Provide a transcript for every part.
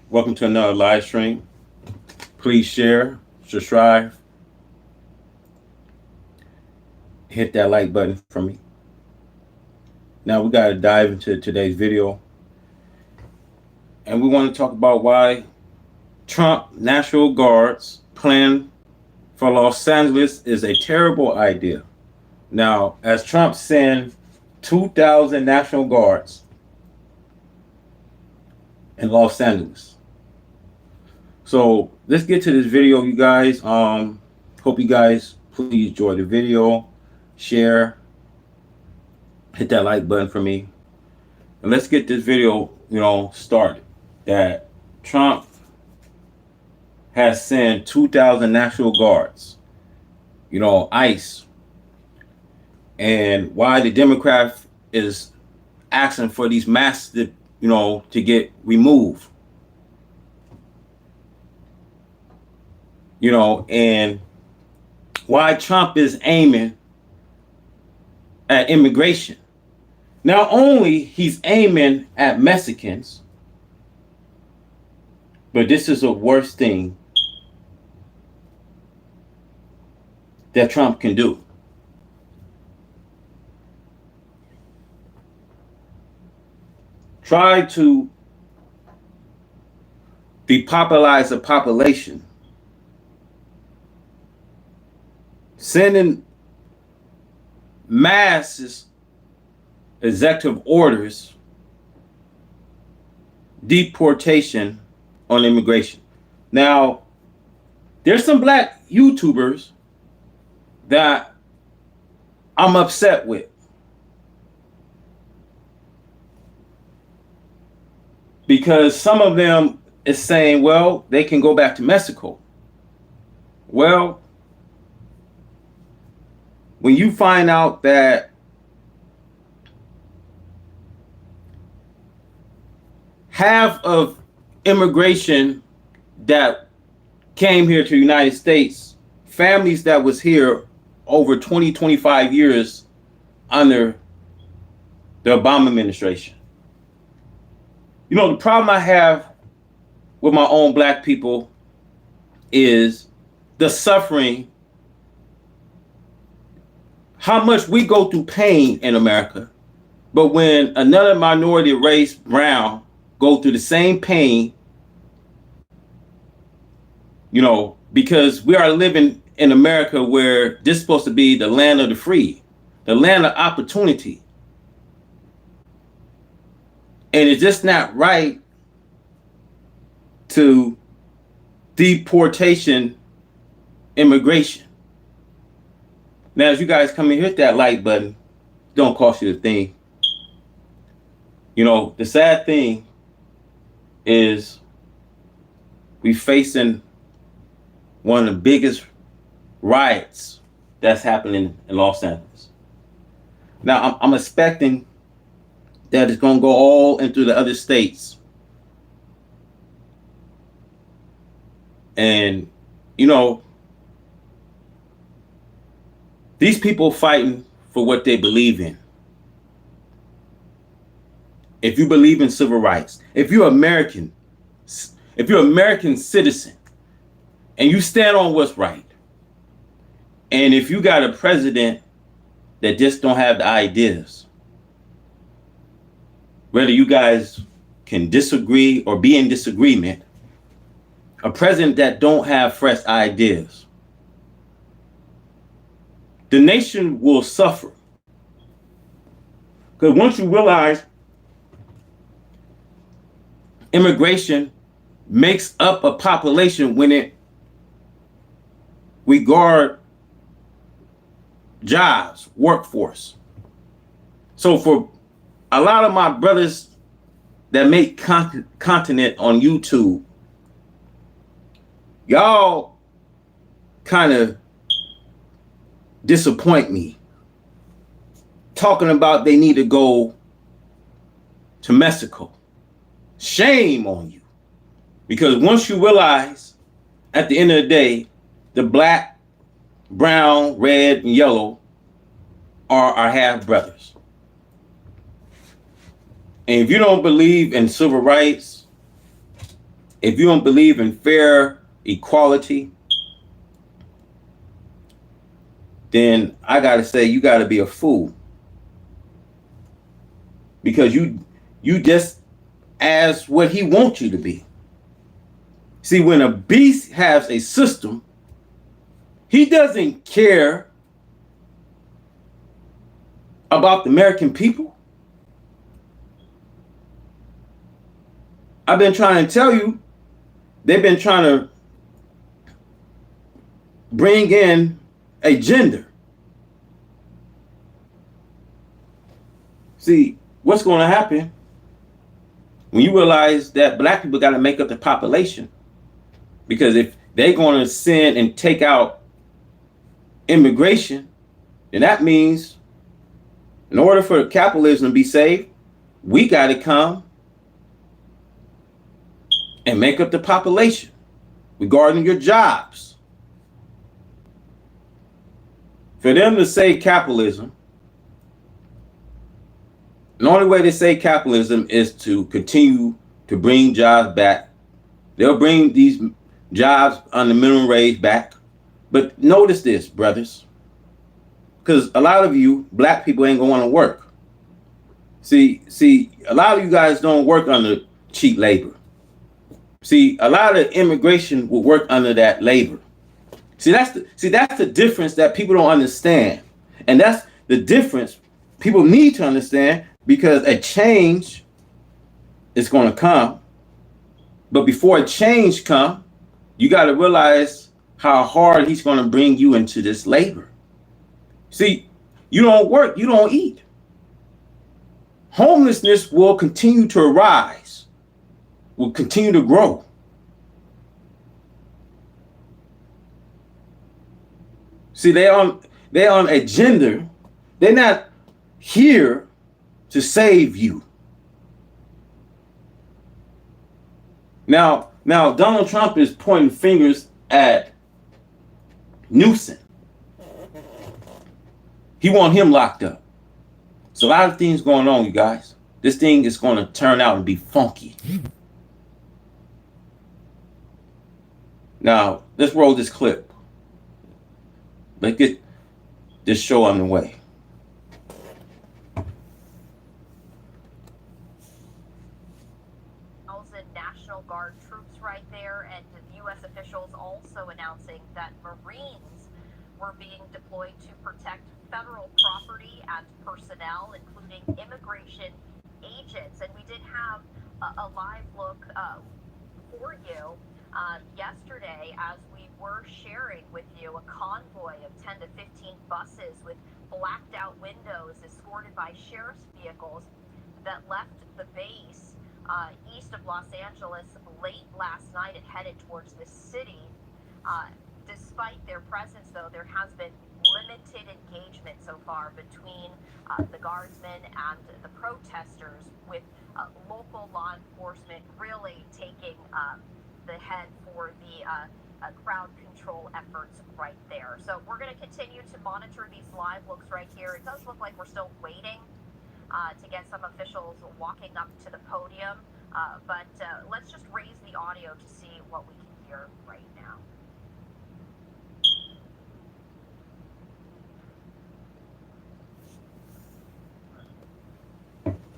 Welcome to another live stream. Please share, subscribe, hit that like button for me. Now we got to dive into today's video, and we want to talk about why Trump National Guard's plan for Los Angeles is a terrible idea. Now, as Trump sent 2,000 National Guards in Los Angeles. So let's get to this video, you guys. Hope you guys please enjoy the video, share, hit that like button for me, and let's get this video, started. That Trump has sent 2,000 National Guards, ICE, and why the Democrat is asking for these masks to get removed. And why Trump is aiming at immigration. Not only he's aiming at Mexicans, but this is the worst thing that Trump can do. Try to depopularize the population, sending mass executive orders, deportation on immigration. Now, there's some black YouTubers that I'm upset with, because some of them is saying, well, they can go back to Mexico. Well, when you find out that half of immigration that came here to the United States, families that was here over 20, 25 years under the Obama administration. The problem I have with my own black people is the suffering, how much we go through pain in America, but when another minority race, brown, go through the same pain, because we are living in America where this is supposed to be the land of the free, the land of opportunity. And it's just not right to deportation immigration. Now, as you guys come and hit that like button, don't cost you a thing. The sad thing is we facing one of the biggest riots that's happening in Los Angeles. Now, I'm expecting that it's going to go all into the other states. And, these people fighting for what they believe in. If you believe in civil rights, if you're American citizen, and you stand on what's right, and if you got a president that just don't have the ideas, whether you guys can disagree or be in disagreement, a president that don't have fresh ideas, the nation will suffer. Because once you realize immigration makes up a population when it regard jobs, workforce. So for a lot of my brothers that make content on YouTube, y'all kind of disappoint me, talking about they need to go to Mexico. Shame on you. Because once you realize, at the end of the day, the black, brown, red, and yellow are our half brothers. And if you don't believe in civil rights, If you don't believe in fair equality, then I gotta say you gotta be a fool, because you just as what he wants you to be. See, when a beast has a system, he doesn't care about the American people. I've been trying to tell you, they've been trying to bring in a gender. See, what's going to happen when you realize that black people got to make up the population? Because if they're going to send and take out immigration, then that means in order for capitalism to be saved, we got to come and make up the population regarding your jobs. For them to save capitalism, the only way to save capitalism is to continue to bring jobs back. They'll bring these jobs on the minimum wage back. But notice this, brothers, because a lot of you black people ain't gonna want to work. See, a lot of you guys don't work under cheap labor. See, a lot of immigration will work under that labor. See, that's the difference that people don't understand, and that's the difference people need to understand, because a change is going to come. But before a change come, you got to realize how hard he's going to bring you into this labor. See, you don't work, you don't eat. Homelessness will continue to rise, will continue to grow. See, they're on a agenda. They're not here to save you. Now Donald Trump is pointing fingers at Newsom. He want him locked up. So a lot of things going on, you guys. This thing is going to turn out and be funky. Now, let's roll this clip. Let's get this show on the way. National Guard troops right there, and U.S. officials also announcing that Marines were being deployed to protect federal property and personnel, including immigration agents. And we did have a live look for you yesterday as we were sharing with you a convoy of 10 to 15 buses with blacked out windows escorted by sheriff's vehicles that left the base east of Los Angeles late last night and headed towards the city. Despite their presence, though, there has been limited engagement so far between the guardsmen and the protesters, with local law enforcement really taking the head for the crowd control efforts right there. So we're going to continue to monitor these live looks right here. It does look like we're still waiting to get some officials walking up to the podium, but let's just raise the audio to see what we can hear right now.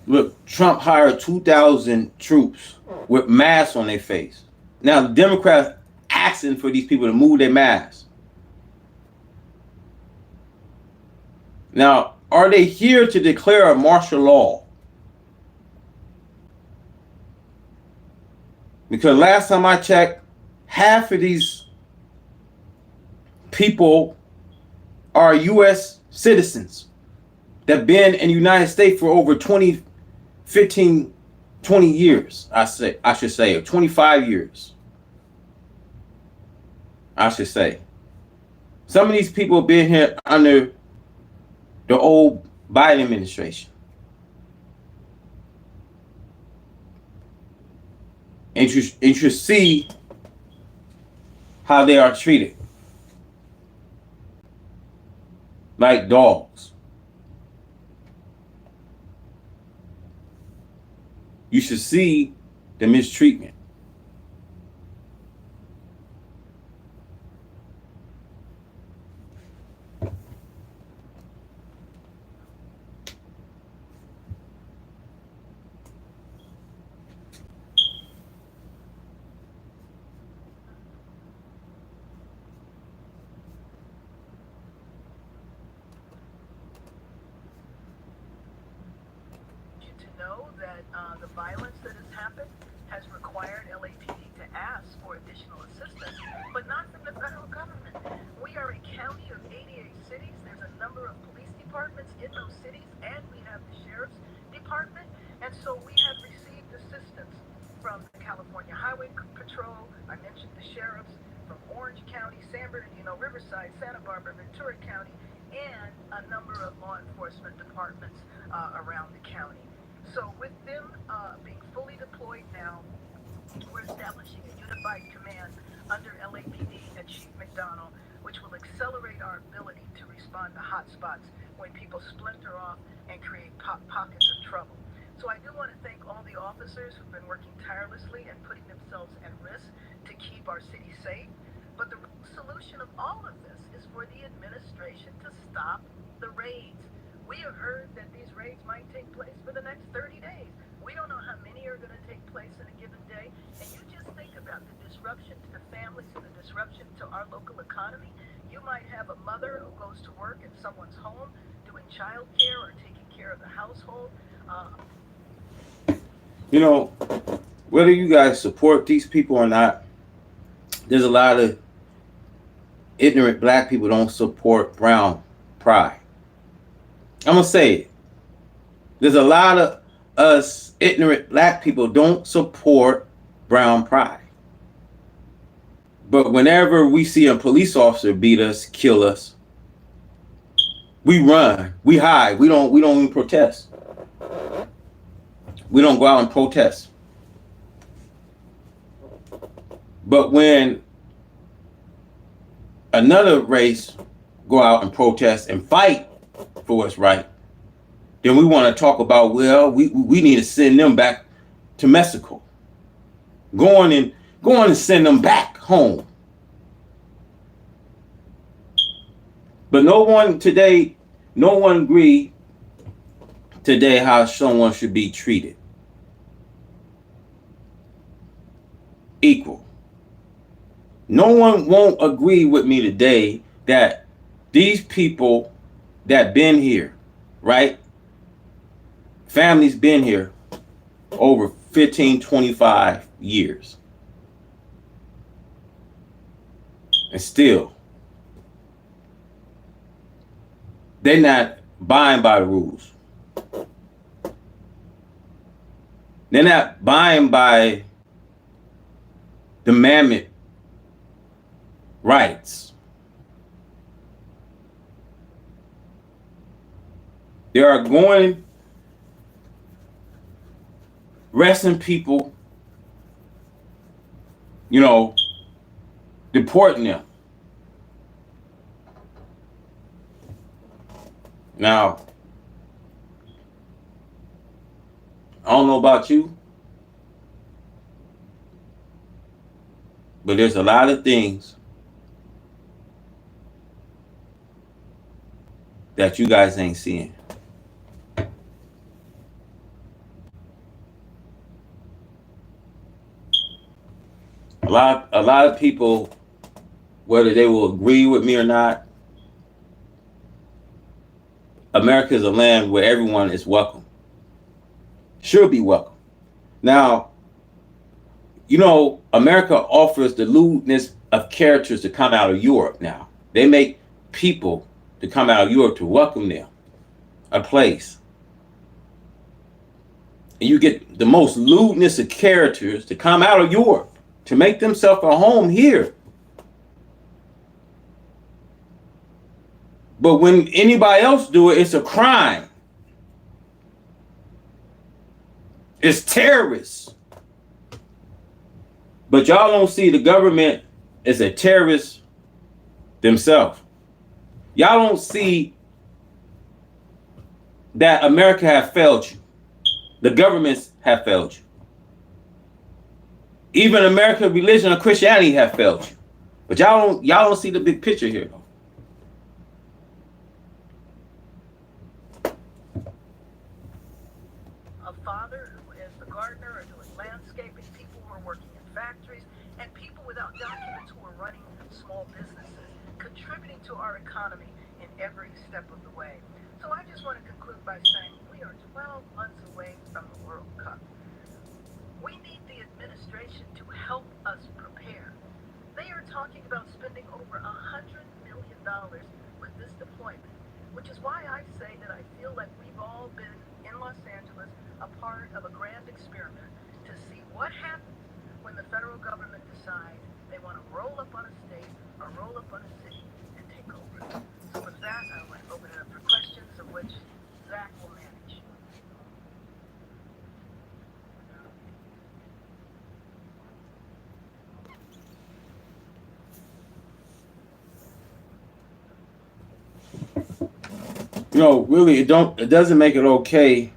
Look, Trump hired 2,000 troops with masks on their face. Now the Democrats asking for these people to move their masks. Now, are they here to declare a martial law? Because last time I checked, half of these people are U.S. citizens that have been in the United States for over 20 years, I should say, or 25 years. I should say. Some of these people have been here under the old Biden administration. And you should see how they are treated. Like dogs. You should see the mistreatment. know that the violence that has happened has required LAPD to ask for additional assistance, but not from the federal government. We are a county of 88 cities. There's a number of police departments in those cities, and we have the sheriff's department. And so we have received assistance from the California Highway Patrol. I mentioned the sheriffs from Orange County, San Bernardino, Riverside, Santa Barbara, Ventura County, and a number of law enforcement departments around the county. So with them being fully deployed now, we're establishing a unified command under LAPD and Chief McDonald, which will accelerate our ability to respond to hotspots when people splinter off and create pockets of trouble. So I do want to thank all the officers who've been working tirelessly and putting themselves at risk to keep our city safe. But the solution of all of this is for the administration to stop the raids. We have heard that these raids might take place for the next 30 days. We don't know how many are going to take place in a given day. And you just think about the disruption to the families and the disruption to our local economy. You might have a mother who goes to work in someone's home doing child care or taking care of the household. You know, whether you guys support these people or not, there's a lot of ignorant black people don't support brown pride. I'm going to say it. There's a lot of us ignorant black people don't support brown pride. But whenever we see a police officer beat us, kill us, we run, we hide, we don't even protest. We don't go out and protest. But when another race go out and protest and fight for what's right, then we want to talk about, well, we need to send them back to Mexico. Go on and send them back home. But no one agreed today how someone should be treated. Equal. No one won't agree with me today that these people that been here, right? Families been here over 15, 25 years. And still, they're not buying by the rules. They're not buying by the amendment rights. They are going arresting people, deporting them. Now, I don't know about you, but there's a lot of things that you guys ain't seeing. A lot of people, whether they will agree with me or not, America is a land where everyone is welcome. Should be welcome. Now, America offers the lewdness of characters to come out of Europe now. They make people to come out of Europe to welcome them a place. And you get the most lewdness of characters to come out of Europe to make themselves a home here. But when anybody else do it, it's a crime. It's terrorists. But y'all don't see the government as a terrorist themselves. Y'all don't see that America have failed you. The governments have failed you. Even American religion or Christianity have failed you. But y'all don't see the big picture here, though. A father who is the gardener or doing landscaping, people who are working in factories, and people without documents who are running small businesses, contributing to our economy in every step of the way. So I just want to conclude by saying we We are 12 months away from the World Cup. We need the administration to help us prepare. They are talking about spending over $100 million with this deployment, which is why I say that I feel like we've all been in Los Angeles a part of a grand experiment to see what happens when the federal government decides they want to roll up on a state or roll up on a city and take over. So with that, I want to open it up for questions, of which Zach will manage. You know, really, it doesn't make it okay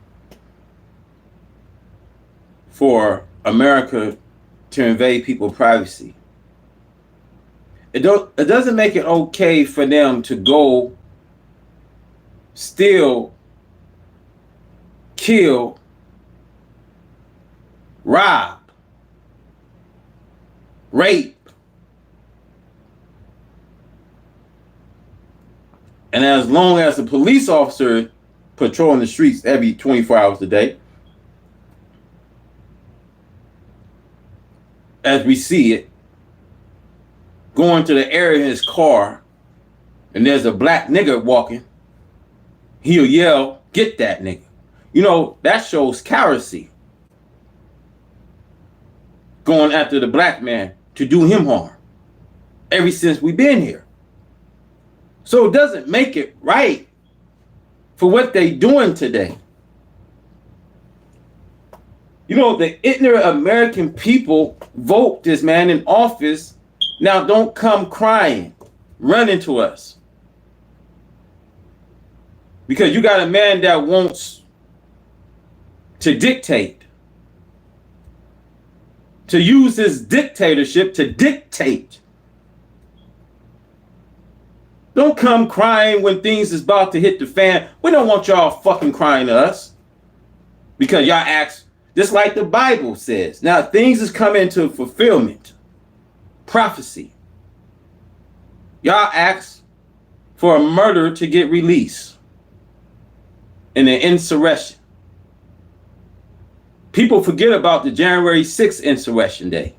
for America to invade people's privacy. It doesn't make it okay for them to go steal, kill, rob, rape. And as long as the police officer patrolling the streets every 24 hours a day, as we see it, going to the area in his car, and there's a black nigger walking, he'll yell, "Get that nigga." You know, that shows cowardice. Going after the black man to do him harm ever since we've been here. So it doesn't make it right for what they doing today. You know, the ignorant American people vote this man in office. Now don't come crying, running to us. Because you got a man that wants to dictate, to use his dictatorship to dictate. Don't come crying when things is about to hit the fan. We don't want y'all fucking crying to us. Because y'all ask, just like the Bible says. Now things is coming to fulfillment. Prophecy. Y'all ask for a murderer to get released in an insurrection. People forget about the January 6th insurrection day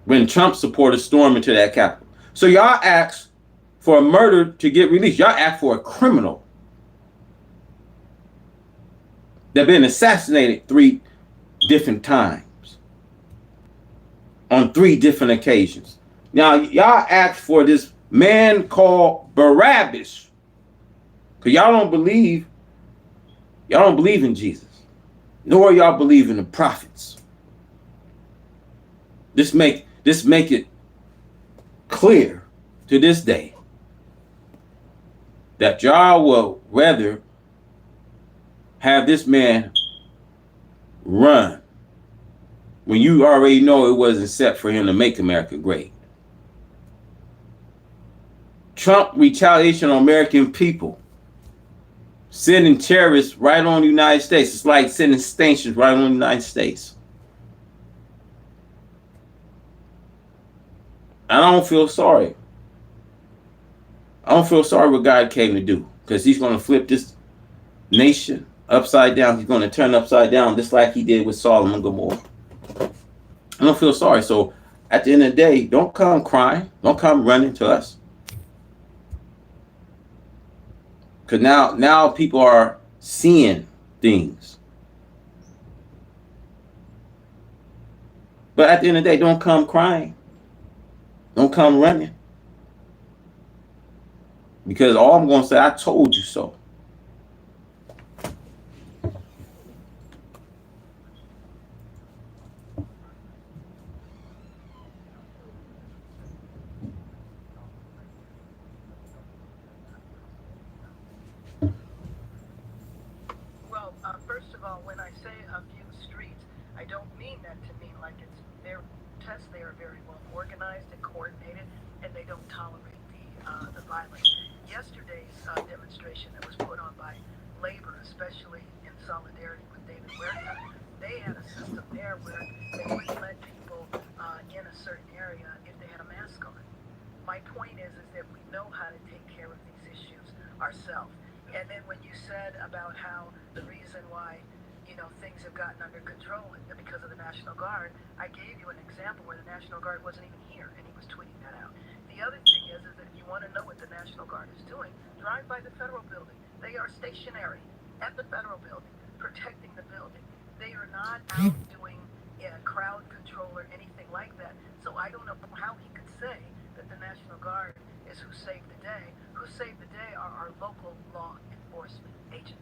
when Trump supporters stormed into that Capitol. So y'all ask for a murderer to get released. Y'all ask for a criminal that been assassinated 3 different times on 3 different occasions. Now y'all ask for this man called Barabbas, because y'all don't believe in Jesus, nor y'all believe in the prophets. This make it clear to this day that y'all will rather have this man run when you already know it wasn't set for him to make America great. Trump retaliation on American people, sending terrorists right on the United States. It's like sending stations right on the United States. I don't feel sorry. I don't feel sorry what God came to do, because he's going to flip this nation upside down. He's going to turn upside down just like he did with Sodom and Gomorrah. I don't feel sorry. So at the end of the day, don't come crying. Don't come running to us. Because now people are seeing things. But at the end of the day, don't come crying. Don't come running. Because all I'm going to say, I told you so. Well, first of all, when I say a few streets, I don't mean that to mean like it's their tests. They are very well organized and coordinated, and they don't tolerate the violence. Yesterday's demonstration that was put on by labor, especially in solidarity with David Huerta, they had a system there where they wouldn't let people in a certain area if they had a mask on. My point is that we know how to take care of these issues ourselves. And then when you said about how the reason why, things have gotten under control because of the National Guard, I gave you an example where the National Guard wasn't even here, and he was tweeting that out. The other thing is that if you want to know what the National Guard is doing, drive by the federal building. They are stationary at the federal building, protecting the building. They are not out doing crowd control or anything like that. So I don't know how he could say that the National Guard is who saved the day. Who saved the day are our local law enforcement agencies.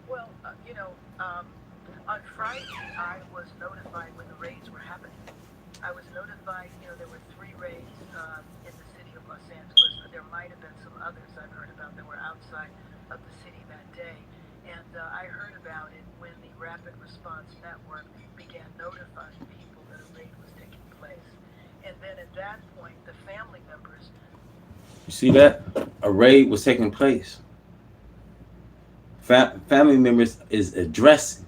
Well, on Friday, I was notified when the raids were happening. I was notified, there were 3 raids in the city of Los Angeles, but there might have been some others I've heard about that were outside of the city that day. And I heard about it when the Rapid Response Network began notifying people that a raid was taking place. And then at that point, the family members... You see that? A raid was taking place. Family members is addressing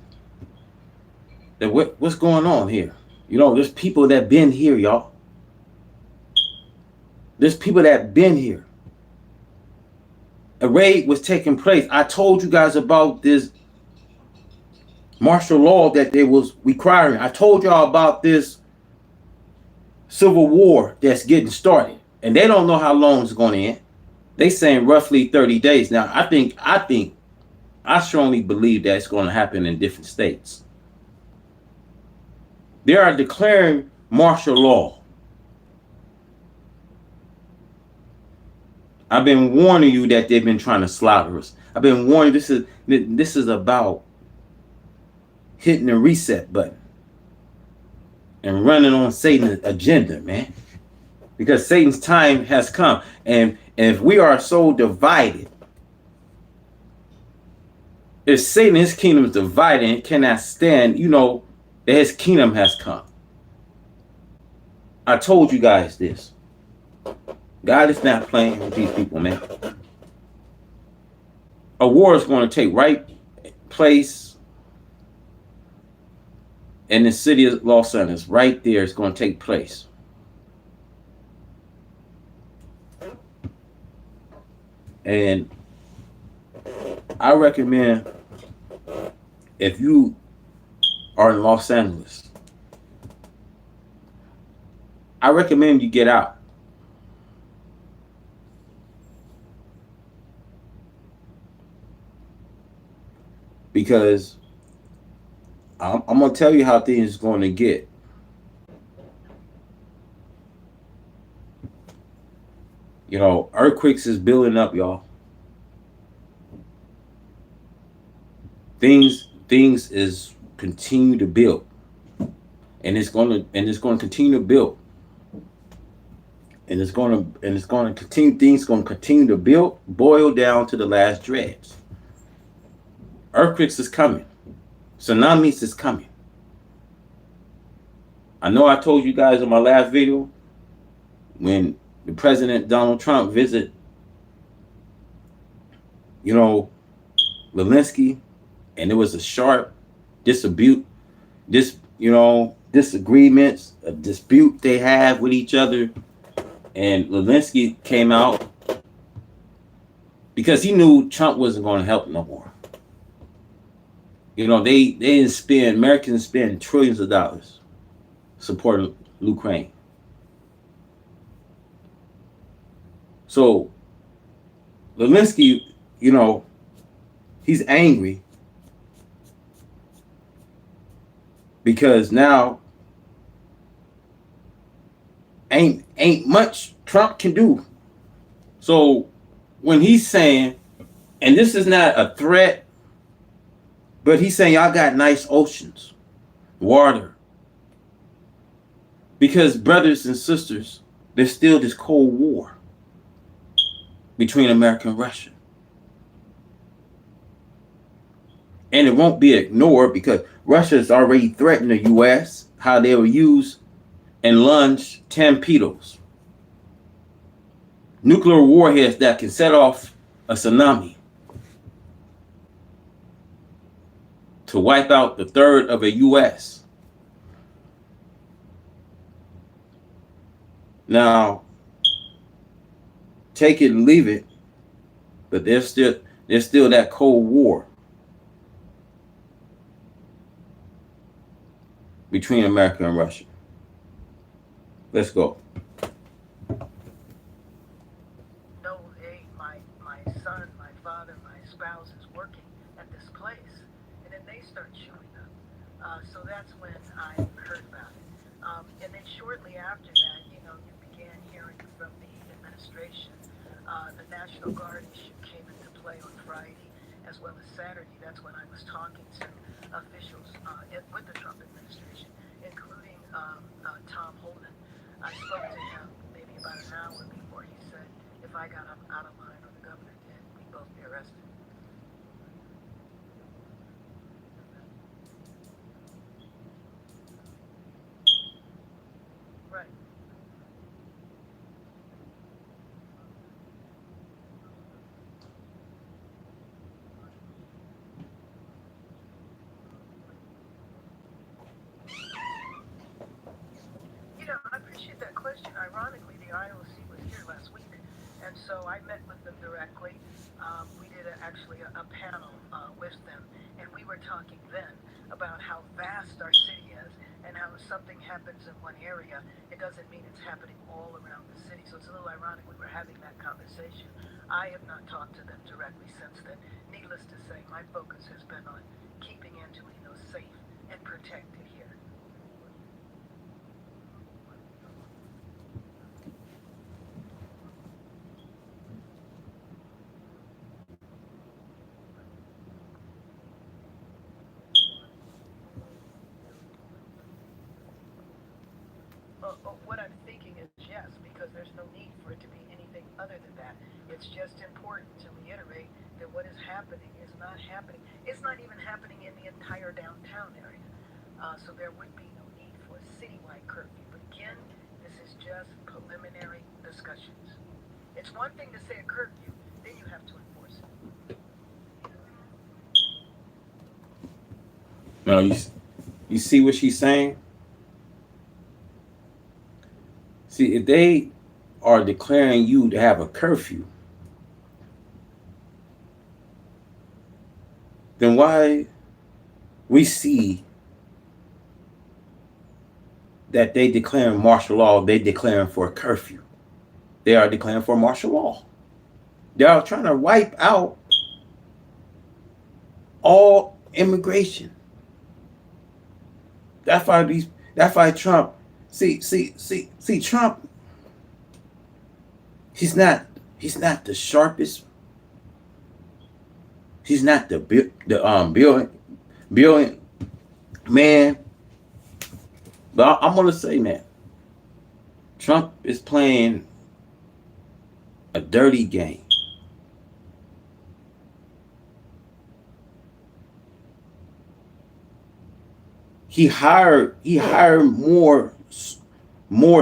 that what's going on here. There's people that been here, y'all. There's people that been here. A raid was taking place. I told you guys about this martial law that they was requiring. I told y'all about this civil war that's getting started, and they don't know how long it's going to end. They saying roughly 30 days. Now, I strongly believe that it's going to happen in different states. They are declaring martial law. I've been warning you that they've been trying to slaughter us. I've been warning this is about hitting the reset button and running on Satan's agenda, man. Because Satan's time has come. And if we are so divided, if Satan and his kingdom is divided and cannot stand, that his kingdom has come. I told you guys this. God is not playing with these people, man. A war is going to take place in the city of Los Angeles. Right there, it's going to take place. And I recommend, if you are in Los Angeles, I recommend you get out. Because I'm going to tell you how things are going to get. Earthquakes is building up, y'all. Things is continue to build. And it's going to continue to build. And it's going to continue, things going to continue to build, boil down to the last dregs. Earthquakes is coming. Tsunamis is coming. I know I told you guys in my last video, when the President Donald Trump visit, Zelensky, and there was a sharp disagreements, a dispute they have with each other, and Zelensky came out because he knew Trump wasn't going to help no more. They didn't spend, Americans spend trillions of dollars supporting Ukraine. So Zelensky, he's angry because now ain't much Trump can do. So when he's saying, and this is not a threat, but he's saying y'all got nice oceans, water. Because brothers and sisters, there's still this Cold War between America and Russia. And it won't be ignored because Russia's already threatened the U.S. how they will use and launch torpedoes, nuclear warheads that can set off a tsunami to wipe out the third of a U.S. Now, take it and leave it, but there's still that Cold War between America and Russia. Let's go. No, hey, my son, my father, my spouse is working at this place, and then they start showing up. So that's when I heard about it. And then shortly after that, you began hearing from the administration. The National Guard issue came into play on Friday as well as Saturday. That's when I was talking to officials with the Trump administration, including Tom Holden. I spoke to him maybe about an hour before he said, if I got out of line or the governor did, we'd both be arrested. Right. I appreciate that question. Ironically, the IOC was here last week, and so I met with them directly. We did actually a panel with them, and we were talking then about how vast our city is, and how if something happens in one area, it doesn't mean it's happening all around the city. So it's a little ironic we were having that conversation. I have not talked to them directly since then. Needless to say, my focus has been on keeping Angelino safe and protected here. What I'm thinking is yes, because there's no need for it to be anything other than that. It's just important to reiterate that what is happening is not happening. It's not even happening in the entire downtown area. So there would be no need for a citywide curfew. But again, this is just preliminary discussions. It's one thing to say a curfew, then you have to enforce it. Now, you see what she's saying? See, if they are declaring you to have a curfew, then why we see that they declaring martial law, they declaring for a curfew. They are declaring for martial law. They are trying to wipe out all immigration. That's why Trump, see Trump, he's not the sharpest. He's not the brilliant man. But I'm gonna say, man, Trump is playing a dirty game. He hired more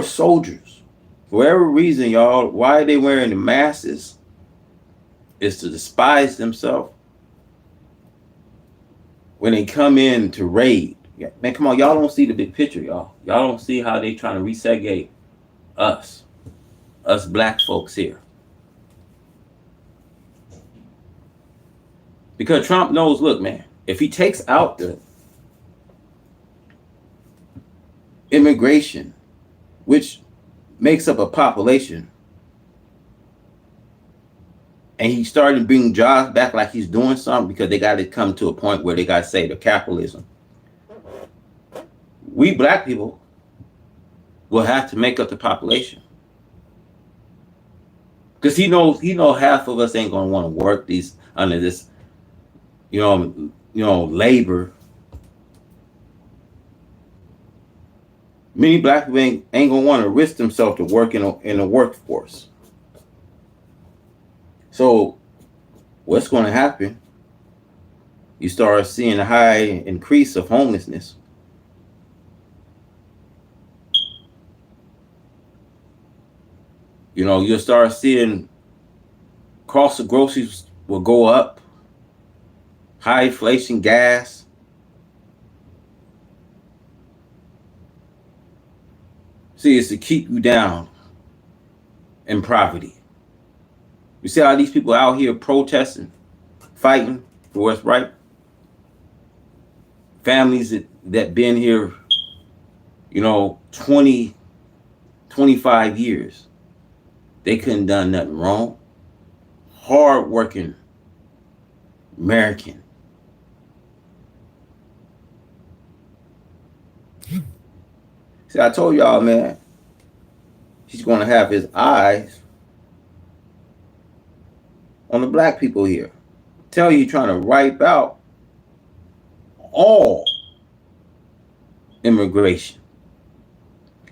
soldiers. For whatever reason, y'all, why are they wearing the masks? Is to despise themselves when they come in to raid. Man, come on, y'all don't see the big picture, y'all. Y'all don't see how they trying to resegregate us black folks here. Because Trump knows, look, man, if he takes out the immigration, which makes up a population, and he started bringing jobs back like he's doing something, because they got to come to a point where they got to say the capitalism. We black people will have to make up the population, because he knows half of us ain't gonna want to work these under this, labor. Many black people ain't gonna want to risk themselves to work in the workforce. So what's going to happen You start seeing a high increase of homelessness. You know, you'll start seeing cost of groceries will go up, high inflation, gas. See, it's to keep you down in poverty. You see how these people out here protesting, fighting for what's right? Families that been here, 20, 25 years. They couldn't done nothing wrong. Hard-working American. See, I told y'all, man, he's going to have his eyes on the black people here. Tell you trying to wipe out all immigration.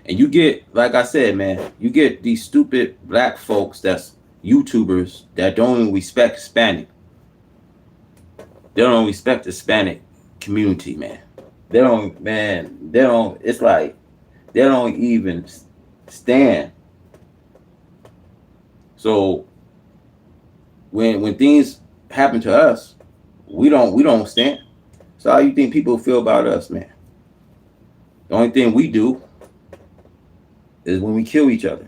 And you get, like I said, man, you get these stupid black folks that's YouTubers that don't even respect Hispanic. They don't respect the Hispanic community, man. It's like they don't even stand. So when things happen to us, we don't stand. So how you think people feel about us, man? The only thing we do is when we kill each other.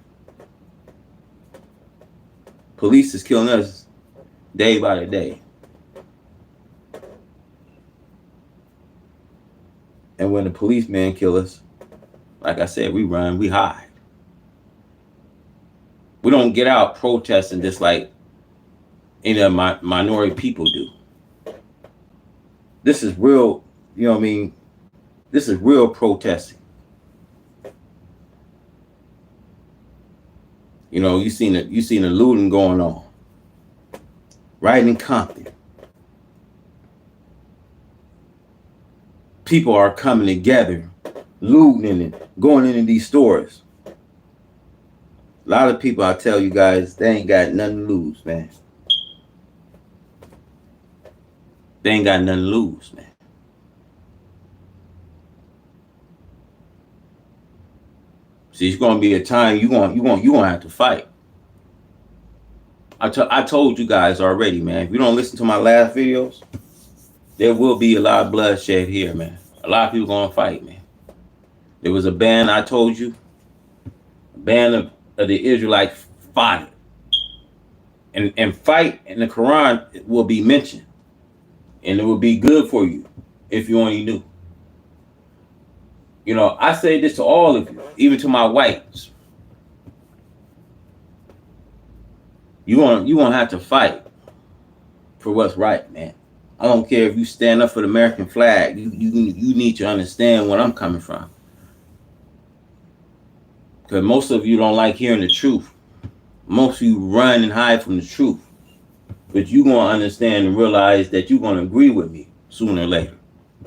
Police is killing us day by day. And when the policemen kill us, like I said, we run, we hide. We don't get out protesting just like any of my minority people do. This is real, you know what I mean? This is real protesting. You seen the looting going on. Right in Compton. People are coming together, looting and going into these stores. A lot of people, I tell you guys, they ain't got nothing to lose, man. They ain't got nothing to lose, man. See, it's gonna be a time you gonna have to fight. I told you guys already, man. If you don't listen to my last videos, there will be a lot of bloodshed here, man. A lot of people gonna fight, man. There was a band I told you, a band of the Israelites fought it. And fight in the Quran will be mentioned. And it will be good for you if you only knew. I say this to all of you, even to my whites. You gonna have to fight for what's right, man. I don't care if you stand up for the American flag. You need to understand where I'm coming from. Because most of you don't like hearing the truth. Most of you run and hide from the truth. But you're going to understand and realize that you're going to agree with me sooner or later.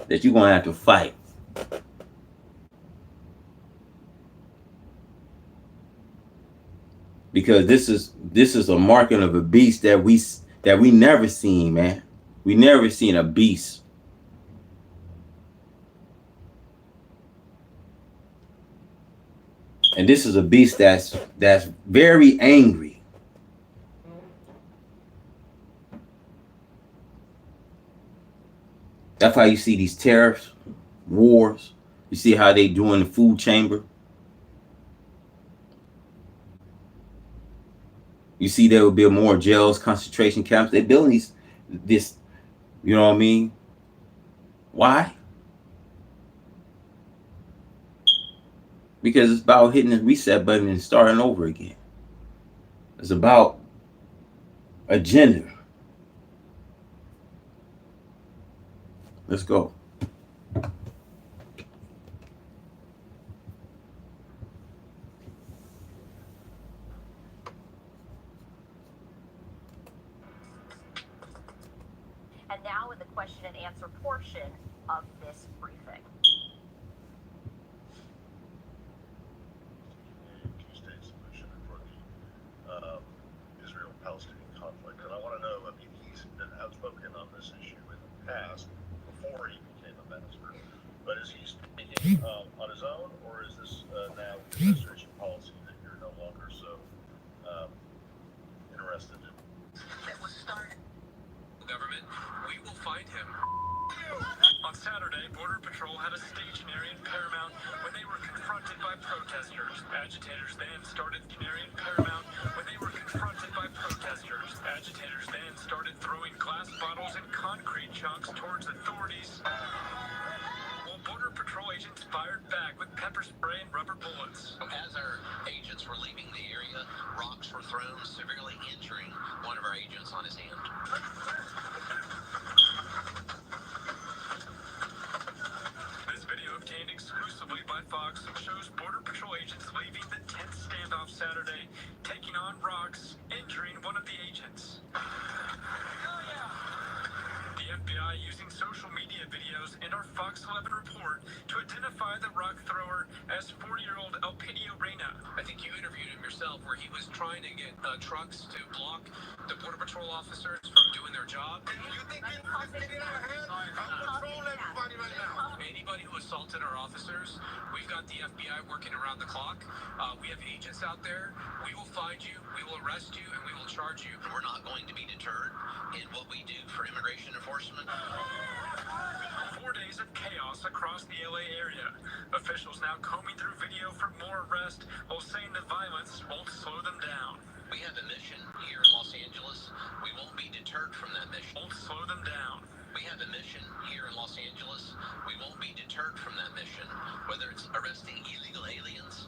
That you're going to have to fight. Because this is a marking of a beast that we never seen, man. We never seen a beast. And this is a beast that's very angry. That's how you see these tariffs, wars. You see how they doing the food chamber. You see there will be more jails, concentration camps. They're building this, you know what I mean? Why? Because it's about hitting the reset button and starting over again. It's about agenda. Let's go. And now in the question and answer portion of this briefing. Two-state solution for the Israel-Palestinian conflict. And I want to know, I mean, he's been outspoken on this issue in the past. find him. On Saturday, Border Patrol had a stationary in Paramount when they were confronted by protesters. Agitators then started throwing glass bottles and concrete chunks towards authorities, while Border Patrol agents fired back with pepper spray and rubber bullets. As our agents were leaving the area, rocks were thrown, severely injuring one of our agents on his hand. This video, obtained exclusively by Fox, shows Border Patrol agents leaving the tense standoff Saturday, taking on rocks, injuring one of the agents. The FBI using social media videos and our Fox 11 report to identify the rock thrower as 40-year-old Elpidio Reyna. I think you interviewed him yourself, where he was trying to get trucks to block the Border Patrol officers from doing their job. You think it's getting out of hand? I'm patrolling everybody right now. Anybody who assaulted our officers, we've got the FBI working around the clock. We have agents out there. We will find you, we will arrest you, and we will charge you. We're not going to be deterred in what we do for immigration enforcement. 4 days of chaos across the LA area. Officials now combing through video for more arrests while saying the violence won't slow them down. We have a mission here in Los Angeles. We won't be deterred from that mission. Won't slow them down. We have a mission here in Los Angeles. We won't be deterred from that mission, whether it's arresting illegal aliens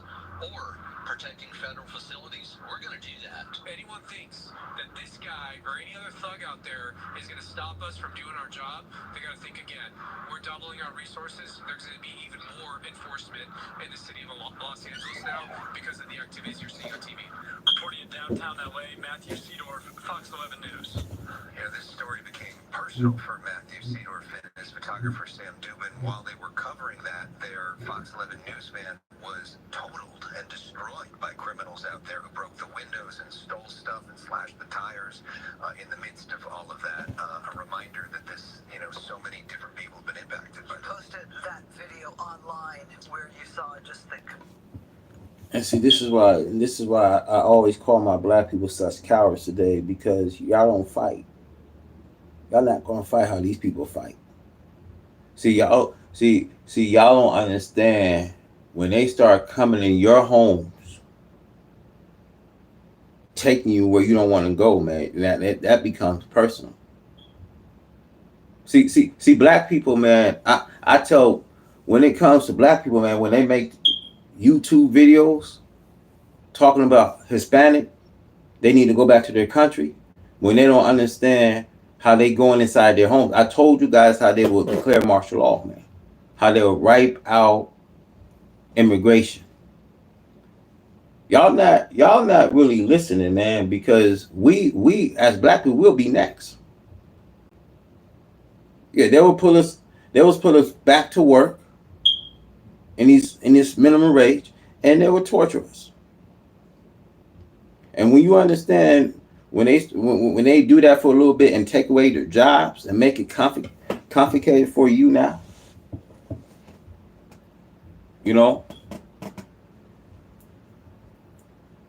or protecting federal facilities. We're going to do that. If anyone thinks that this guy or any other thug out there is going to stop us from doing our job, they got to think again. We're doubling our resources. There's going to be even more enforcement in the city of Los Angeles now because of the activities you're seeing on TV. Reporting in downtown LA, Matthew Seedorf, Fox 11 News. You know, this story became personal for Matthew Seedorf and his photographer Sam Dubin. While they were covering that, their Fox 11 News van was totaled and destroyed by criminals out there who broke the windows and stole stuff and slashed the tires. In the midst of all of that, a reminder that this, you know, so many different people have been impacted by this. Posted that video online where you saw just the And see, this is why I always call my black people such cowards today, because y'all don't fight. Y'all not gonna fight how these people fight. See, y'all don't understand when they start coming in your homes, taking you where you don't want to go, man. That becomes personal. See, black people, man. I tell, when it comes to black people, man, when they make YouTube videos talking about Hispanic, they need to go back to their country. When they don't understand how they going inside their homes. I told you guys how they will declare martial law, man. How they will wipe out immigration. Y'all not really listening, man, because we as black people will be next. Yeah, they will put us back to work in this minimum wage, and they will torture us. And when you understand, when they do that for a little bit and take away their jobs and make it complicated for you now, you know,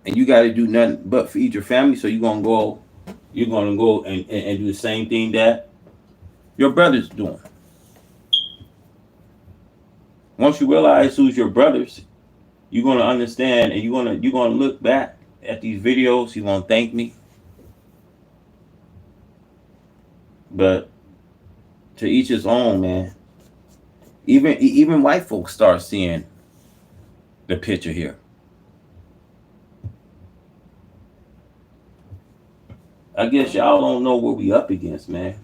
and you got to do nothing but feed your family, so you're gonna go and do the same thing that your brother's doing. Once you realize who's your brothers, you're gonna understand, and you're gonna look back at these videos. You're gonna thank me. But to each his own, man. Even white folks start seeing the picture here. I guess y'all don't know what we up against, man.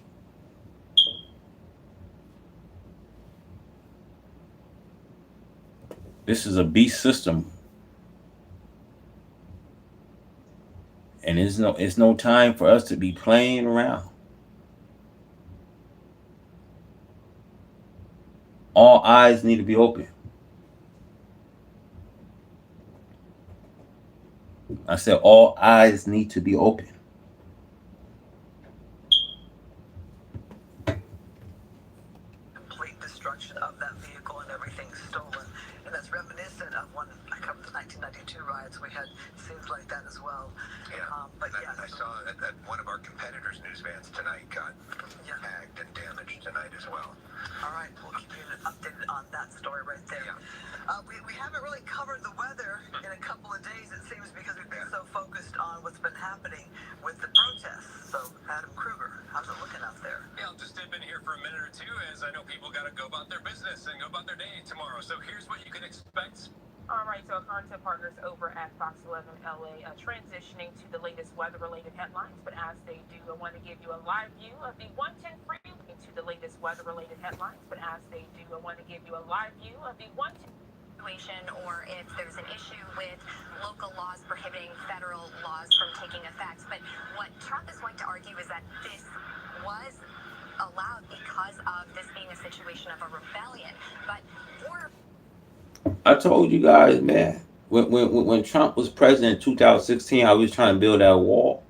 This is a beast system. And it's no time for us to be playing around. All eyes need to be open. I said all eyes need to be open. complete destruction of that vehicle and everything stolen. And that's reminiscent of when I covered the 1992 riots. We had scenes like that as well. Yeah, But I saw that one of our competitors' news vans tonight got tagged and damaged. tonight as well. All right, we'll keep you updated on that story right there. We haven't really covered the weather in a couple of days, it seems, because we've been so focused on what's been happening with the protests. So, Adam Kruger, how's it looking out there? Yeah, I'll just dip in here for a minute or two, as I know people got to go about their business and go about their day tomorrow. So here's what you can expect. All right, so our content partners over at Fox 11 LA transitioning to the latest weather-related headlines. But as they do, I want to give you a live view of the 110 freeway to the latest weather-related headlines. But as they do, I want to give you a live view of the 110. Or if there's an issue with local laws prohibiting federal laws from taking effect. But what Trump is going to argue is that this was allowed because of this being a situation of a rebellion. But for I told you guys, man, when Trump was president in 2016, I was trying to build that wall.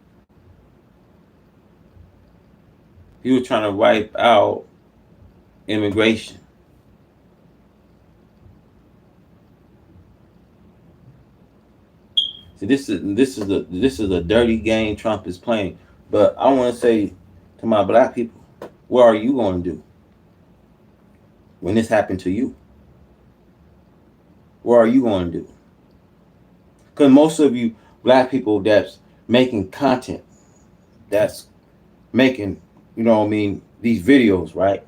He was trying to wipe out immigration. See, this is a dirty game Trump is playing. But I want to say to my black people, what are you going to do when this happened to you? What are you going to do? Because most of you black people that's making content, that's making, these videos, right?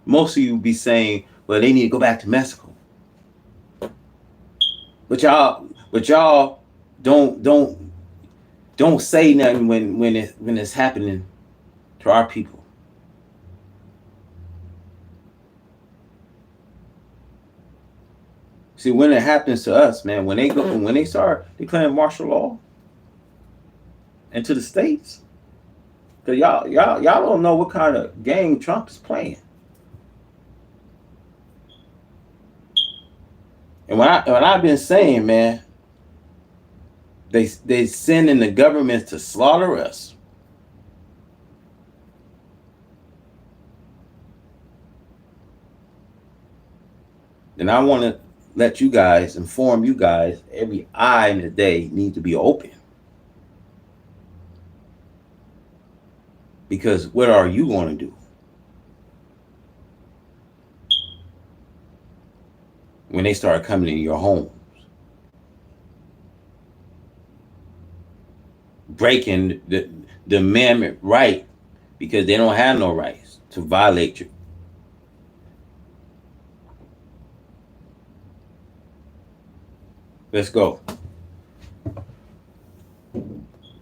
Most of you be saying, well, they need to go back to Mexico. But y'all don't say nothing when it's happening to our people. See, when it happens to us, man, when they start declaring martial law into the states, because y'all don't know what kind of game Trump is playing. And when I've been saying, man, they sending the government to slaughter us. And I want to let you guys, inform you guys, every eye in the day needs to be open. Because what are you going to do? When they start coming in your homes, breaking the amendment right, because they don't have no rights to violate you. Let's go.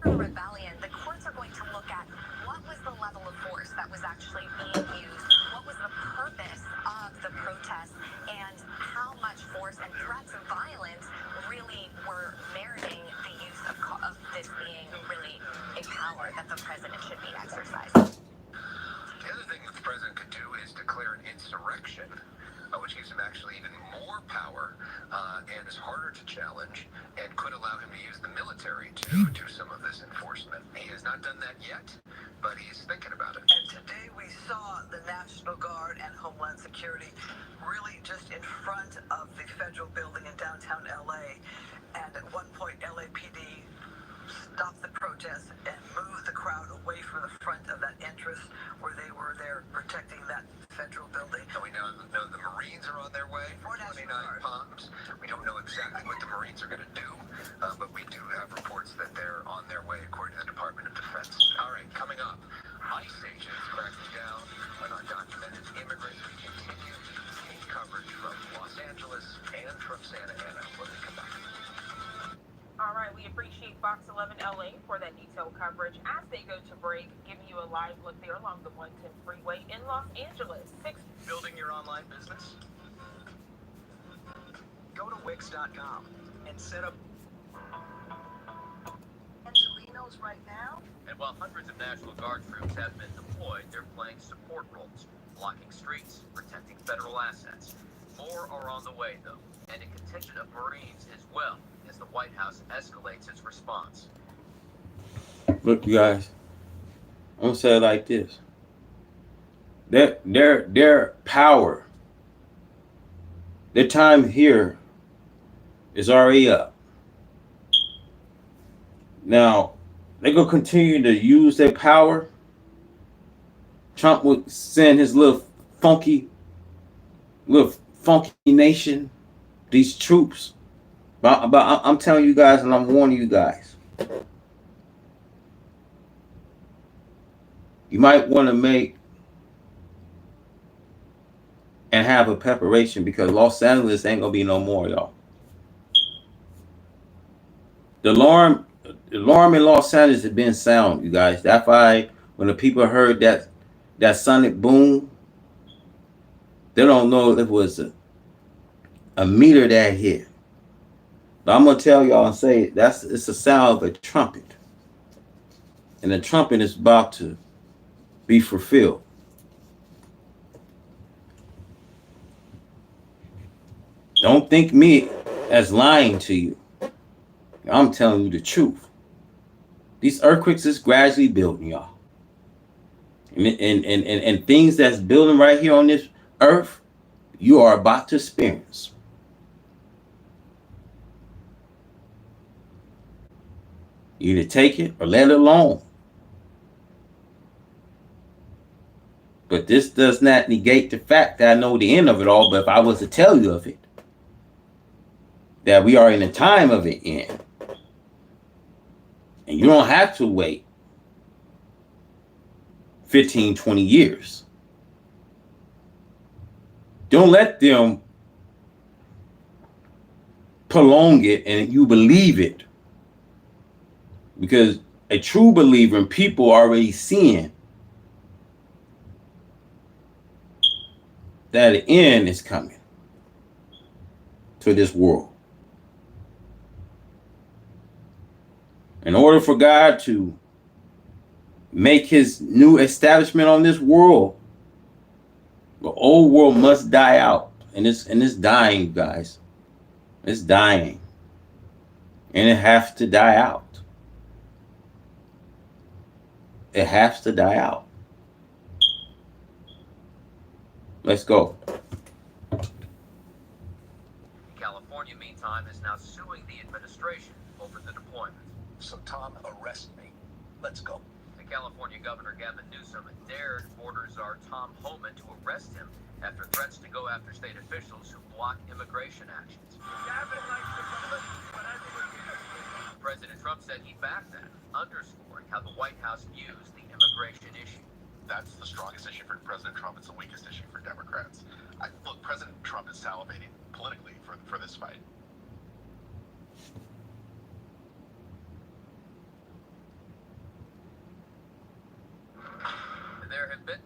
the rebellion, the courts are going to look at what was the level of force that was actually being used, what was the purpose of the protest, and how much force and threats of violence really were meriting the use of this being really a power that the president should be exercising. The other thing that the president could do is declare an insurrection, which gives him actually even more power and is harder to challenge and could allow him to use the military to do some of this enforcement. He has not done that yet, but he's thinking about it. And today we saw the National Guard and Homeland Security really just in front of the federal building in downtown LA. And at one point, LAPD stopped the protest and moved the crowd away from the front of that entrance where they were there protecting that federal building. And we now know the Marines are on their way for 29 Palms. We don't know exactly what the Marines are going to do, but we do have reports that they're on their way, according to the Department of Defense. All right, coming up, ICE agents cracking down on undocumented immigrants. We continue news coverage from Los Angeles and from Santa Ana when we come back. All right, we appreciate Fox 11 LA for that detailed coverage as they go to break, giving you a live look there along the 110 freeway in Los Angeles. Building your online business? Go to Wix.com and set up. Angelinos right now? And while hundreds of National Guard troops have been deployed, they're playing support roles, blocking streets, protecting federal assets. More are on the way, though, and a contingent of Marines as well, as the White House escalates its response. Look, you guys, I'm gonna say it like this: their power, their time here is already up. Now they're gonna continue to use their power Trump would send his little funky nation, these troops. But I'm telling you guys, and I'm warning you guys. You might want to make and have a preparation because Los Angeles ain't gonna be no more, y'all. The alarm in Los Angeles has been sound, you guys. That's why when the people heard that sonic boom, they don't know if it was a meter that hit. But I'm gonna tell y'all and say it's the sound of a trumpet, and the trumpet is about to be fulfilled. Don't think me as lying to you. I'm telling you the truth. These earthquakes is gradually building, y'all. And things that's building right here on this earth, you are about to experience. You either take it or let it alone. But this does not negate the fact that I know the end of it all. But if I was to tell you of it, that we are in a time of the end, and you don't have to wait 15, 20 years. Don't let them prolong it and you believe it. Because a true believer and people are already seeing that the end is coming to this world. In order for God to make his new establishment on this world, the old world must die out. And it's dying, guys. It's dying. And it has to die out. It has to die out. Let's go. California, meantime, is now suing the administration over the deployment. So, Tom, arrest me. Let's go. The California Governor Gavin Newsom dared border czar Tom Homan to arrest him after threats to go after state officials who block immigration actions. President Trump said he backed that, underscoring how the White House views the immigration issue. That's the strongest issue for President Trump. It's the weakest issue for Democrats. Look, President Trump is salivating politically for this fight. There have been.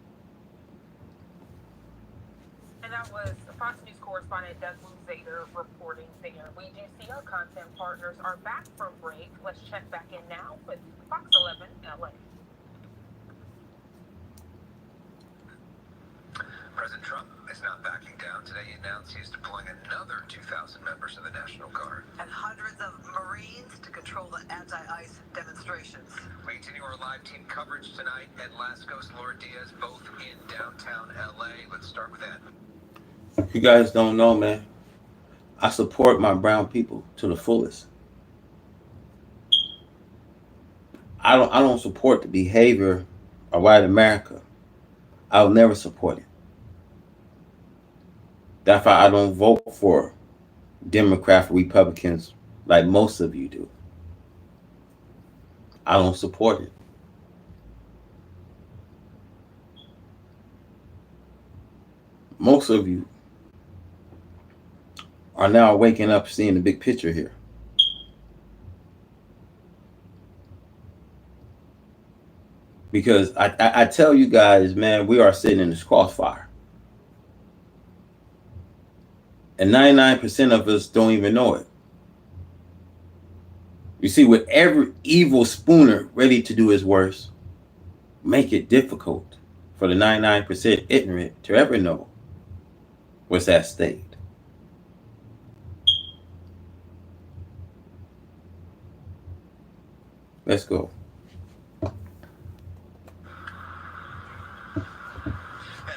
And that was Fox News correspondent Doug Zader reporting there. We do see our content partners are back from break. Let's check back in now with Fox 11 LA. President Trump is not backing down. Today he announced he's deploying another 2,000 members of the National Guard. And hundreds of Marines to control the anti-ICE demonstrations. We continue our live team coverage tonight at Lascos, Laura Diaz, both in downtown LA. Let's start with that. You guys don't know, man. I support my brown people to the fullest. I don't support the behavior of white America. I'll never support it. That's why I don't vote for Democrats or Republicans like most of you do. I don't support it. Most of you are now waking up seeing the big picture here. Because I tell you guys, man, we are sitting in this crossfire. And 99% of us don't even know it. You see, with every evil spooner ready to do his worst, make it difficult for the 99% ignorant to ever know what's at stake. Let's go. And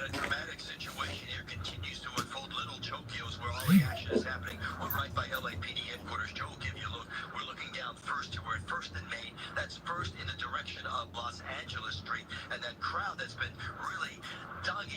a dramatic situation here continues to unfold. Little Chokio's where all the action is happening. We're right by LAPD headquarters. Joe will give you a look. We're looking down first. We're at 1st and Main. That's first in the direction section of Los Angeles Street, and that crowd that's been really dug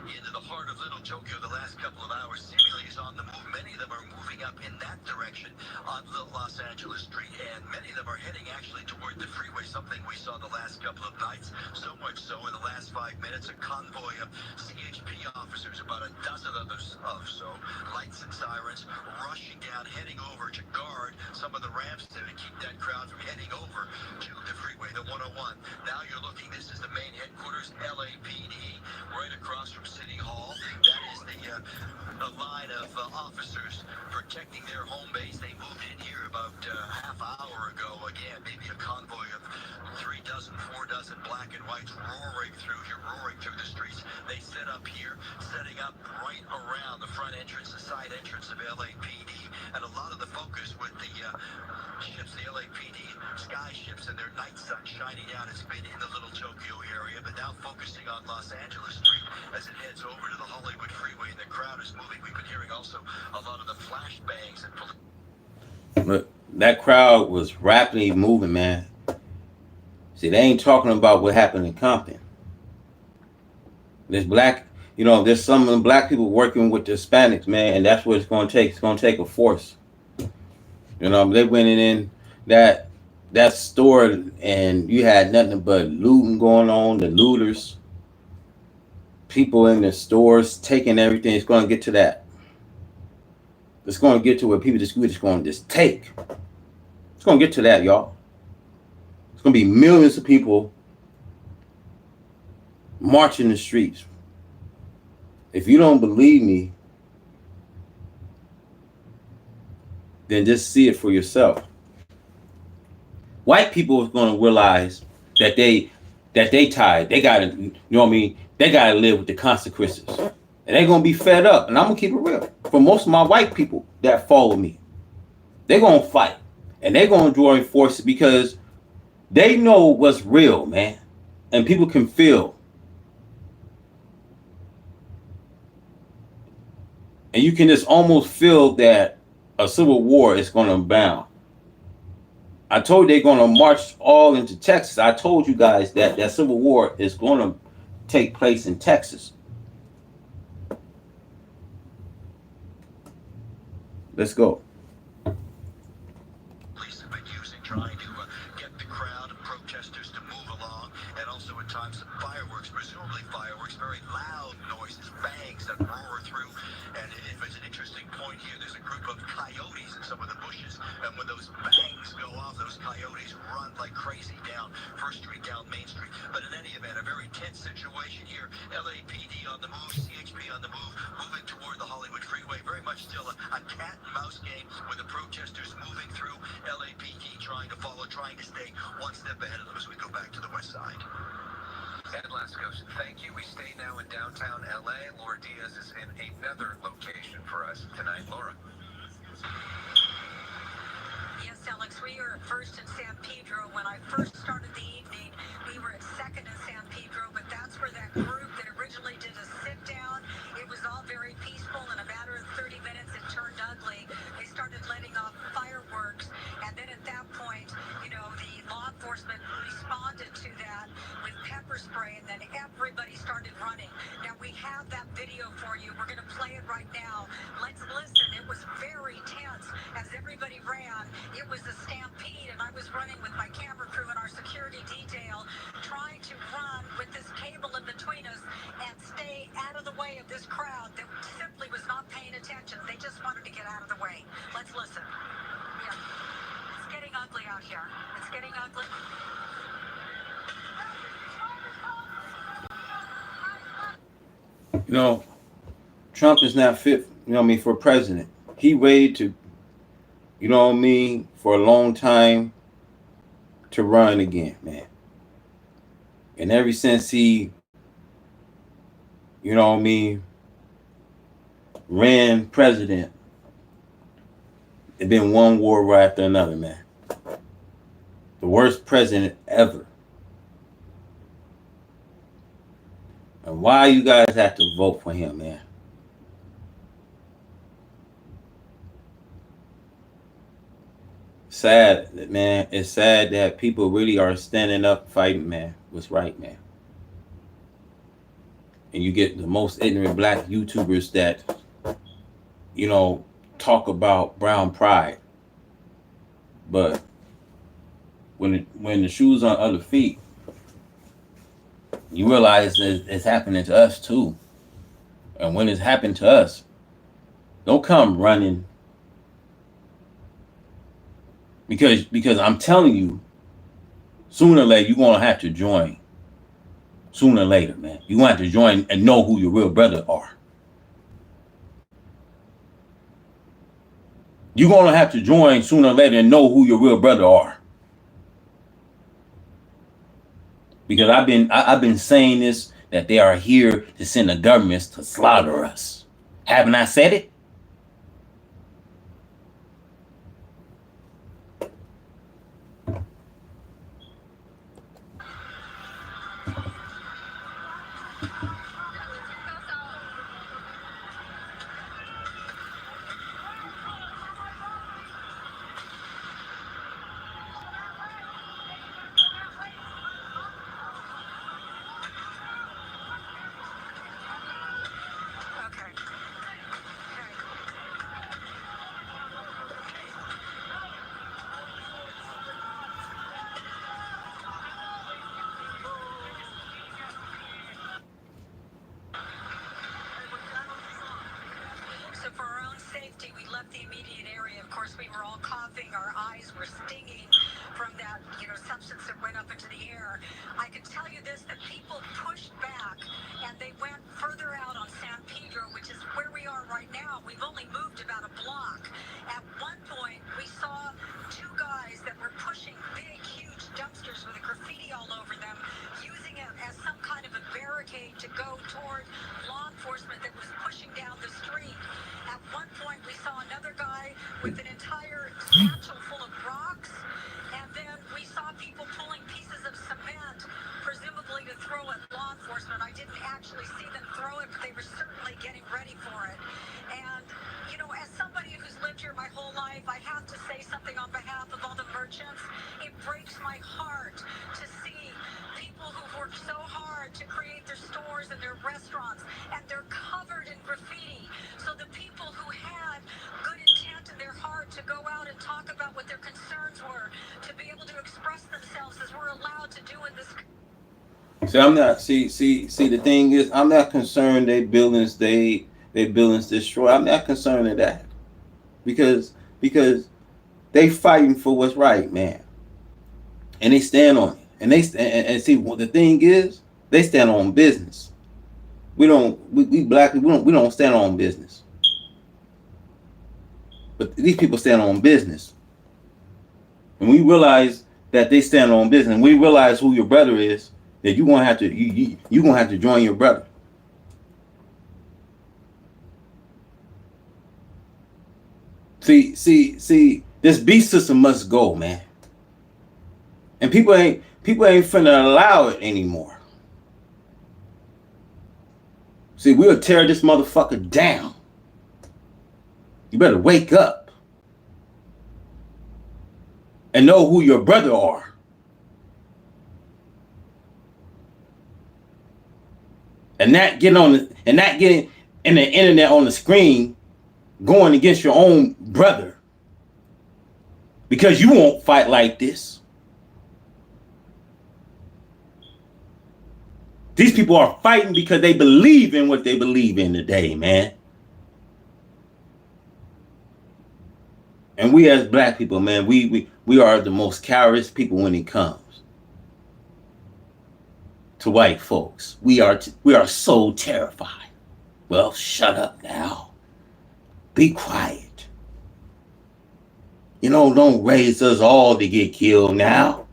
into the heart of Little Tokyo the last couple of hours seemingly is on the move. Many of them are moving up in that direction on Los Angeles Street, and many of them are heading actually toward the freeway, something we saw the last couple of nights. So much so, in the last 5 minutes, a convoy of CHP officers, about a dozen others of so, lights and sirens, rushing down, heading over to guard some of the ramps to keep that crowd from heading over to the freeway, the 101. Now you're looking, this is the main headquarters, LAPD, right across from City Hall. That is the line of officers protecting their home base. They moved in here about half hour ago. Again, maybe a convoy of 3 dozen, 4 dozen black and whites roaring through the streets. They set up here, setting up right around the front entrance, the side entrance of LAPD, and a lot of the focus with the ships, the LAPD sky ships and their night sun shining down has been in the Little Tokyo area, but now focusing on Los Angeles Street as it heads over to the Hollywood Freeway, and the crowd is moving. We've been hearing also a lot of the flashbangs and Look, that crowd was rapidly moving, man. See, they ain't talking about what happened in Compton. There's there's some of the black people working with the Hispanics, man, and that's what it's going to take. It's going to take a force. They went in that store, and you had nothing but looting going on. The looters, people in the stores taking everything. It's going to get to that. It's going to get to where people just going to just take. It's going to get to that, y'all. It's going to be millions of people marching the streets. If you don't believe me, then just see it for yourself. White people is going to realize that they tired. They got to, They got to live with the consequences. And they're going to be fed up. And I'm going to keep it real. For most of my white people that follow me, they're going to fight. And they're going to join forces because they know what's real, man. And people can feel. And you can just almost feel that a civil war is going to abound. I told you they're going to march all into Texas. I told you guys that civil war is going to take place in Texas. Let's go. Police have been using, trying to get the crowd of protesters to move along, and also at times some fireworks, presumably fireworks, very loud noises, bangs that roar through. And if it's an interesting point here, there's a group of coyotes in some of the bushes, and when those bangs go off, those coyotes run like crazy down First Street, down Main Street. But in any event, a very tense situation here. LAPD on the move, CHP on the move, moving toward the Hollywood Freeway. Very much still a cat and mouse game with the protesters moving through, LAPD trying to follow, trying to stay one step ahead of them as we go back to the west side. Ed Laskos, thank you. We stay now in downtown LA. Laura Diaz is in another location for us tonight. Laura. Yes, Alex, we are first in San Pedro. When I first started the evening, we were at second in San Pedro, but that's where that group that originally did a sit down, it was all very peaceful. In a matter of 30 minutes, it turned ugly. They started letting off fireworks, and then at that point, the law enforcement responded to that with pepper spray, and then everybody started running. Now, we have that video for you. We're going to play it right now. Let's listen. It was very tense as everybody ran. It was a stampede, and I was running with my camera crew and our security detail, trying to run with this cable in between us and stay out of the way of this crowd that simply was not paying attention. They just wanted to get out of the way. Let's listen. Yeah. It's getting ugly out here. It's getting ugly. Trump is not fit, for president. He waited to, for a long time to run again, man. And ever since he, ran president, it's been one war right after another, man. The worst president ever. And why you guys have to vote for him, man? sad, man. It's sad that people really are standing up, fighting, man. What's right, man. And you get the most ignorant black YouTubers that, you know, talk about brown pride, but when the shoes on other feet, you realize that it's happening to us too. And when it's happened to us, don't come running, because I'm telling you, sooner or later you're gonna have to join. Sooner or later, man, you're gonna have to join and know who your real brother are. You're gonna have to join sooner or later and know who your real brother are. Because I've been saying this, that they are here to send the governments to slaughter us. Haven't I said it? So for our own safety, we left the immediate area. Of course, we were all coughing. Our eyes were stinging from that, substance that went up into the air. I can tell you this, that people pushed back and they went further out on San Pedro, which is where we are right now. We've only moved about a block. At one point, we saw two guys that were pushing big, huge dumpsters with a graffiti all over them, using it as some kind of a barricade to go toward law enforcement that was pushing down the street. At one point, we saw another guy with an entire satchel full of rocks, and then we saw people pulling pieces of cement, presumably to throw at law enforcement. I didn't actually see them throw it, but they were certainly getting ready for it. And, as somebody who's lived here my whole life, I have to say something on behalf of all the merchants. It breaks my heart to see people who've worked so hard to create their stores and their restaurants, and they're covered in graffiti. So the people who had good intent in their heart to go out and talk about what their concerns were, to be able to express themselves as we're allowed to do in this. See, I'm not. See. The thing is, I'm not concerned they buildings destroy. I'm not concerned of that, because they fighting for what's right, man, and they stand on it. And and see, what the thing is, they stand on business. We don't. We black people, we don't stand on business. But these people stand on business, and we realize that they stand on business. And we realize who your brother is. That you gonna have to you gonna have to join your brother. See, this beast system must go, man. And people ain't finna allow it anymore. See, we'll tear this motherfucker down. You better wake up and know who your brother are. And not getting in the internet on the screen going against your own brother because you won't fight like this. These people are fighting because they believe in what they believe in today, man. And we as black people, man, we are the most cowardice people when it comes to white folks. We are so terrified. Well, shut up now. Be quiet. Don't raise us all to get killed now.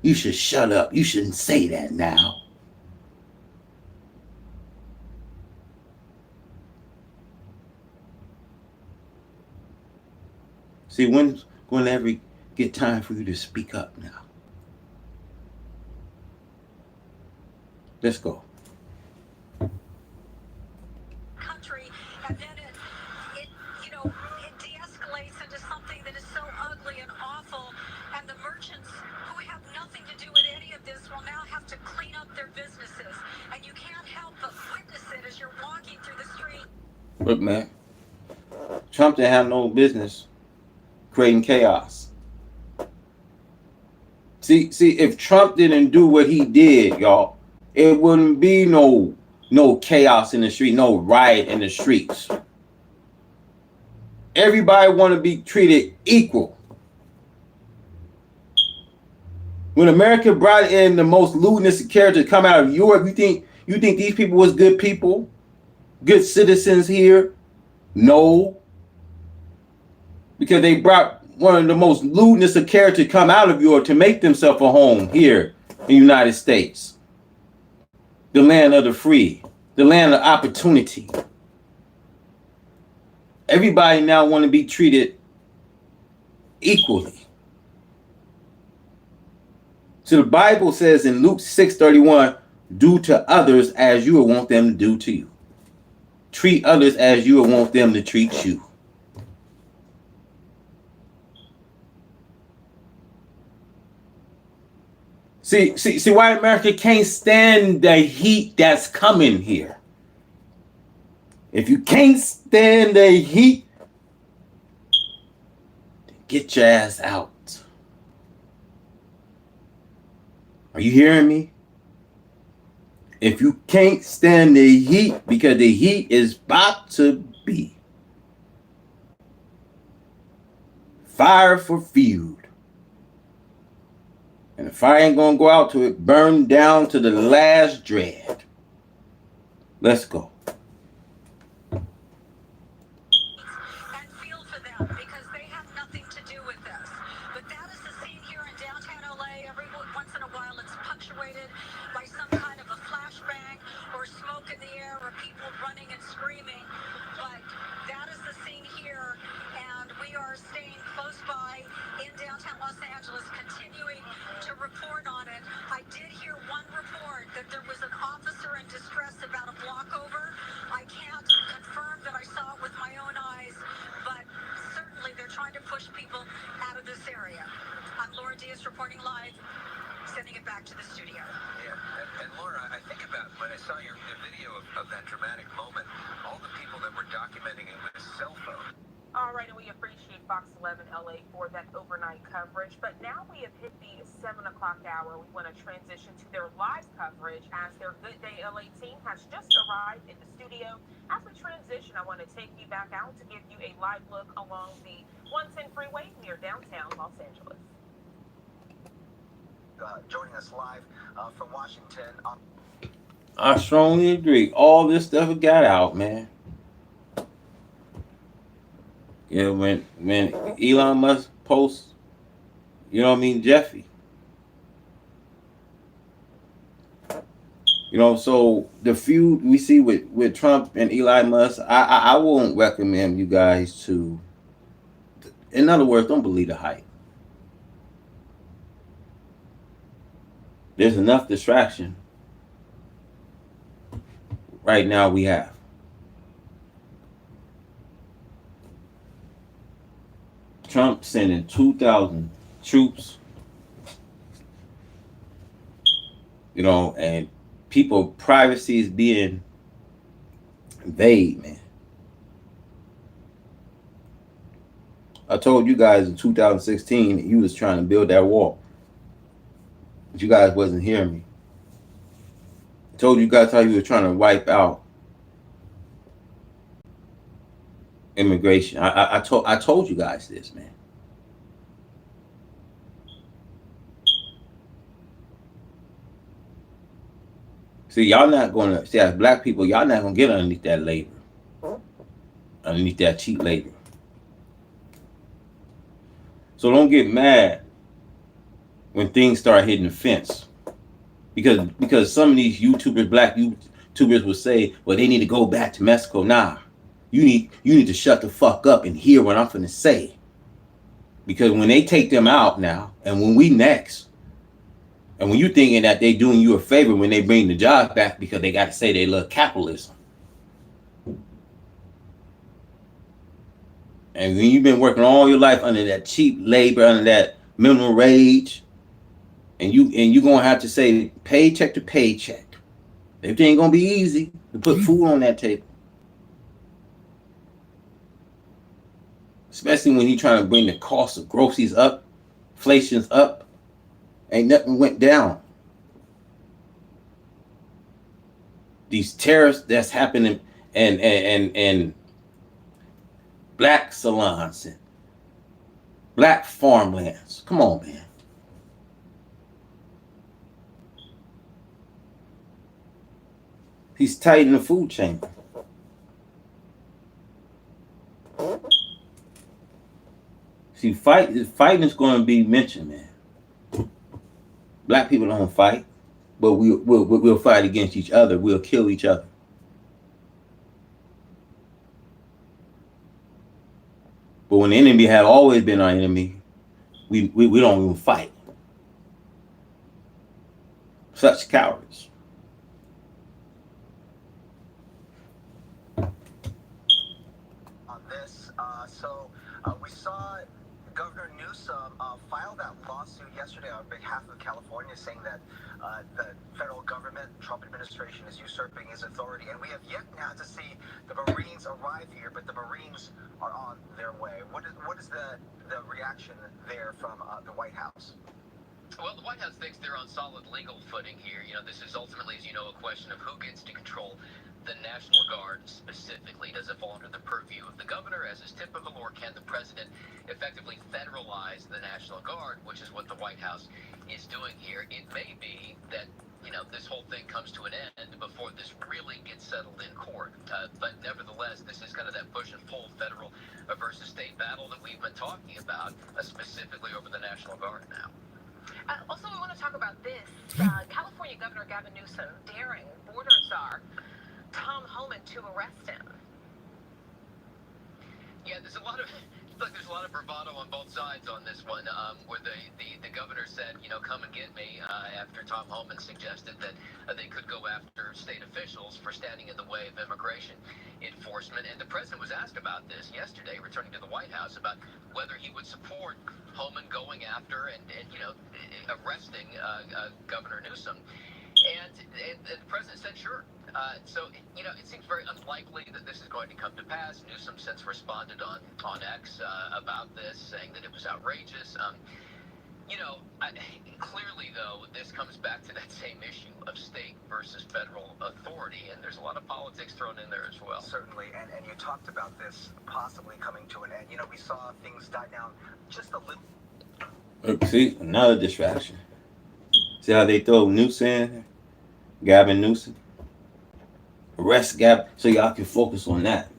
You should shut up. You shouldn't say that now. See, when's going to ever get time for you to speak up now? Let's go. Country, and then it de-escalates into something that is so ugly and awful. you're walking through the street. Look, man, Trump didn't have no business creating chaos. See, if Trump didn't do what he did, y'all, it wouldn't be no chaos in the street, no riot in the streets. Everybody want to be treated equal. When America brought in the most lewdness characters come out of Europe, you think these people was good people, good citizens here? No, because they brought one of the most lewdness of characters come out of Europe to make themselves a home here in the United States, the land of the free, the land of opportunity. Everybody now want to be treated equally. So the Bible says in Luke 6:31, do to others as you would want them to do to you. Treat others as you would want them to treat you. See why America can't stand the heat that's coming here. If you can't stand the heat, then get your ass out. Are you hearing me? If you can't stand the heat, because the heat is about to be fire for feud. And the fire ain't gonna go out till it burn down to the last dread. Let's go. And feel for them because they have nothing to do with this. But that is the scene here in downtown LA. Every once in a while it's punctuated by some kind of a flashbang or smoke in the air or people running and screaming. But that is the scene here, and we are staying close by in downtown Los Angeles, continuing to report on it. I did hear one report that there was an officer in distress about a block over. I can't confirm that I saw it with my own eyes, but certainly they're trying to push people out of this area. I'm Laura Diaz reporting live, sending it back to the studio. Yeah, and Laura, I think about when I saw the video of that dramatic moment, all the people that were documenting it with a cell phone. All right, and we appreciate Fox 11 LA for that overnight coverage. But now we have hit the 7 o'clock hour. We want to transition to their live coverage as their Good Day LA team has just arrived in the studio. As we transition, I want to take you back out to give you a live look along the 110 freeway near downtown Los Angeles. Joining us live from Washington. I strongly agree. All this stuff got out, man. You know, when Elon Musk posts, you know what I mean, Jeffy. You know, so the feud we see with Trump and Elon Musk, I won't recommend you guys to, in other words, don't believe the hype. There's enough distraction right now we have. Trump sending 2,000 troops, you know, and people privacy is being invaded, man. I told you guys in 2016 he was trying to build that wall, but you guys wasn't hearing me. I told you guys how he was trying to wipe out immigration. I told you guys this, man. See, y'all not gonna see as black people, y'all not gonna get underneath that labor, underneath that cheap labor. So don't get mad when things start hitting the fence, because some of these YouTubers, black YouTubers, will say, well, they need to go back to Mexico. Nah. You need to shut the fuck up and hear what I'm finna say. Because when they take them out now, and when we next, and when you thinking that they doing you a favor when they bring the jobs back because they got to say they love capitalism. And when you've been working all your life under that cheap labor, under that minimum wage, and you gonna have to say paycheck to paycheck, Everything ain't gonna be easy to put food on that table. Especially when he trying to bring the cost of groceries up, inflation's up, ain't nothing went down. These tariffs that's happening and black salons and black farmlands. Come on, man. He's tight in the food chain. See, fighting is going to be mentioned, man. Black people don't fight, but we'll fight against each other. We'll kill each other. But when the enemy have always been our enemy, we don't even fight. Such cowards. On this, we saw Governor Newsom file that lawsuit yesterday on behalf of California, saying that the federal government, Trump administration, is usurping his authority, and we have yet now to see the Marines arrive here, but the Marines are on their way. What is the reaction there from the White House? Well, the White House thinks they're on solid legal footing here. You know, this is ultimately, as you know, a question of who gets to control the National Guard specifically. Does it fall under the purview of the governor, as is typical, or can the president effectively federalize the National Guard, which is what the White House is doing here? It may be that, you know, this whole thing comes to an end before this really gets settled in court. But nevertheless, this is kind of that push and pull federal versus state battle that we've been talking about, specifically over the National Guard now. Also, we want to talk about this. California Governor Gavin Newsom daring border czar Tom Homan to arrest him. Yeah, there's a lot of bravado on both sides on this one, where the governor said, you know, come and get me, after Tom Homan suggested that they could go after state officials for standing in the way of immigration enforcement. And the president was asked about this yesterday, returning to the White House, about whether he would support Homan going after and you know, arresting Governor Newsom. And the president said sure. So, you know, it seems very unlikely that this is going to come to pass. Newsom since responded on X about this, saying that it was outrageous. You know, clearly, though, this comes back to that same issue of state versus federal authority, and there's a lot of politics thrown in there as well. Certainly, and you talked about this possibly coming to an end. You know, we saw things die down just a little. See, another distraction. See how they throw Newsom in? Gavin Newsom? Arrest Gavin, so y'all can focus on that.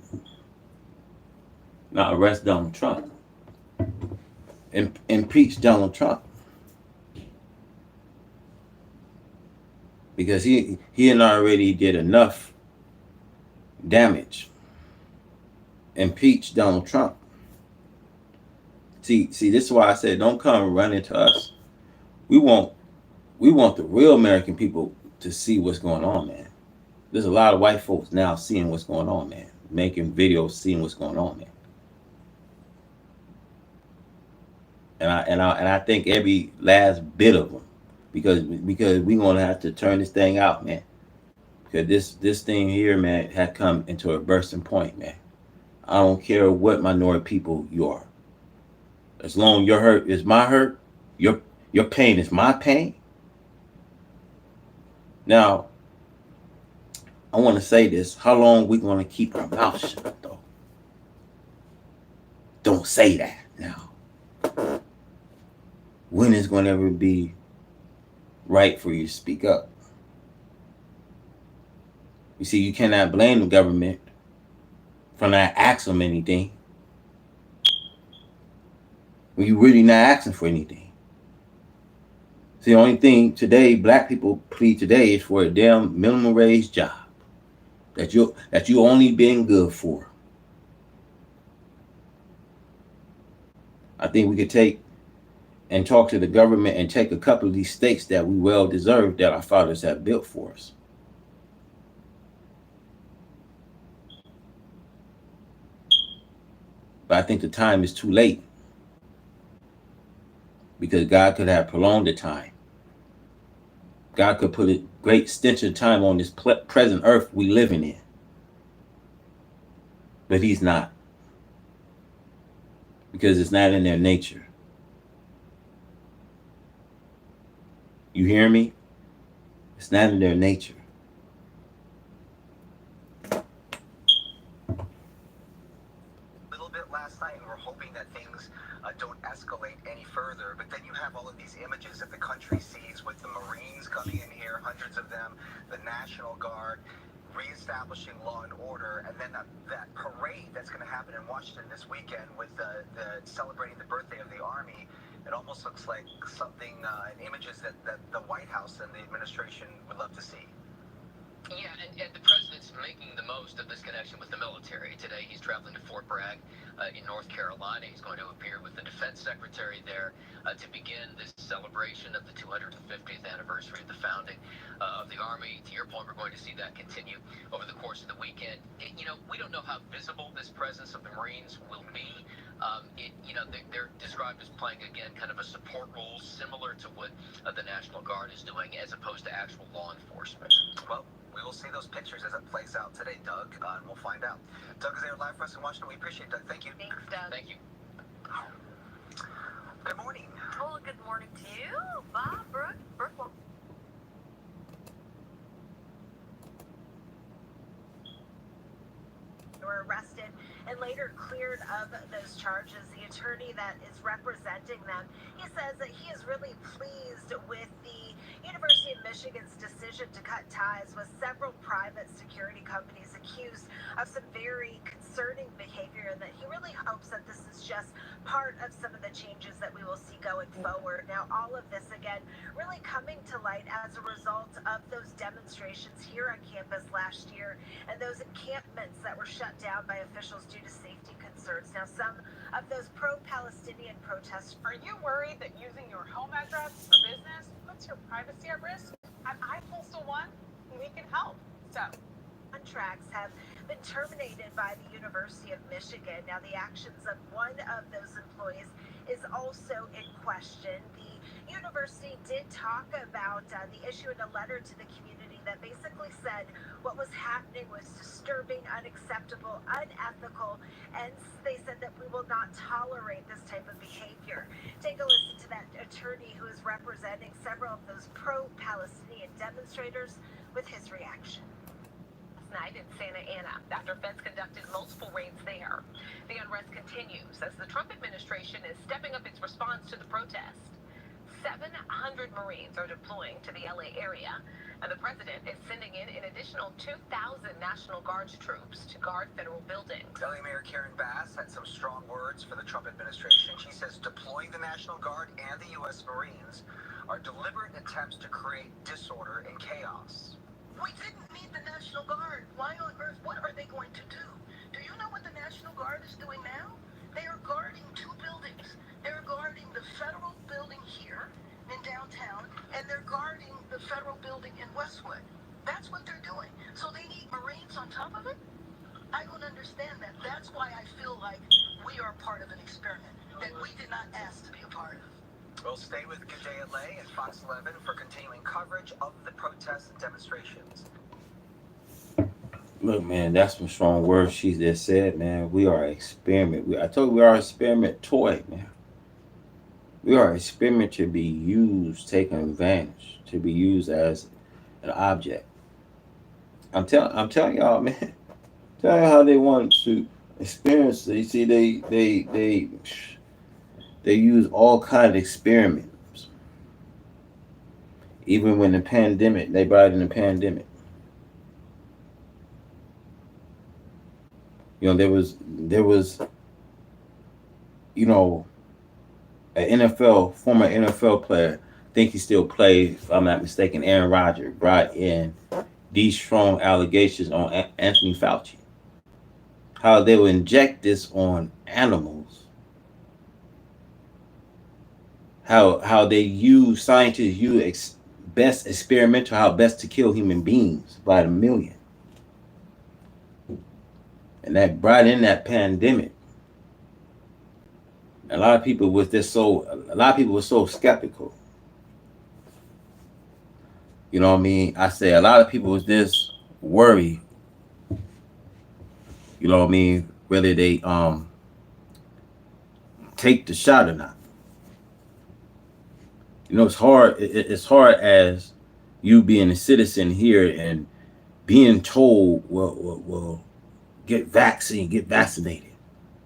Not arrest Donald Trump. Impeach Donald Trump. Because he already did enough damage. Impeach Donald Trump. See, this is why I said don't come running to us. We want the real American people to see what's going on, man. There's a lot of white folks now seeing what's going on, man. Making videos, seeing what's going on, man. And I think every last bit of them, because we're gonna have to turn this thing out, man. Because this thing here, man, had come into a bursting point, man. I don't care what minority people you are. As long as your hurt is my hurt, your pain is my pain. Now, I want to say this. How long we going to keep our mouth shut, though? Don't say that now. When is going to ever be right for you to speak up? You see, you cannot blame the government for not asking them anything when you really not asking for anything. See, the only thing today black people plead today is for a damn minimum wage job that you only been good for. I think we could take and talk to the government and take a couple of these states that we well deserve, that our fathers have built for us. But I think the time is too late, because God could have prolonged the time God could put a great stench of time on this present earth we living in. But he's not. Because it's not in their nature. You hear me? It's not in their nature. Little bit last night, and we're hoping that things don't escalate any further. But then you have all of these images that the country sees with the Marines coming in here, hundreds of them, the National Guard, reestablishing law and order, and then that parade that's going to happen in Washington this weekend with the celebrating the birthday of the Army. It almost looks like something, images that the White House and the administration would love to see. Yeah, and the president's making the most of this connection with the military. Today he's traveling to Fort Bragg in North Carolina. He's going to appear with the defense secretary there to begin this celebration of the 250th anniversary of the founding of the Army. To your point, we're going to see that continue over the course of the weekend. We don't know how visible this presence of the Marines will be. They're described as playing, again, kind of a support role similar to what the National Guard is doing as opposed to actual law enforcement. Well, we will see those pictures as it plays out today, Doug, and we'll find out. Doug is there live for us in Washington. We appreciate it, Doug. Thank you. Thanks, Doug. Thank you. Good morning. Well, good morning to you, Bob, Brooke. Were arrested and later cleared of those charges. The attorney that is representing them, he says that he is really pleased with the University of Michigan's decision to cut ties with several private security companies accused of some very concerning behavior, and that he really hopes that this is just part of some of the changes that we will see going forward. Now, all of this, again, really coming to light as a result of those demonstrations here on campus last year and those encampments that were shut down by officials due to safety concerns. Now, some of those pro-Palestinian protests. Are you worried that using your home address for business puts your privacy at risk? At iPostal One, we can help. So, contracts have been terminated by the University of Michigan. Now, the actions of one of those employees is also in question. The university did talk about the issue in a letter to the community that basically said what was happening was disturbing, unacceptable, unethical, and they said that we will not tolerate this type of behavior. Take a listen to that attorney who is representing several of those pro-Palestinian demonstrators with his reaction. Night in Santa Ana after feds conducted multiple raids there. The unrest continues as the Trump administration is stepping up its response to the protest. 700 Marines are deploying to the LA area, and the president is sending in an additional 2,000 National Guard troops to guard federal buildings. LA Mayor Karen Bass had some strong words for the Trump administration. She says deploying the National Guard and the U.S. Marines are deliberate attempts to create disorder and chaos. We didn't need the National Guard. Why on earth? What are they going to do? Do you know what the National Guard is doing now? They are guarding two buildings. They're guarding the federal building here in downtown, and they're guarding the federal building in Westwood. That's what they're doing. So they need Marines on top of it? I don't understand that. That's why I feel like we are part of an experiment that we did not ask to be a part of. We'll stay with Good Day LA and Fox 11 for continuing coverage of the protests and demonstrations. Look, man, that's some strong words she just said, man. We are an experiment. I told you we are an experiment toy, man. We are an experiment to be used, taken advantage, to be used as an object. I'm telling y'all, man. Tell you how they want to experience. You see, they use all kind of experiments. Even when the pandemic, they brought in the pandemic. There was, an former NFL player, I think he still plays, if I'm not mistaken, Aaron Rodgers, brought in these strong allegations on Anthony Fauci. How they will inject this on animals. How they use, scientists use best experimental, how best to kill human beings by the million. And that brought in that pandemic. A lot of people were so skeptical. You know what I mean? I say a lot of people was just worried. You know what I mean? Whether they take the shot or not. You know, it's hard. It's hard as you being a citizen here and being told, well, get vaccine, get vaccinated.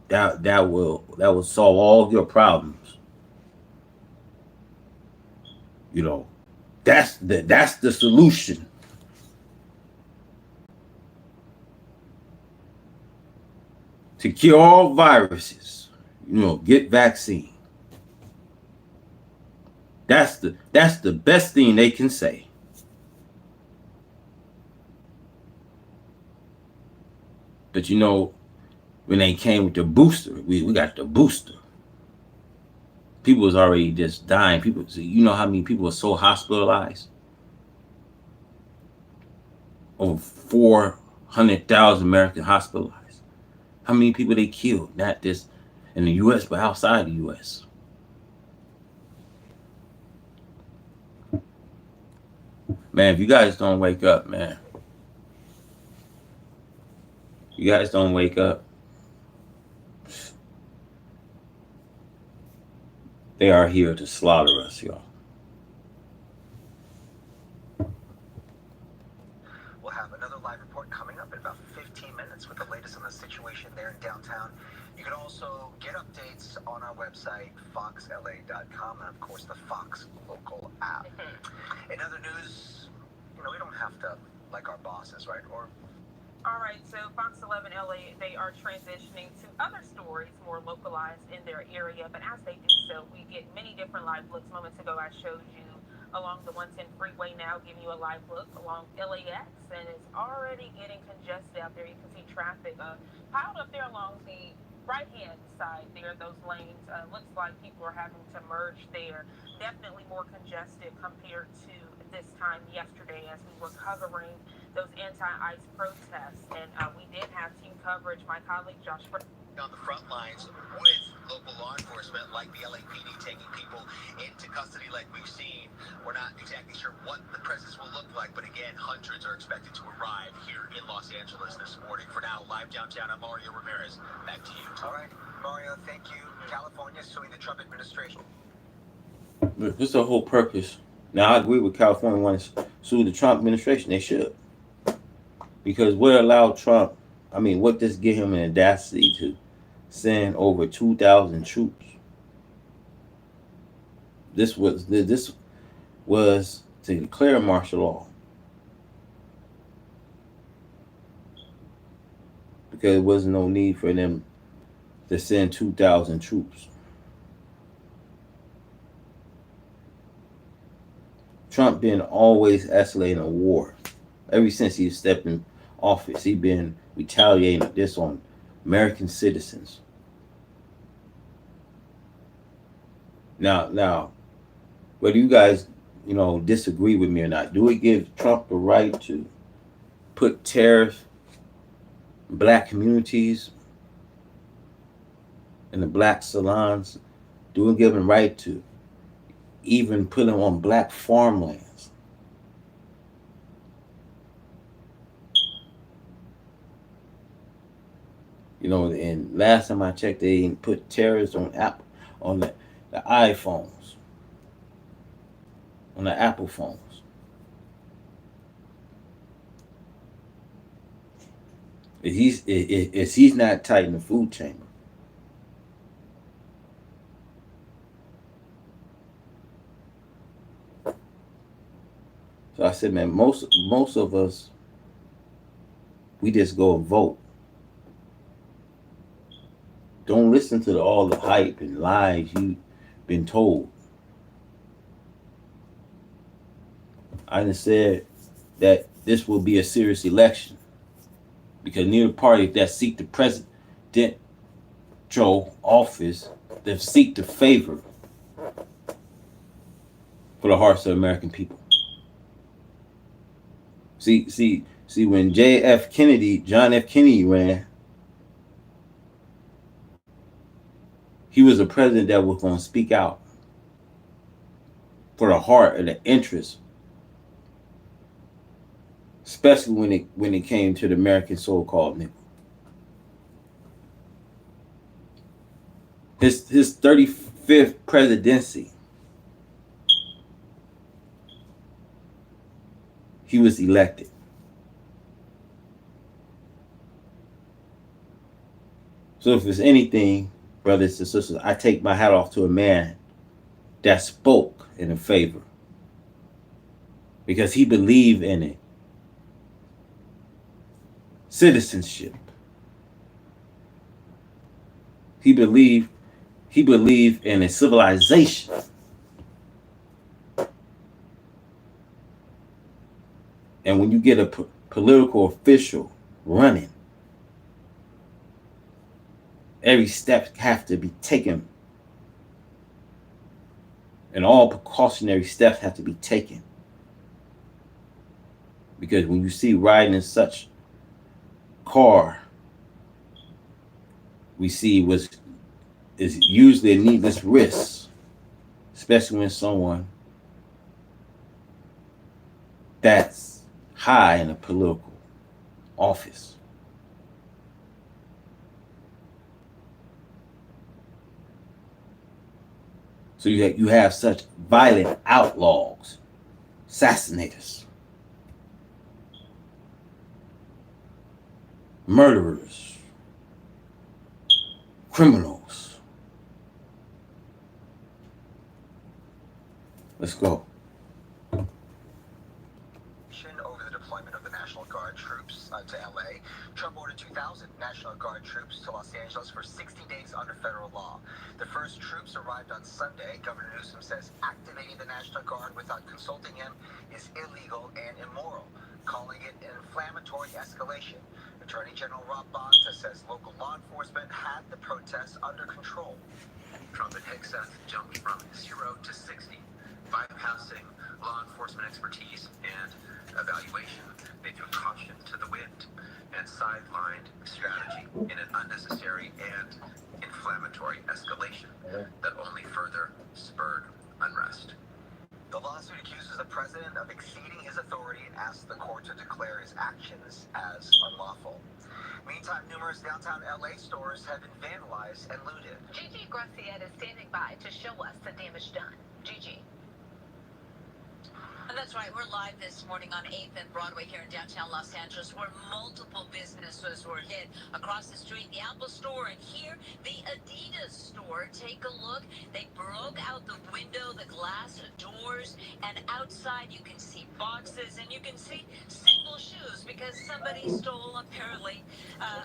That will solve all of your problems. You know, that's the solution to cure all viruses. You know, get vaccine. That's the best thing they can say. But you know, when they came with the booster, we got the booster. People was already just dying. People, you know how many people were so hospitalized? Over 400,000 Americans hospitalized. How many people they killed? Not just in the U.S., but outside the U.S. Man, if you guys don't wake up, man, you guys don't wake up, they are here to slaughter us, y'all. We'll have another live report coming up in about 15 minutes with the latest on the situation there in downtown. You can also get updates on our website, foxla.com, and of course the Fox local app. In other news, we don't have to like our bosses, right? Or All right, so Fox 11 LA, they are transitioning to other stories more localized in their area. But as they do so, we get many different live looks. Moments ago, I showed you along the 110 freeway, now giving you a live look along LAX, and it's already getting congested out there. You can see traffic piled up there along the right-hand side there, those lanes. Looks like people are having to merge there. Definitely more congested compared to this time yesterday as we were covering those anti-ICE protests. And we did have team coverage. My colleague Josh on the front lines with local law enforcement like the LAPD taking people into custody like we've seen. We're not exactly sure what the presence will look like, but again, hundreds are expected to arrive here in Los Angeles this morning. For now, live downtown, I'm Mario Ramirez. Back to you. All right, Mario, thank you. California suing the Trump administration. This is the whole purpose. Now, I agree with California wanting to sue the Trump administration. They should. Because what allowed Trump, what does give him an audacity to send over 2,000 troops? This was to declare martial law. Because there was no need for them to send 2,000 troops. Trump been always escalating a war. Ever since he stepped in office, he been retaliating this on American citizens. Now, whether you guys, disagree with me or not, do it give Trump the right to put tariffs in black communities in the black salons? Do it give him right to even put them on black farmlands? And last time I checked, they put tariffs on the iPhones, on the Apple phones. He's not tight in the food chamber. So I said, man, most of us, we just go and vote. Don't listen to all the hype and lies you've been told. I just said that this will be a serious election because neither party that seek the presidential office, that seek the favor for the hearts of the American people. See, when John F. Kennedy ran, he was a president that was going to speak out for the heart and the interest especially when it came to the American so-called nigga. His 35th presidency, he was elected. So if there's anything, brothers and sisters, I take my hat off to a man that spoke in a favor because he believed in it. Citizenship. He believed in a civilization. And when you get a political official running, every step have to be taken, and all precautionary steps have to be taken. Because when you see riding in such car, we see is usually a needless risk, especially when someone that's high in a political office. So you have such violent outlaws, assassinators, murderers, criminals. Let's go. Over the deployment of the National Guard troops to LA, Trump ordered 2,000 National Guard troops to Los Angeles for 60 days under federal law. The first troops arrived on Sunday. Governor Newsom says activating the National Guard without consulting him is illegal and immoral, calling it an inflammatory escalation. Attorney General Rob Bonta says local law enforcement had the protests under control. Trump and Hegseth jumped from 0 to 60, bypassing law enforcement expertise and evaluation. They threw caution to the wind and sidelined strategy in an unnecessary and inflammatory escalation that only further spurred unrest. The lawsuit accuses the president of exceeding his authority and asks the court to declare his actions as unlawful. Meantime, numerous downtown LA stores have been vandalized and looted. Gigi Graciette is standing by to show us the damage done. Gigi. That's right. We're live this morning on 8th and Broadway here in downtown Los Angeles, where multiple businesses were hit. Across the street, the Apple Store, and here, the Adidas store. Take a look. They broke out the window, the glass doors, and outside you can see boxes, and you can see single shoes because somebody stole apparently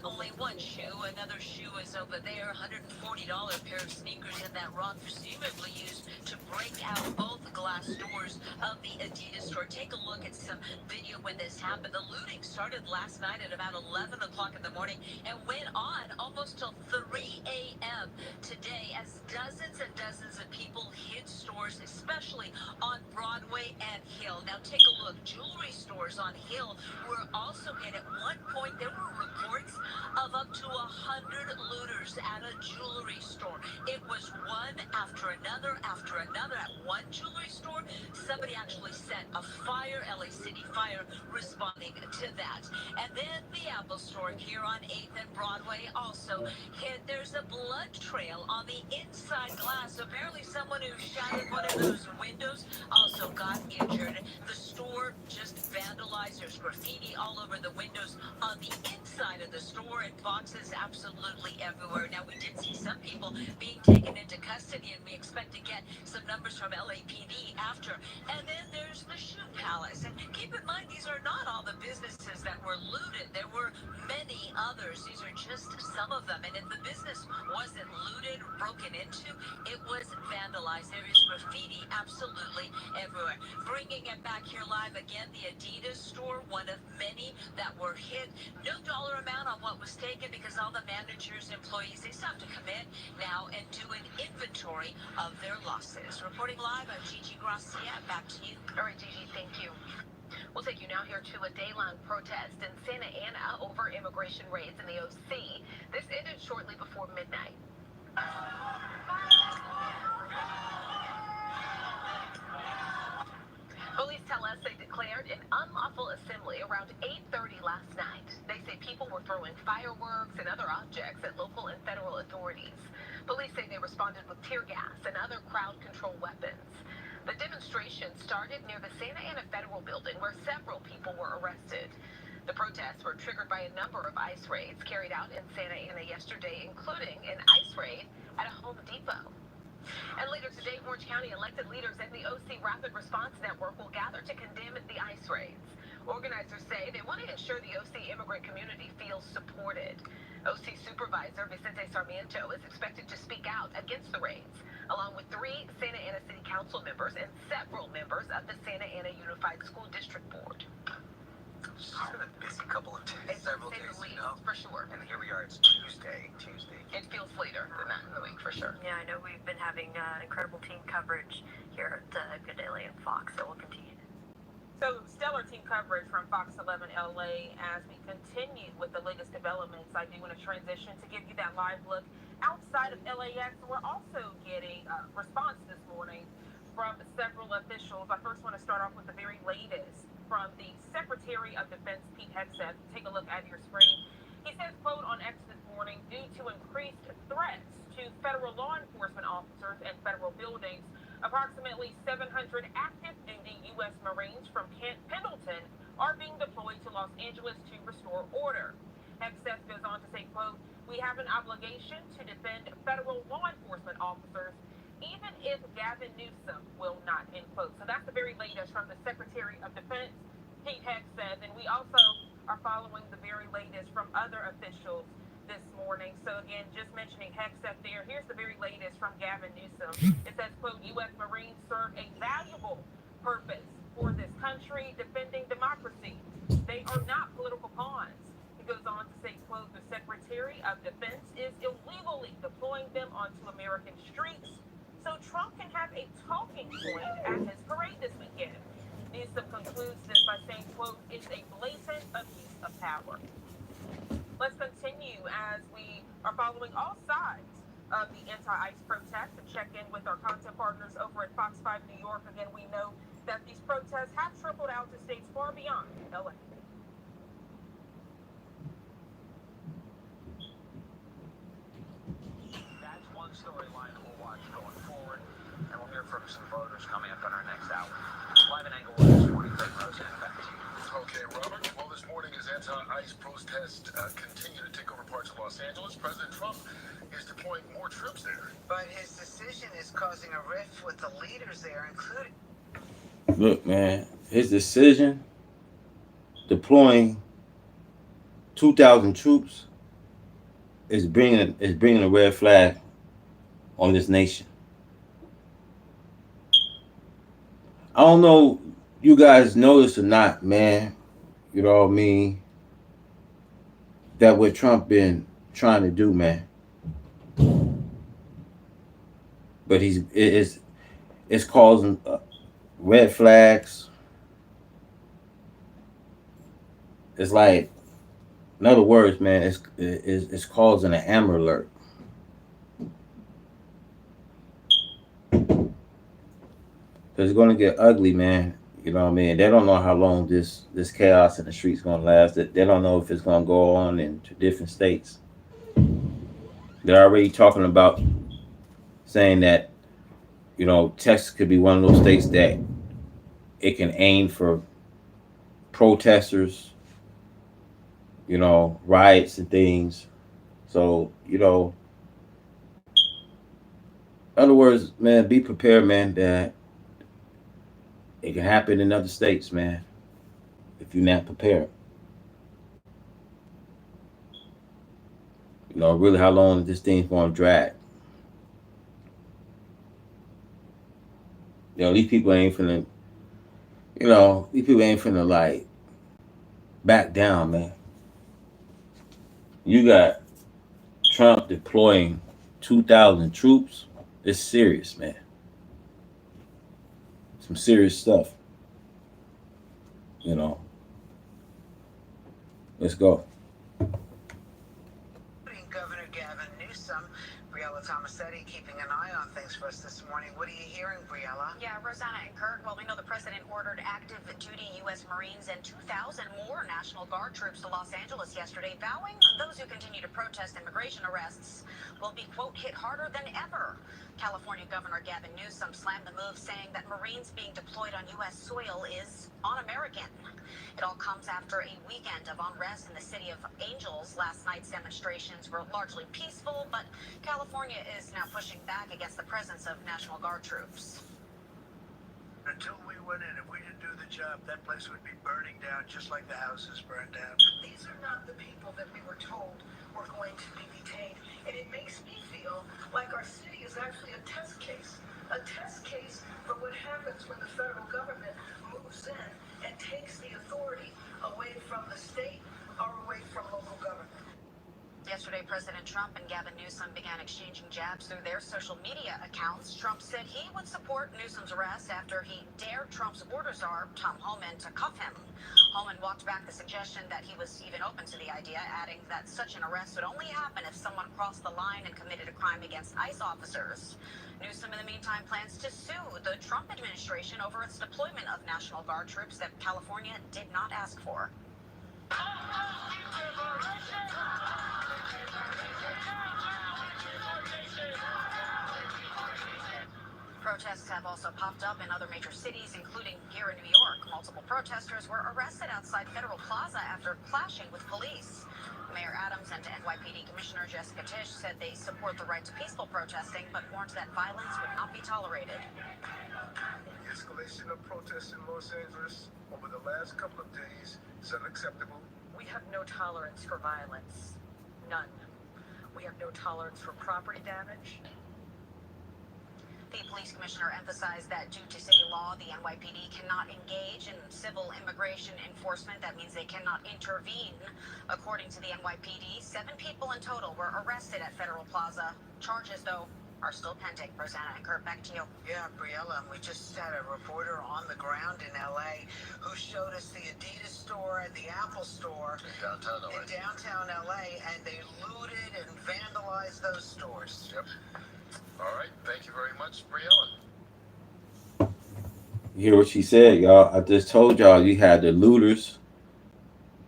only one shoe. Another shoe is over there, $140 pair of sneakers in that rock, presumably used to break out both glass doors of the Adidas store. Take a look at some video when this happened. The looting started last night at about 11 o'clock in the morning and went on almost till 3 a.m. today as dozens and dozens of people hit stores, especially on Broadway and Hill. Now take a look. Jewelry stores on Hill were also hit. At one point, there were reports of up to 100 looters at a jewelry store. It was one after another after another. At one jewelry store, somebody actually set a fire, LA City Fire responding to that. And then the Apple Store here on 8th and Broadway also hit. There's a blood trail on the inside glass. Apparently someone who shattered one of those windows also got injured. The store just vandalized. There's graffiti all over the windows on the inside of the store and boxes absolutely everywhere. Now, we did see some people being taken into custody, and we expect to get some numbers from LAPD after. And then there's the Shoe Palace. And keep in mind, these are not all the businesses that were looted. There were many others. These are just some of them. And if the business wasn't looted, broken into, it was vandalized. There is graffiti absolutely everywhere. Bringing it back here live again, the Adidas store, one of many that were hit. No dollar amount on what was taken because all the managers, employees, they still have to come in now and do an inventory of their losses. Reporting live, I'm Gigi Graciette. Back to you. All right, Gigi, thank you. We'll take you now here to a day-long protest in Santa Ana over immigration raids in the OC. This ended shortly before midnight. Police tell us they declared an unlawful assembly around 8:30 last night. They say people were throwing fireworks and other objects at local and federal authorities. Police say they responded with tear gas and other crowd control weapons. The demonstration started near the Santa Ana Federal Building, where several people were arrested. The protests were triggered by a number of ICE raids carried out in Santa Ana yesterday, including an ICE raid at a Home Depot. And later today, Orange County elected leaders in the OC Rapid Response Network will gather to condemn the ICE raids. Organizers say they want to ensure the OC immigrant community feels supported. OC Supervisor Vicente Sarmiento is expected to speak out against the raids, along with 3 Santa Ana City Council members and several members of the Santa Ana Unified School District Board. It's been a busy couple of days, several days, for sure. And here we are, it's Tuesday. It feels later than that in the week, for sure. Yeah, I know we've been having incredible team coverage here at Good Daily and Fox, so we'll continue. So stellar team coverage from Fox 11 LA as we continue with the latest developments. I do want to transition to give you that live look outside of LAX. We're also getting a response this morning from several officials. I first want to start off with the very latest from the Secretary of Defense, Pete Hegseth. Take a look at your screen. He says, quote, on X this morning, due to increased threats to federal law enforcement officers and federal buildings, approximately 700 active duty U.S. Marines from Camp Pendleton are being deployed to Los Angeles to restore order. Hegseth goes on to say, quote, we have an obligation to defend federal law enforcement officers, even if Gavin Newsom will not, end quote. So that's the very latest from the Secretary of Defense, Pete Hegseth, and we also are following the very latest from other officials this morning. So again, just mentioning Hegseth there, here's the very latest from Gavin Newsom. It says, quote, U.S. Marines serve a valuable purpose for this country, defending democracy. They are not political pawns. He goes on to say, quote, the Secretary of Defense is illegally deploying them onto American streets so Trump can have a talking point at his parade this weekend. Newsom concludes this by saying, quote, it's a blatant abuse of power. Let's continue as we are following all sides of the anti-ICE protest and check in with our content partners over at Fox 5 New York. Again, we know that these protests have trickled out to states far beyond LA. That's one storyline we'll watch going forward, and we'll hear from some voters coming up in our next hour. Live in Englewood, 23rd Roseanne, back to you. Okay, Robert. Well, this morning as anti-ICE protests continue to take over parts of Los Angeles, President Trump is deploying more troops there. But his decision is causing a rift with the leaders there, including... Look, man, his decision deploying 2,000 troops is bringing a red flag on this nation. I don't know you guys notice or not, man. You know what I mean? That what Trump been trying to do, man. But it's causing red flags. It's like, in other words, man, it's causing an amber alert. It's going to get ugly, man. You know what I mean? They don't know how long this chaos in the streets going to last. They don't know if it's going to go on into different states. They're already talking about saying that, you know, Texas could be one of those states that it can aim for protesters, you know, riots and things. So, you know, in other words, man, be prepared, man, that it can happen in other states, man, if you're not prepared. You know, really how long this thing's going to drag. You know, these people ain't finna, like, back down, man. You got Trump deploying 2,000 troops. It's serious, man. Some serious stuff. You know. Let's go. Governor Gavin Newsom Briella Tomasetti keeping an eye on things for us this morning. What are you hearing, Briella? Yeah, Rosanna and Kurt, well, we know the president ordered active duty U.S. Marines and 2,000 more National Guard troops to Los Angeles yesterday, vowing those who continue to protest immigration arrests will be, quote, hit harder than ever. California Governor Gavin Newsom slammed the move, saying that Marines being deployed on U.S. soil is un-American. It all comes after a weekend of unrest in the city of Angels. Last night's demonstrations were largely peaceful, but California is now pushing back against the presence of National Guard troops. Until we went in, if we didn't do the job, that place would be burning down just like the houses burned down. These are not the people that we were told were going to be detained. And it makes me feel like our city is actually a test case for what happens when the federal government moves in and takes the authority away from the state or away from local government. Yesterday, President Trump and Gavin Newsom began exchanging jabs through their social media accounts. Trump said he would support Newsom's arrest after he dared Trump's border czar, Tom Homan, to cuff him. Homan walked back the suggestion that he was even open to the idea, adding that such an arrest would only happen if someone crossed the line and committed a crime against ICE officers. Newsom, in the meantime, plans to sue the Trump administration over its deployment of National Guard troops that California did not ask for. Protests have also popped up in other major cities, including here in New York. Multiple protesters were arrested outside Federal Plaza after clashing with police. Mayor Adams and NYPD Commissioner Jessica Tisch said they support the right to peaceful protesting, but warned that violence would not be tolerated. The escalation of protests in Los Angeles over the last couple of days is unacceptable. We have no tolerance for violence. None. We have no tolerance for property damage. The police commissioner emphasized that due to city law, the NYPD cannot engage in civil immigration enforcement. That means they cannot intervene. According to the NYPD, 7 people in total were arrested at Federal Plaza. Charges, though, are still pending. Rosanna and Kurt, back to you. Yeah, Briella, and we just had a reporter on the ground in L.A. who showed us the Adidas store and the Apple store In downtown LA. and they looted and vandalized those stores. Yep. All right. Thank you very much, Briella. You hear what she said, y'all? I just told y'all you had the looters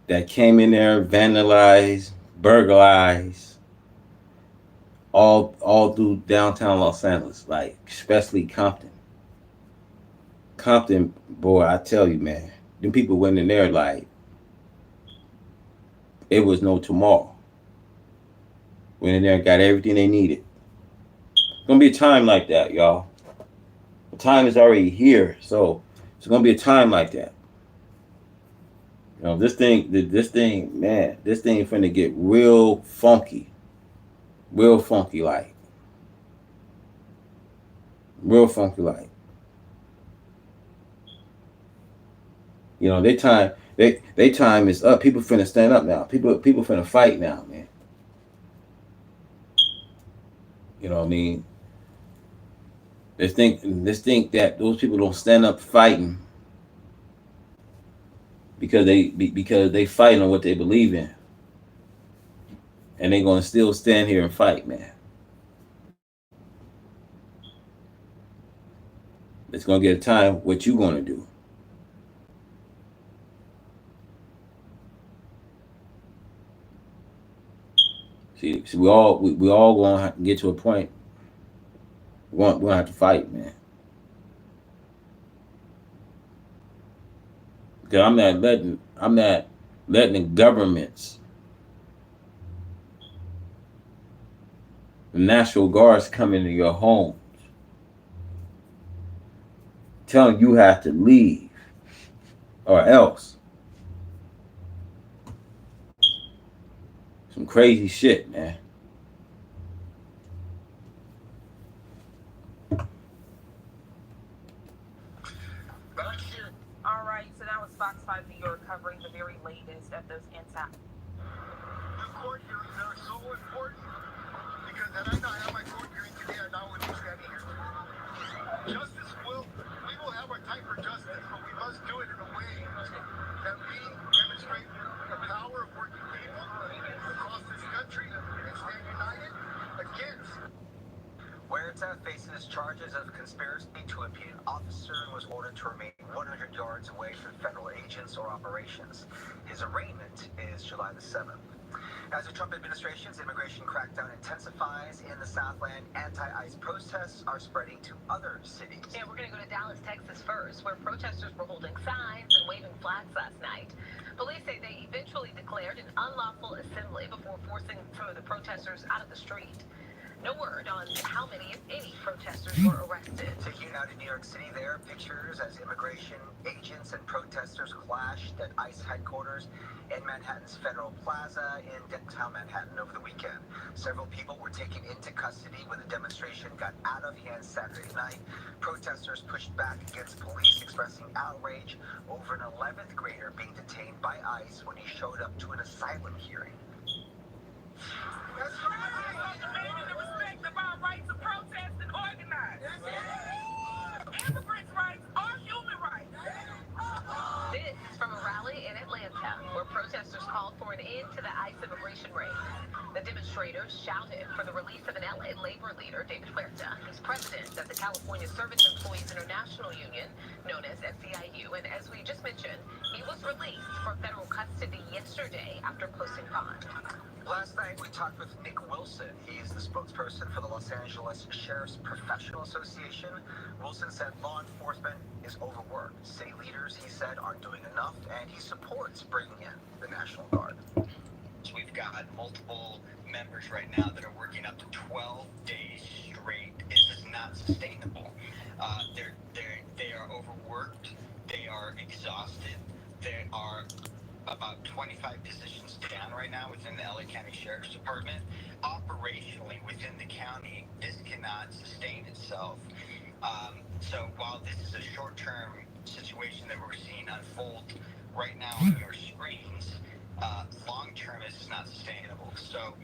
that came in there, vandalized, burglarized, all through downtown Los Angeles, like especially Compton. Compton, boy, I tell you, man, them people went in there like it was no tomorrow. Went in there and got everything they needed. Gonna be a time like that, y'all. The time is already here, so it's gonna be a time like that. You know, this thing, man, this thing finna get real funky like, real funky like. You know, they time is up. People finna stand up now. People finna fight now, man. You know what I mean? Let's think that those people don't stand up fighting because they fighting on what they believe in, and they're gonna still stand here and fight, man. It's gonna get a time what you gonna do. See, we all gonna get to a point. We're gonna have to fight, man. Because I'm not letting the governments, the National Guards come into your homes, telling you have to leave or else. Some crazy shit, man. Back here. All right, so now it's Fox 5 New York covering the very latest of those anti. The court hearings are so important because had I not had my court hearing today, I now would be standing here. We will have our time for justice, but we must do it in a way that we demonstrate the power of working people across this country and stand united against Huerta faces charges of conspiracy to impede an officer and was ordered to remain 100 yards away from federal agents or operations. His arraignment is July the 7th. As the Trump administration's immigration crackdown intensifies in the Southland, anti-ICE protests are spreading to other cities. Yeah, we're going to go to Dallas, Texas first, where protesters were holding signs and waving flags last night. Police say they eventually declared an unlawful assembly before forcing some of the protesters out of the street. No word on how many, if any, protesters were arrested. Taking it out in New York City, there are pictures as immigration agents and protesters clashed at ICE headquarters in Manhattan's Federal Plaza in downtown Manhattan over the weekend. Several people were taken into custody when the demonstration got out of hand Saturday night. Protesters pushed back against police, expressing outrage over an 11th grader being detained by ICE when he showed up to an asylum hearing. That's right. Demanding the respect of our rights to protest and organize. Immigrants' rights are human rights. This is from a rally in Atlanta, where protesters called for an end to the ICE immigration raid. The demonstrators shouted for the release of an LA labor leader, David Huerta. He's president of the California Service Employees International Union, known as SEIU, and as we just mentioned, he was released from federal custody yesterday after posting bond. Last night, we talked with Nick Wilson. He is the spokesperson for the Los Angeles Sheriff's Professional Association. Wilson said law enforcement is overworked. City leaders, he said, aren't doing enough, and he supports bringing in the National Guard. So we've got multiple members right now that are working up to 12 days straight. It's just not sustainable. They are overworked. They are exhausted. They are about 25 positions down right now within the LA County Sheriff's Department. Operationally, within the county, this cannot sustain itself. So while this is a short-term situation that we're seeing unfold right now on your screens, long-term this is not sustainable. So,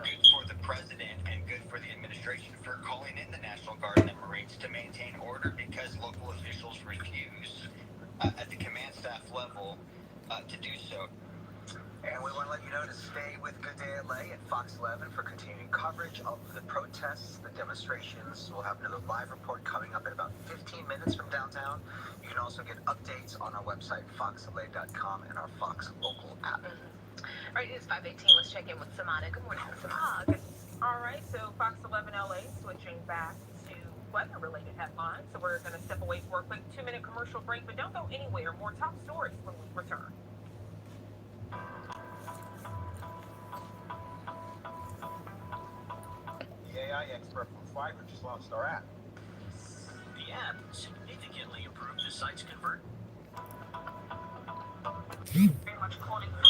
good for the president and good for the administration for calling in the National Guard and the Marines to maintain order, because local officials refuse at the command staff level to do so. And we want to let you know to stay with Good Day LA at Fox 11 for continuing coverage of the protests, the demonstrations. We'll have another live report coming up in about 15 minutes from downtown. You can also get updates on our website, foxla.com, and our Fox Local app. All right, it is 5:18. Let's check in with Samana. Good morning, Samana. All right, so Fox 11 LA switching back to weather-related headlines. So we're going to step away for a quick 2-minute commercial break, but don't go anywhere. More top stories when we return. The AI expert from Fiverr just launched our app. The app significantly improved the site's conversion. Very much calling for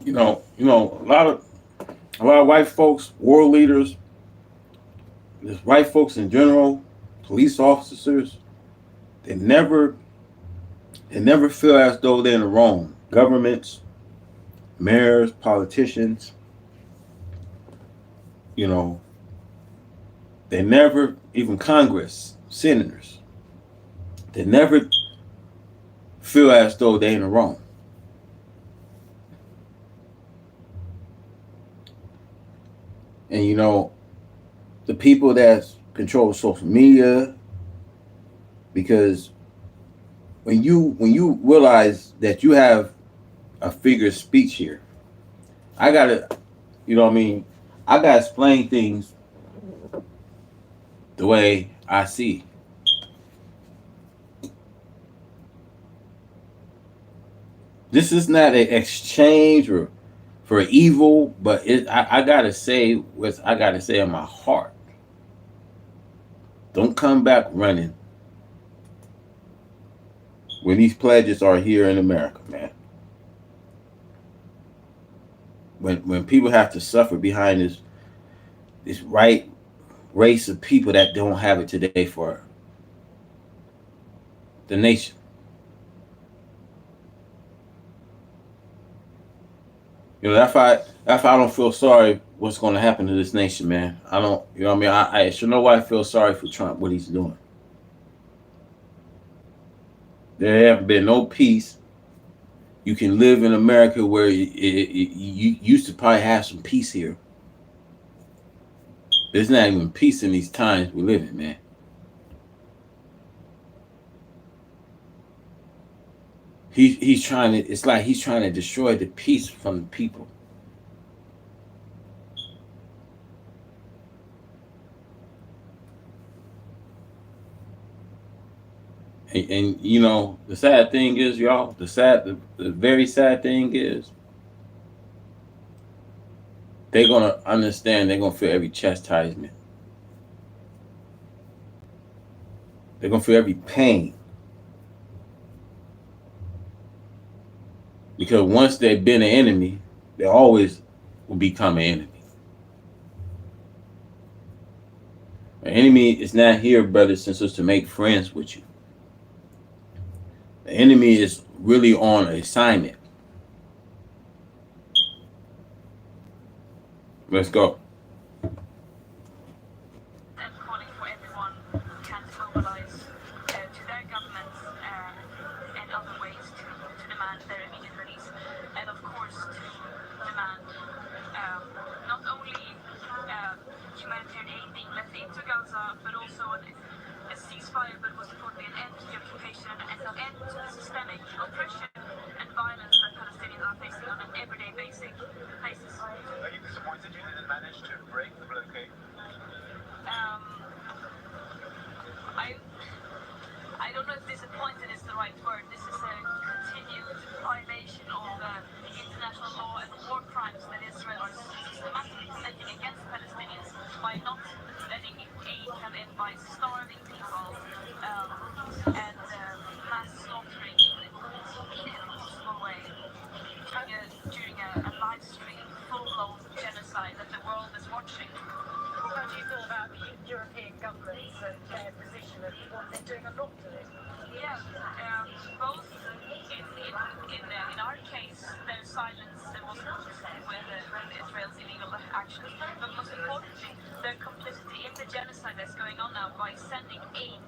A lot of white folks, world leaders, just white folks in general, police officers, they never feel as though they're in the wrong. Governments, mayors, politicians, they never, even Congress, senators, they never feel as though they're in the wrong. And the people that control social media, because when you realize that you have a figure of speech here, I gotta explain things the way I see. This is not an exchange for evil, but I gotta say what I gotta say in my heart. Don't come back running when these pledges are here in America, man. When people have to suffer behind this right race of people that don't have it today for the nation. That's why I don't feel sorry what's going to happen to this nation, man. I don't, I should know why I feel sorry for Trump, what he's doing. There haven't been no peace. You can live in America where you used to probably have some peace here. There's not even peace in these times we live in, man. He's trying to. It's like he's trying to destroy the peace from the people. And you know, the sad thing is, y'all. The very sad thing is, they're gonna understand. They're gonna feel every chastisement. They're gonna feel every pain because once they've been an enemy, they always will become an enemy. An enemy is not here, brothers and sisters, to make friends with you. The enemy is really on assignment. Let's go. And calling for everyone who can to mobilize to their governments and other ways to demand their immediate release. And of course to demand not only humanitarian aid being let into Gaza, but also a ceasefire, but most importantly an end to the occupation and an end to the systemic oppression and violence that Palestinians are facing on an everyday basis. Are you disappointed you didn't manage to break the blockade? I don't know if disappointed is the right word. This is a continued violation of international law and war crimes that Israel is systematically committing against Palestinians by not letting aid come in, by starving people and mass slaughtering in any possible way during a live stream, full-blown genocide that the world is watching. How do you feel about the European governments and their position of what they're doing a lot to this? Yeah, both in our case, their silence was complicity with Israel's illegal actions, but most importantly, their complicity in the genocide that's going on now by sending aid,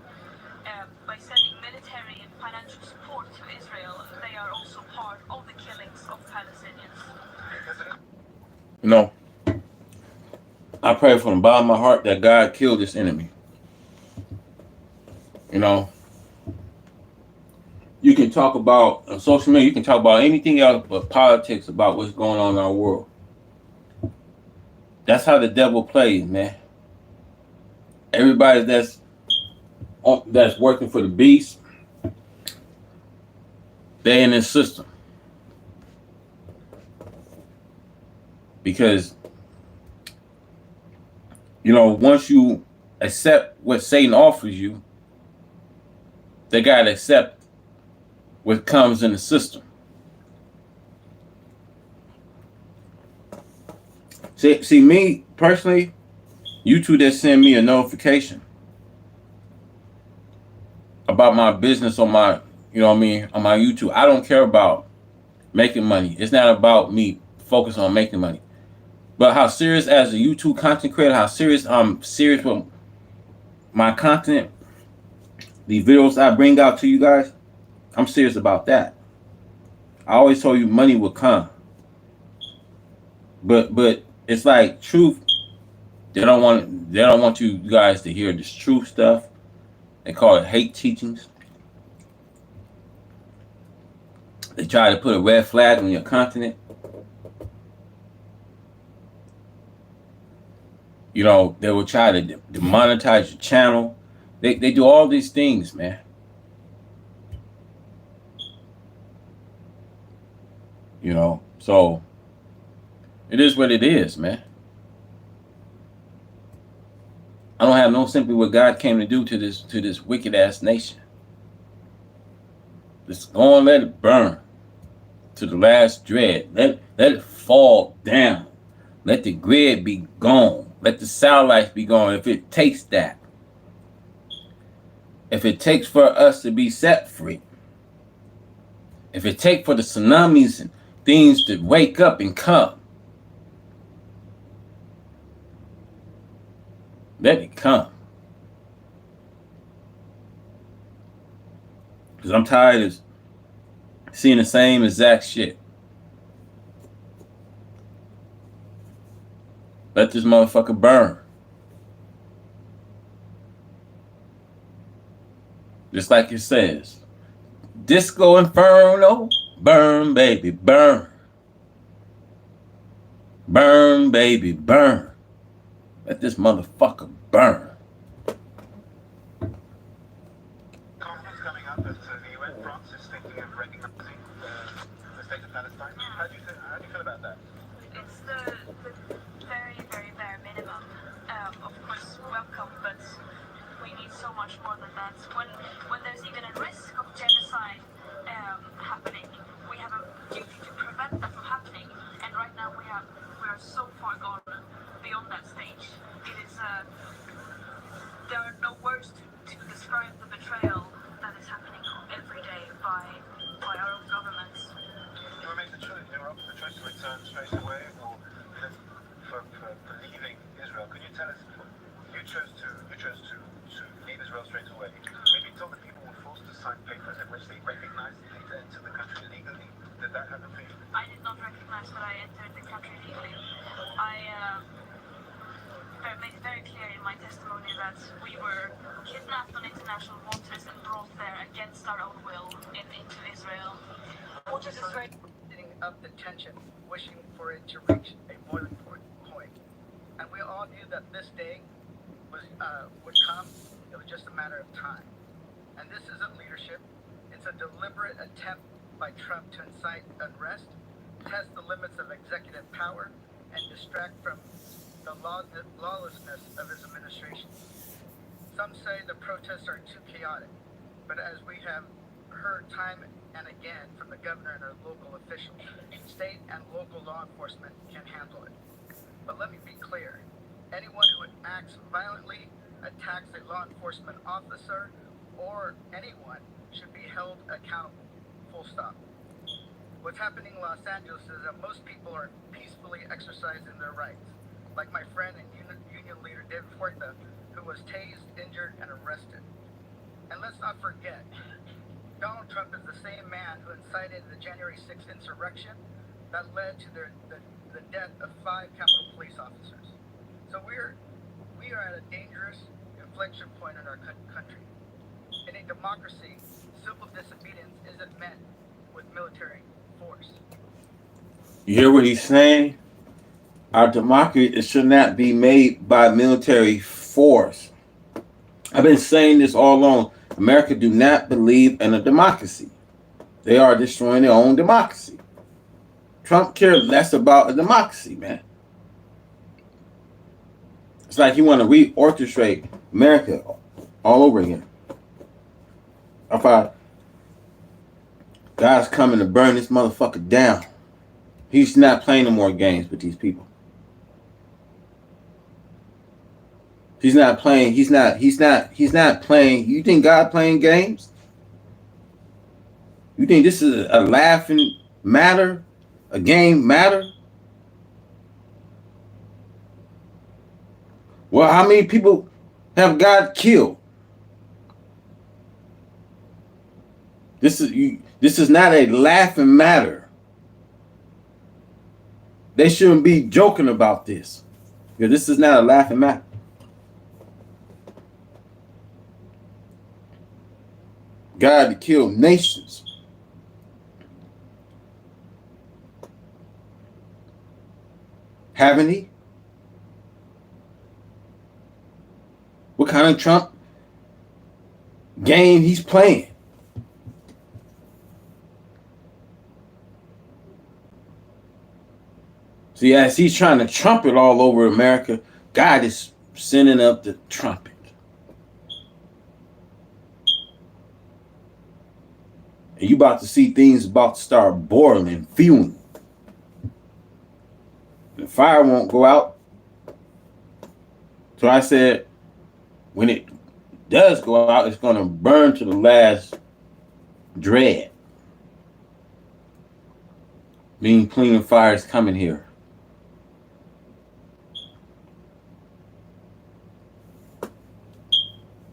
by sending military and financial support to Israel. They are also part of the killings of Palestinians. You know, I pray from the bottom of my heart that God kill this enemy. You know, you can talk about on social media, you can talk about anything else but politics, about what's going on in our world. That's how the devil plays, man. Everybody that's working for the beast, they're in this system. Because, you know, once you accept what Satan offers you, they got to accept what comes in the system. See, me personally, YouTube that send me a notification about my business on my, you know what I mean, on my YouTube. I don't care about making money. It's not about me focusing on making money. But how serious as a YouTube content creator, how serious I'm serious with my content, the videos I bring out to you guys, I'm serious about that. I always told you money will come. But it's like truth. They don't want you guys to hear this truth stuff. They call it hate teachings. They try to put a red flag on your content. You know, they will try to demonetize your channel. They do all these things, man. You know, so it is what it is, man. I don't have no sympathy what God came to do to this wicked ass nation. Just go and let it burn to the last dread. Let it fall down. Let the grid be gone. Let the satellites be gone. If it takes that. If it takes for us to be set free. If it takes for the tsunamis and things to wake up and come. Let it come. Because I'm tired of seeing the same exact shit. Let this motherfucker burn. Just like it says, Disco Inferno, burn, baby, burn. Burn, baby, burn. Let this motherfucker burn. Conference coming up as the UN France is thinking of recognizing the state of Palestine. How do you feel about that? It's the very, very bare minimum. Of course, welcome, but we need so much more than that. When there's even a risk of genocide happening, we have a duty to prevent that from happening. And right now we are so far gone beyond that stage. It is there are no words to describe the betrayal that is happening every day by our own governments. You were making the choice. You were offered the choice to return straight away or for leaving Israel. Could you tell us? You chose to leave Israel straight away. We've been told that people were forced to sign papers in which they recognized that they entered the country illegally. Did that happen for you? I did not recognize that I entered the country legally. I made it very clear in my testimony that we were kidnapped on international waters and brought there against our own will into Israel. Which is right, setting up the tension, wishing for it to reach a boiling point. And we all knew that this day would come. It was just a matter of time. And this isn't leadership. It's a deliberate attempt by Trump to incite unrest, test the limits of executive power, and distract from the lawlessness of his administration. Some say the protests are too chaotic, but as we have heard time and again from the governor and our local officials, state and local law enforcement can handle it. But let me be clear, anyone who acts violently, attacks a law enforcement officer, or anyone should be held accountable, full stop. What's happening in Los Angeles is that most people are peacefully exercising their rights, like my friend and union leader David Huerta, who was tased, injured, and arrested. And let's not forget, Donald Trump is the same man who incited the January 6th insurrection that led to the death of 5 Capitol Police officers. So we are at a dangerous inflection point in our country. In a democracy, civil disobedience isn't met with military force. You hear what he's saying? Our democracy should not be made by military force. I've been saying this all along. America do not believe in a democracy. They are destroying their own democracy. Trump cares less about a democracy, man. It's like you want to reorchestrate America all over again. I thought God's coming to burn this motherfucker down. He's not playing no more games with these people. He's not playing. He's not playing. You think God playing games? You think this is a laughing matter? A game matter? Well, how many people have God killed? This is not a laughing matter. They shouldn't be joking about this. Because this is not a laughing matter. God killed nations. Haven't he? What kind of Trump game he's playing? See, as he's trying to trumpet all over America, God is sending up the trumpet. And you about to see things about to start boiling, fuming. The fire won't go out. So I said, when it does go out, it's going to burn to the last dread. Meaning cleaning fire is coming here.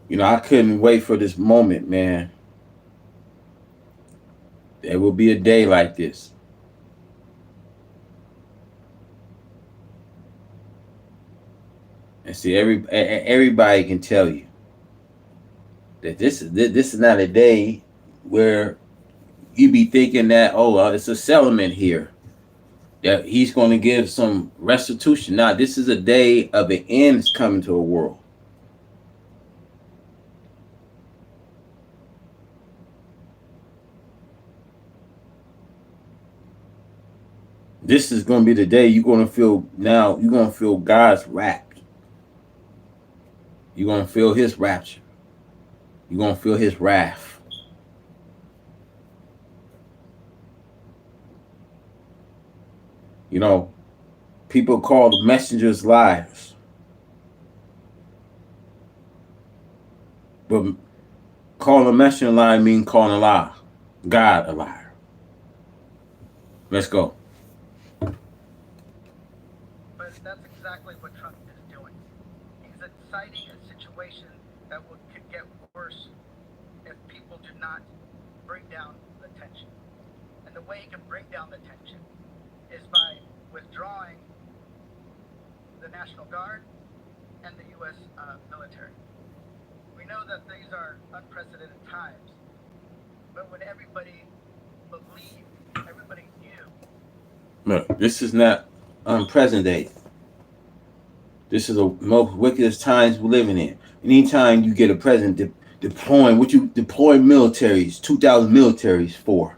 You know, I couldn't wait for this moment, man. There will be a day like this. And see, everybody can tell you. That this is not a day where you be thinking that, oh, it's a settlement here, that he's going to give some restitution. Now, this is a day of the end coming to a world. This is going to be the day you're going to feel, now you're going to feel God's wrath. You're going to feel his rapture. You're going to feel his wrath. You know, people call the messengers liars. But calling a messenger a liar means calling a lie. God a liar. Let's go. But that's exactly what Trump is doing. He's inciting a situation that could get worse if people do not bring down the tension. And the way he can bring down the tension is by withdrawing the National Guard and the U.S. Military. We know that these are unprecedented times, but when everybody believed, everybody knew. Look, this is not unprecedented. This is the most wickedest times we're living in. Anytime you get a president deploying, what you deploy militaries, 2,000 militaries for.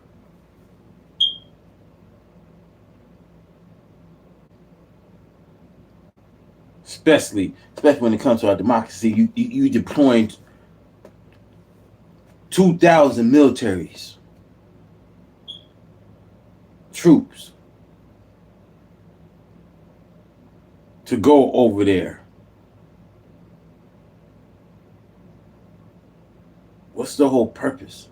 Especially when it comes to our democracy, you deploying 2,000 militaries, troops, to go over there. What's the whole purpose?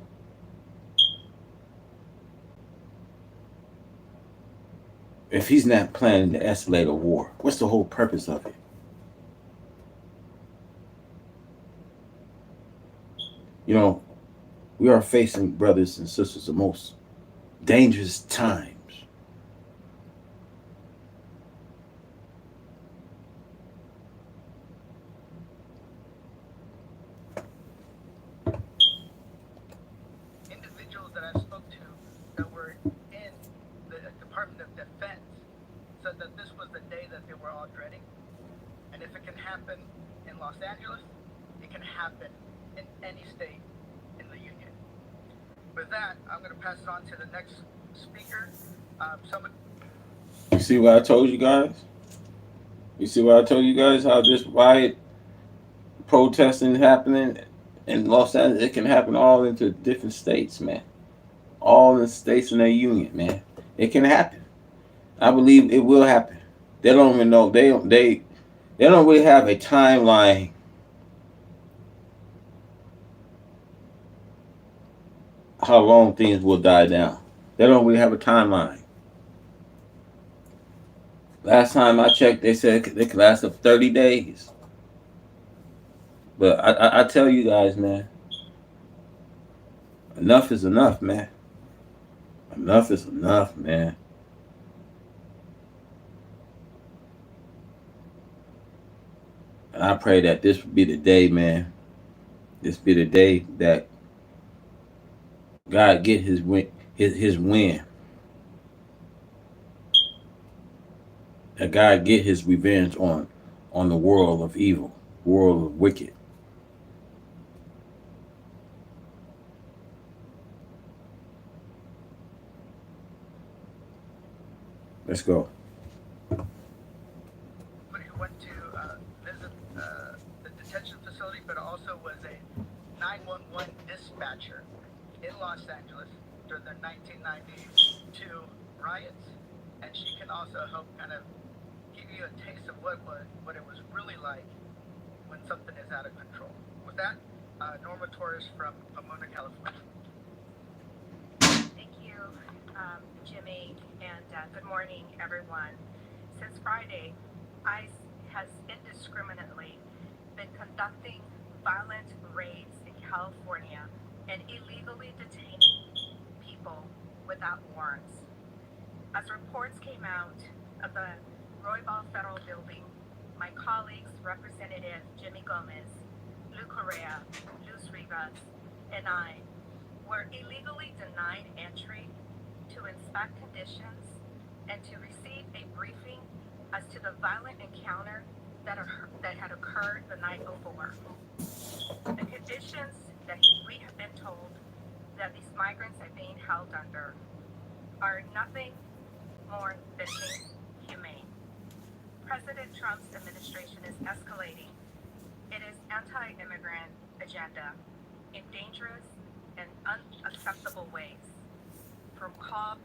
If he's not planning to escalate a war, what's the whole purpose of it? You know, we are facing, brothers and sisters, the most dangerous times. Individuals that I spoke to that were in the Department of Defense said that this was the day that they were all dreading. And if it can happen in Los Angeles, it can happen in any state in the union. With that, I'm going to pass it on to the next speaker. You see what I told you guys? You see what I told you guys? How this riot protesting happening in Los Angeles, it can happen all into different states, man. All the states in their union, man. It can happen. I believe it will happen. They don't even know. They don't really have a timeline how long things will die down. They don't really have a timeline. Last time I checked, they said they could last up 30 days. But I tell you guys, man, enough is enough, man. Enough is enough, man. And I pray that this will be the day, man. This be the day that God get his win. His win. That God get his revenge on the world of evil, world of wicked. Let's go. Somebody who went to visit the detention facility, but also was a 911 dispatcher in Los Angeles during the 1992 riots, and she can also help kind of give you a taste of what it was really like when something is out of control. With that, Norma Torres from Pomona, California. Thank you, Jimmy, and good morning, everyone. Since Friday, ICE has indiscriminately been conducting violent raids in California and illegally detaining people without warrants. As reports came out of the Roybal Federal Building, my colleagues, Representative Jimmy Gomez, Lou Correa, Luz Rivas, and I were illegally denied entry to inspect conditions and to receive a briefing as to the violent encounter that had occurred the night before. The conditions that we have been told that these migrants are being held under are nothing more than inhumane. President Trump's administration is escalating. It is anti-immigrant agenda in dangerous and unacceptable ways. From call.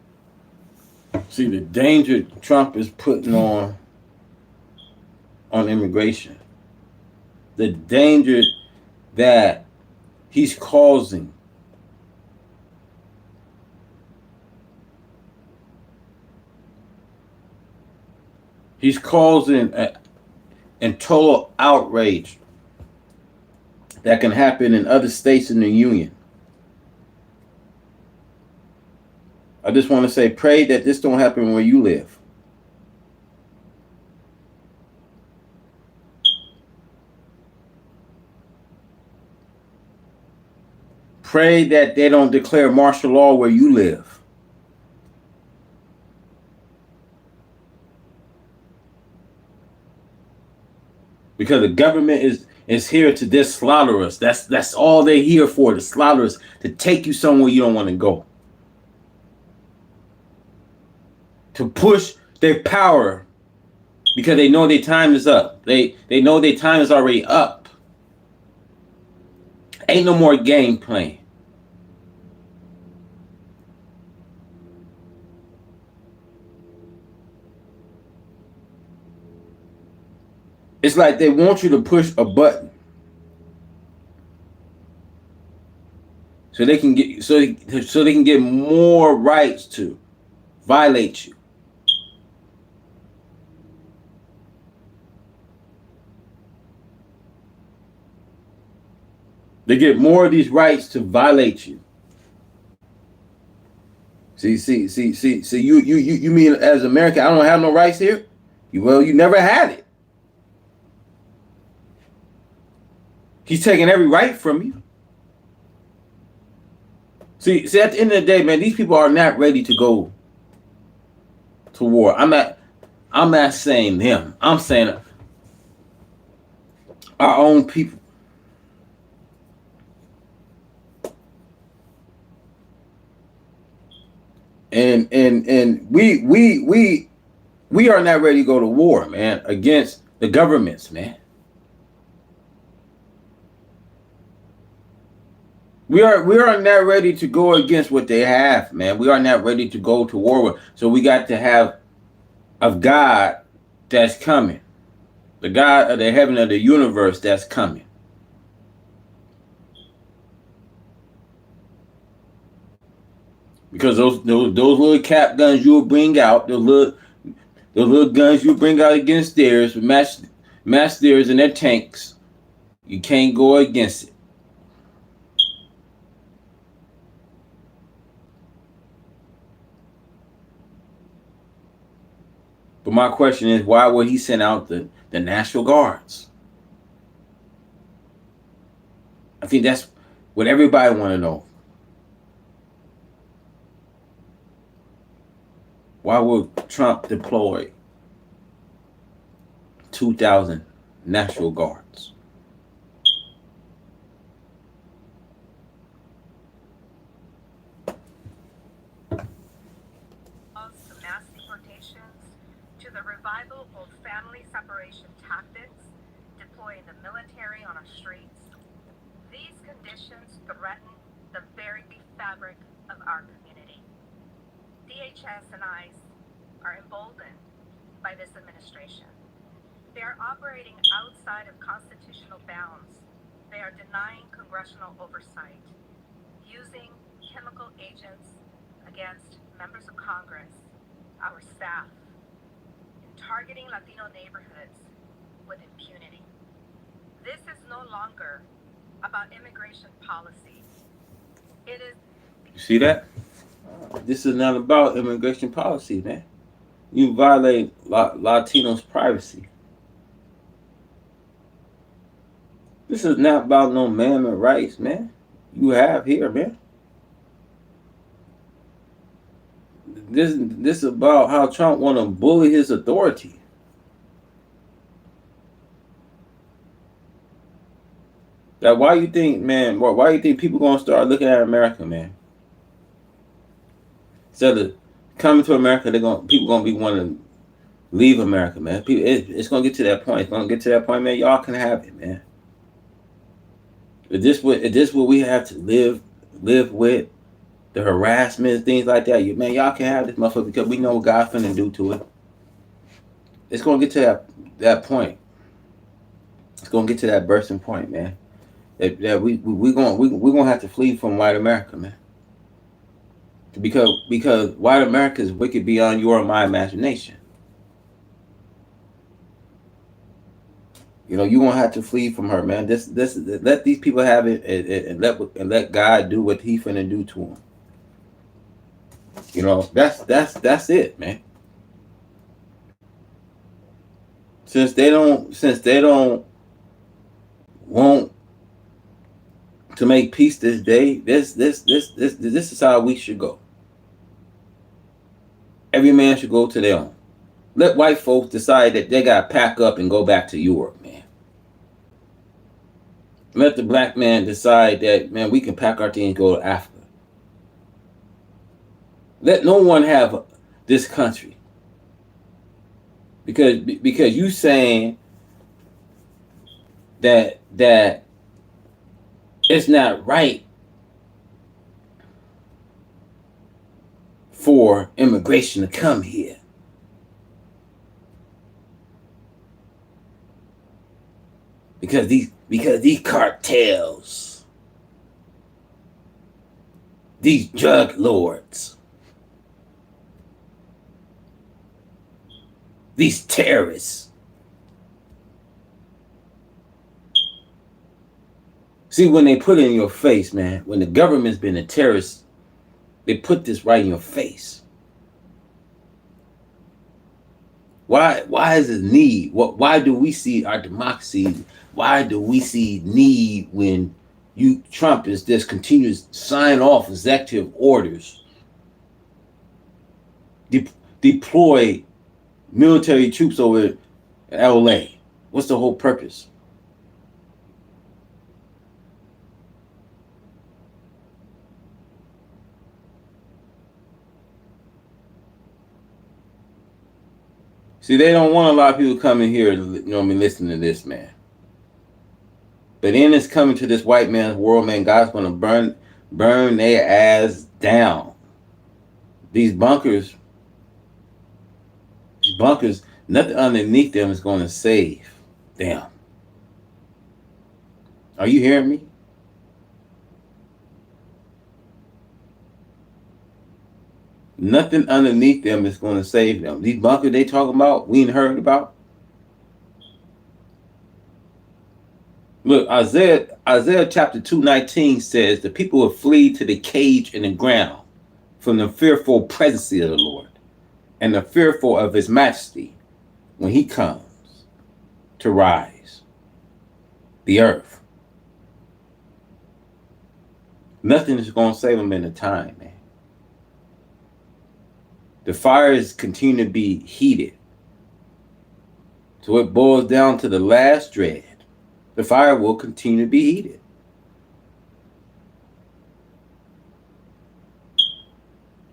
See the danger Trump is putting on immigration. The danger that he's causing. He's causing a total outrage that can happen in other states in the union. I just want to say, pray that this don't happen where you live. Pray that they don't declare martial law where you live. Because the government is here to just slaughter us. That's all they're here for, to slaughter us, to take you somewhere you don't want to go. To push their power because they know their time is up. They know their time is already up. Ain't no more game playing. It's like they want you to push a button so they can get so they can get more rights to violate you. They get more of these rights to violate you. See, you mean as American, I don't have no rights here? Well, you never had it. He's taking every right from you. See, at the end of the day, man, these people are not ready to go to war. I'm not saying them. I'm saying our own people. And we are not ready to go to war, man, against the governments, man. We are not ready to go against what they have, man. We are not ready to go to war with. So we got to have a God that's coming. The God of the heaven of the universe that's coming. Because those little cap guns you'll bring out, those little guns you bring out against theirs, match theirs and their tanks, you can't go against it. But my question is, why would he send out the National Guards? I think that's what everybody want to know. Why would Trump deploy 2,000 National Guards? To mass deportations, to the revival of family separation tactics, deploying the military on our streets. These conditions threaten the very fabric of our community. DHS and ICE are emboldened by this administration. They are operating outside of constitutional bounds. They are denying congressional oversight, using chemical agents against members of Congress, our staff, and targeting Latino neighborhoods with impunity. This is no longer about immigration policy. It is. You see that? This is not about immigration policy, man. You violate Latinos' privacy. This is not about no man-made rights, man. You have here, man. This is about how Trump want to bully his authority. Like, why you think, man? Why you think people gonna start looking at America, man? Instead of coming to America, people gonna be wanting to leave America, man. It's gonna get to that point. It's gonna get to that point, man. Y'all can have it, man. Is this what we have to live with? The harassment, things like that. Man, y'all can have this motherfucker because we know what God's finna do to it. It's gonna get to that point. It's gonna get to that bursting point, man. That we gonna have to flee from white America, man. Because white America is wicked beyond your and my imagination. You know, you gonna have to flee from her, man. Let these people have it, and let God do what He finna do to them. You know, that's it, man. Since they don't want to make peace this day, this is how we should go. Every man should go to their own. Let white folks decide that they gotta pack up and go back to Europe, man. Let the black man decide that, man, we can pack our things and go to Africa. Let no one have this country. Because you saying that it's not right for immigration to come here. Because these cartels, these drug lords, these terrorists. See, when they put it in your face, man, when the government's been a terrorist, they put this right in your face. Why is it need? Why do we see our democracy? Why do we see need when Trump is just continues to sign off executive orders, deploy military troops over LA? What's the whole purpose? See, they don't want a lot of people coming here, listening to this, man. But then it's coming to this white man's world, man. God's going to burn their ass down. These bunkers, nothing underneath them is going to save them. Are you hearing me? Nothing underneath them is going to save them. These bunkers they talking about, we ain't heard about. Look, Isaiah chapter 2:19 says, the people will flee to the cage in the ground from the fearful presence of the Lord and the fearful of his majesty when he comes to rise the earth. Nothing is going to save them in the time, man. The fires continue to be heated. So it boils down to the last dread. The fire will continue to be heated.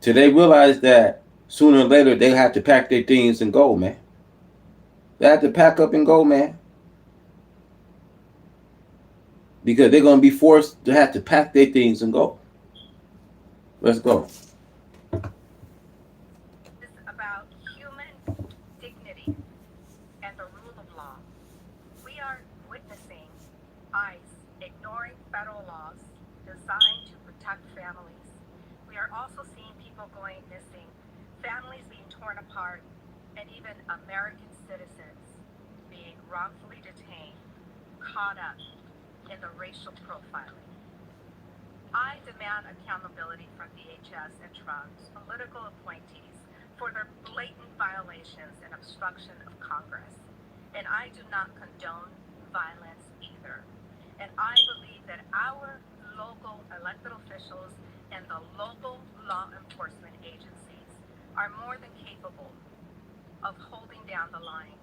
Till they realize that sooner or later they have to pack their things and go, man. They have to pack up and go, man. Because they're going to be forced to have to pack their things and go. Let's go. Apart, and even American citizens being wrongfully detained, caught up in the racial profiling. I demand accountability from DHS and Trump's political appointees for their blatant violations and obstruction of Congress. And I do not condone violence either. And I believe that our local elected officials and the local law enforcement agencies are more than capable of holding down the line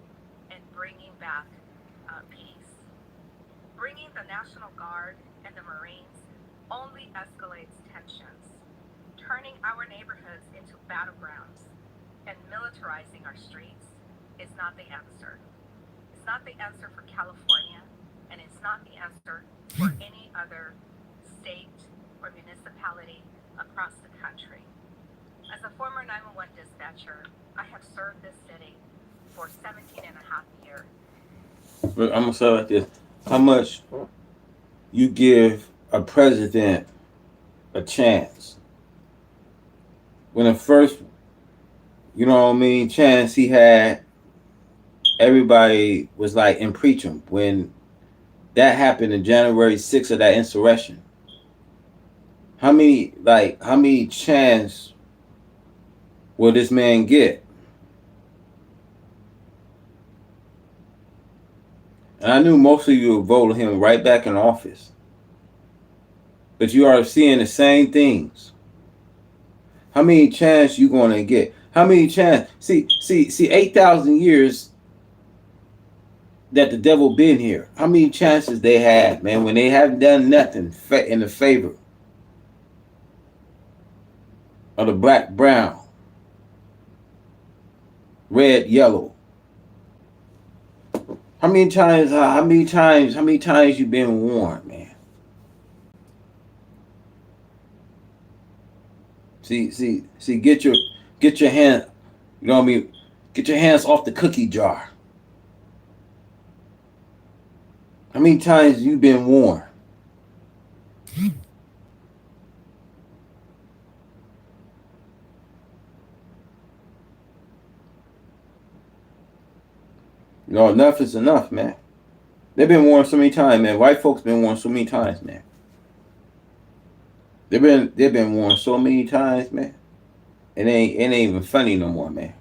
and bringing back peace. Bringing the National Guard and the Marines only escalates tensions. Turning our neighborhoods into battlegrounds and militarizing our streets is not the answer. It's not the answer for California, and it's not the answer for any other state or municipality across the country. As a former 911 dispatcher, I have served this city for 17 and a half years. But I'm gonna say it like this: how much you give a president a chance when the first, you know what I mean, chance he had, everybody was like impeach him when that happened in January 6th of that insurrection. How many chance will this man get? And I knew most of you would vote him right back in office. But you are seeing the same things. How many chance you gonna get? How many chance? See, 8,000 years that the devil been here. How many chances they had, man, when they haven't done nothing in the favor of the black, brown, red, yellow. How many times you been warned, man? See, get your hand, you know what I mean? Get your hands off the cookie jar. How many times you been warned? You know, enough is enough, man. They've been warned so many times, man. White folks been warned so many times, man. They've been warned so many times, man. It ain't even funny no more, man.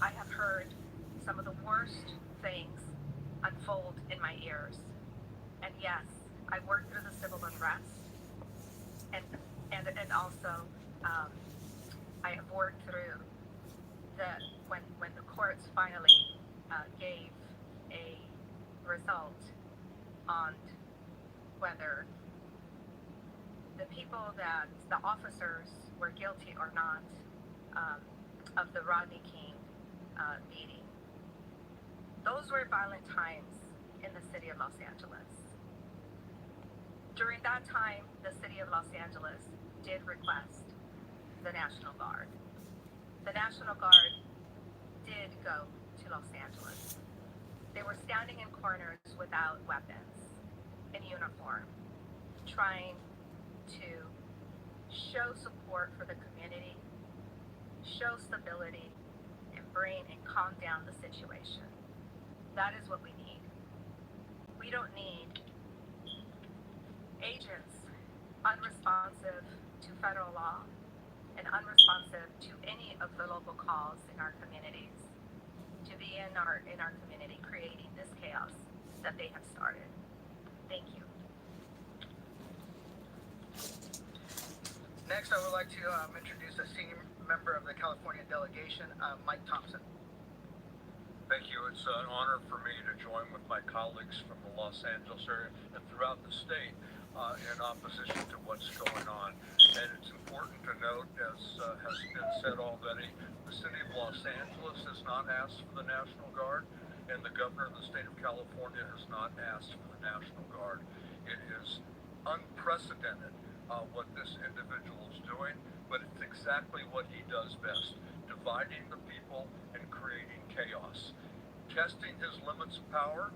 I have heard some of the worst things unfold in my ears. And yes, I worked through the civil unrest, and also I have worked through when the courts finally gave a result on whether the people that the officers were guilty or not of the Rodney King beating. Those were violent times in the city of Los Angeles. During that time, the city of Los Angeles did request the National Guard. The National Guard did go to Los Angeles. They were standing in corners without weapons, in uniform, trying to show support for the community, show stability, and bring and calm down the situation. That is what we need. We don't need agents unresponsive to federal law and unresponsive to any of the local calls in our communities to be in our community creating this chaos that they have started. Thank you. Next, I would like to introduce a senior member of the California delegation, Mike Thompson. Thank you. It's an honor for me to join with my colleagues from the Los Angeles area and throughout the state in opposition to what's going on. And it's important to note, as has been said already, the city of Los Angeles has not asked for the National Guard, and the governor of the state of California has not asked for the National Guard. It is unprecedented what this individual is doing, but it's exactly what he does best, dividing the people and creating chaos, testing his limits of power,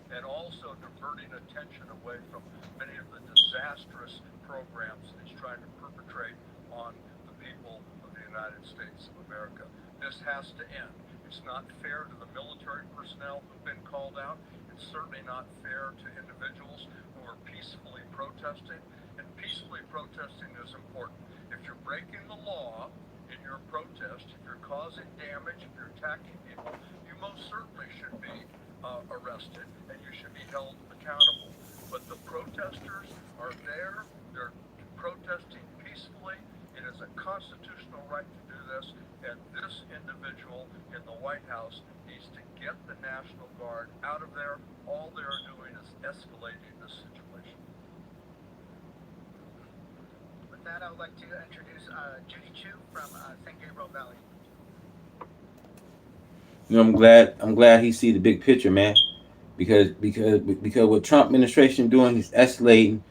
and also diverting attention away from many of the disastrous programs that he's trying to perpetrate on the people of the United States of America. This has to end. It's not fair to the military personnel who've been called out. It's certainly not fair to individuals who are peacefully protesting. And peacefully protesting is important. If you're breaking the law, in your protest, if you're causing damage, if you're attacking people, you most certainly should be arrested and you should be held accountable. But the protesters are there. They're protesting peacefully. It is a constitutional right to do this, and this individual in the White House needs to get the National Guard out of there. All they're doing is escalating this situation. With that, I would like to introduce Judy Chu from San Gabriel Valley. You know, I'm glad he see the big picture, man. Because what Trump administration doing, he's escalating.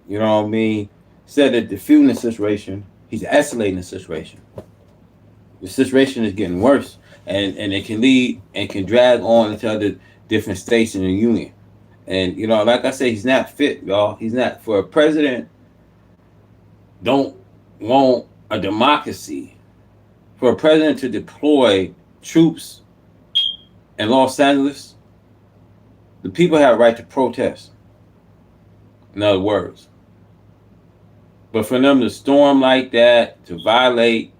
You know what I mean? Instead of diffusing the situation, he's escalating the situation. The situation is getting worse, and it can lead and can drag on into other different states in the union. And you know, like I said, he's not fit, y'all. He's not for a president. Don't want a democracy. For a president to deploy troops in Los Angeles, the people have a right to protest. In other words, but for them to storm like that, to violate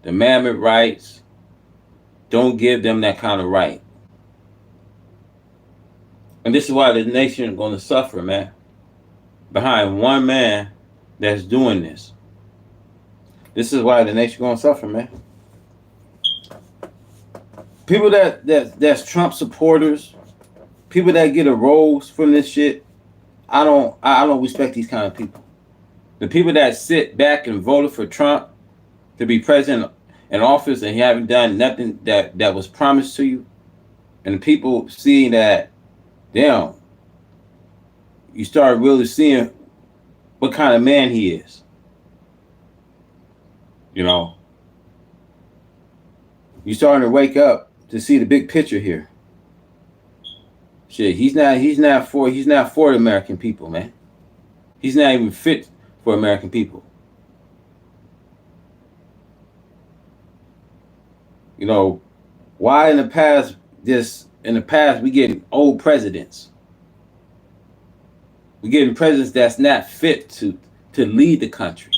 the amendment rights, don't give them that kind of right. And this is why the nation is going to suffer, man. Behind one man that's doing this. This is why the nation going to suffer, man. People that's Trump supporters, people that get a rose from this shit, I don't respect these kind of people. The people that sit back and voted for Trump to be president in office and he haven't done nothing that was promised to you, and the people seeing that, damn, you start really seeing what kind of man he is. You know, you starting to wake up to see the big picture here. Shit, he's not for the American people, man. He's not even fit for American people. You know, why in the past we getting old presidents. We're getting presidents that's not fit to lead the country.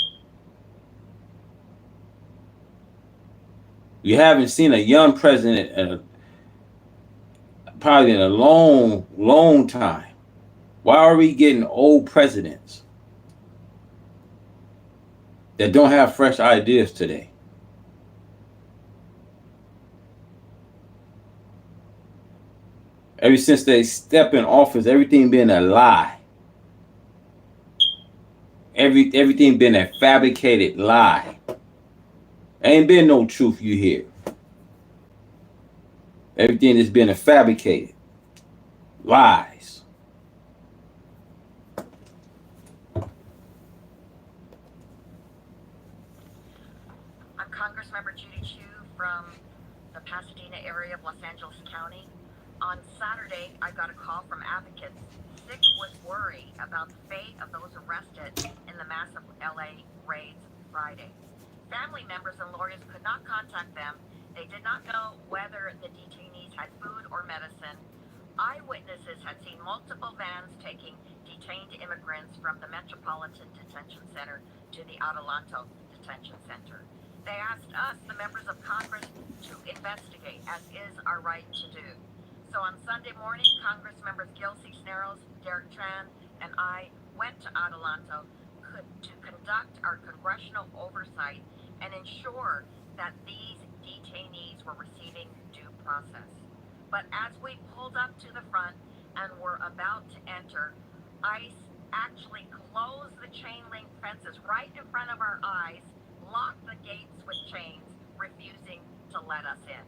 You haven't seen a young president probably in a long time. Why are we getting old presidents that don't have fresh ideas today? Ever since they step in office, everything been a lie. Everything been a fabricated lie. Ain't been no truth you hear. Everything has been a fabricated lies. I'm Congressmember Judy Chu from the Pasadena area of Los Angeles County. On Saturday, I got a call from advocates sick with worry about the fate of those arrested in the massive LA raids Friday. Family members and lawyers could not contact them. They did not know whether the detainees had food or medicine. Eyewitnesses had seen multiple vans taking detained immigrants from the Metropolitan Detention Center to the Adelanto Detention Center. They asked us, the members of Congress, to investigate, as is our right to do. So on Sunday morning, Congress members Gil Cisneros, Derek Tran, and I went to Adelanto to conduct our congressional oversight and ensure that these detainees were receiving due process. But as we pulled up to the front and were about to enter, ICE actually closed the chain link fences right in front of our eyes, locked the gates with chains, refusing to let us in.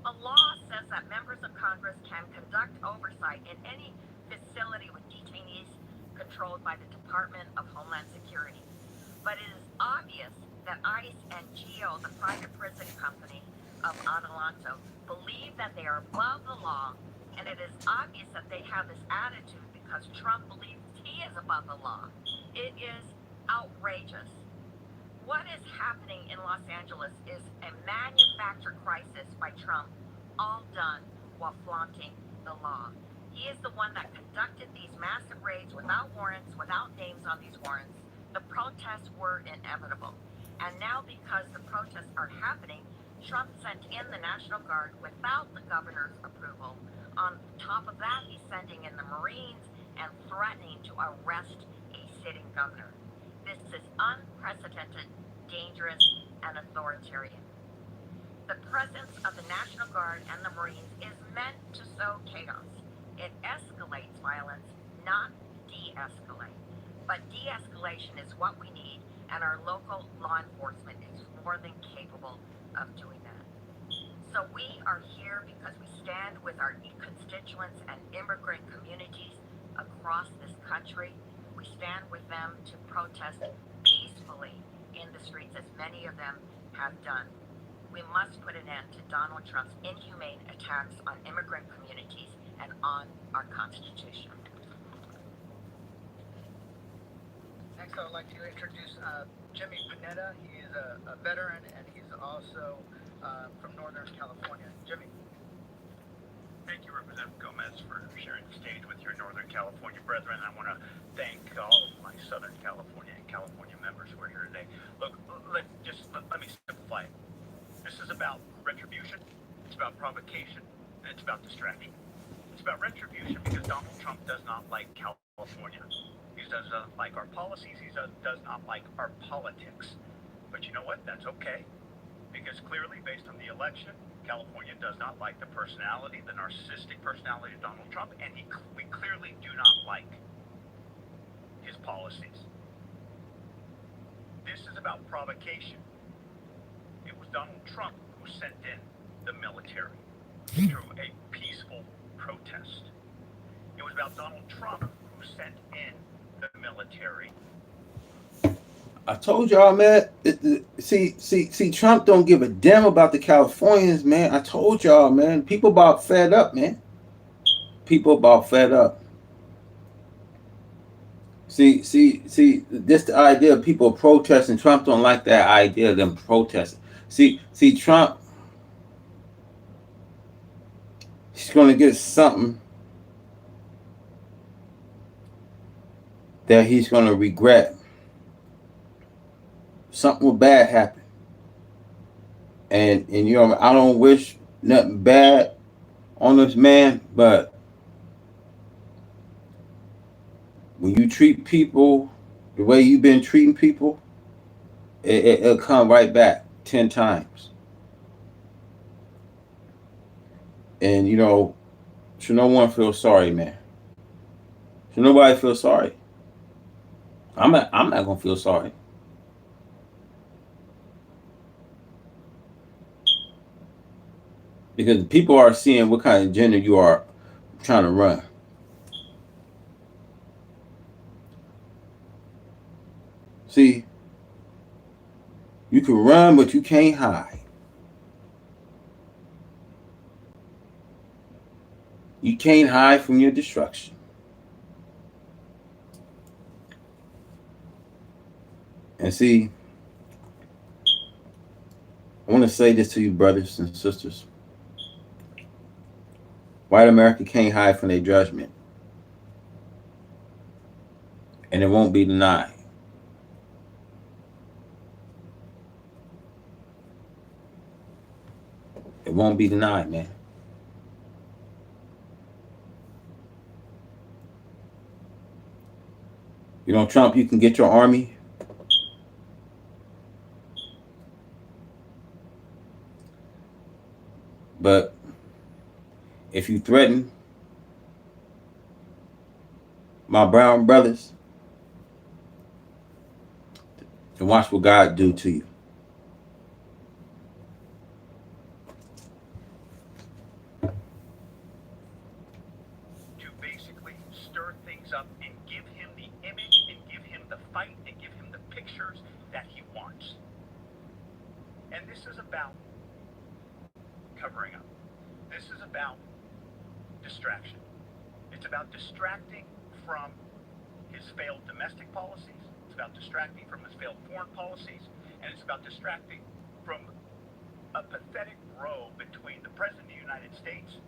The law says that members of Congress can conduct oversight in any facility with detainees controlled by the Department of Homeland Security. But it is obvious that ICE and GEO, the private prison company of Adelanto, believe that they are above the law, and it is obvious that they have this attitude because Trump believes he is above the law. It is outrageous. What is happening in Los Angeles is a manufactured crisis by Trump, all done while flaunting the law. He is the one that conducted these massive raids without warrants, without names on these warrants. The protests were inevitable. And now, because the protests are happening, Trump sent in the National Guard without the governor's approval. On top of that, he's sending in the Marines and threatening to arrest a sitting governor. This is unprecedented, dangerous, and authoritarian. The presence of the National Guard and the Marines is meant to sow chaos. It escalates violence, not de-escalate. But de-escalation is what we need, and our local law enforcement is more than capable of doing that. So we are here because we stand with our constituents and immigrant communities across this country. We stand with them to protest peacefully in the streets, as many of them have done. We must put an end to Donald Trump's inhumane attacks on immigrant communities and on our Constitution. Next, I would like to introduce Jimmy Panetta. He is a veteran, and he's also from Northern California. Jimmy. Thank you, Representative Gomez, for sharing the stage with your Northern California brethren. I want to thank all of my Southern California and California members who are here today. Look, let me simplify it. This is about retribution, it's about provocation, and it's about distraction. It's about retribution because Donald Trump does not like California. He does not like our policies. He does not like our politics. But you know what? That's okay. Because clearly, based on the election, California does not like the personality, the narcissistic personality of Donald Trump, and we clearly do not like his policies. This is about provocation. It was Donald Trump who sent in the military through a peaceful protest. It was about Donald Trump who sent in the military. I told y'all, man. See, Trump don't give a damn about the Californians, man. I told y'all, man. People about fed up, man. People about fed up. See, this the idea of people protesting. Trump don't like that idea of them protesting. See, Trump, he's going to get something that he's going to regret. Something will bad happen. And you know, I don't wish nothing bad on this man, but when you treat people the way you've been treating people, it'll come right back 10 times. And you know, should no one feel sorry, man? Should nobody feel sorry? I'm not gonna feel sorry. Because people are seeing what kind of agenda you are trying to run. See, you can run, but you can't hide. You can't hide from your destruction. And see, I want to say this to you, brothers and sisters. White America can't hide from their judgment. And it won't be denied. It won't be denied, man. You know, Trump, you can get your army. But if you threaten my brown brothers, then watch what God do to you. To basically stir things up and give him the image and give him the fight and give him the pictures that he wants. And this is about covering up. This is about distraction. It's about distracting from his failed domestic policies. It's about distracting from his failed foreign policies. And it's about distracting from a pathetic row between the President of the United States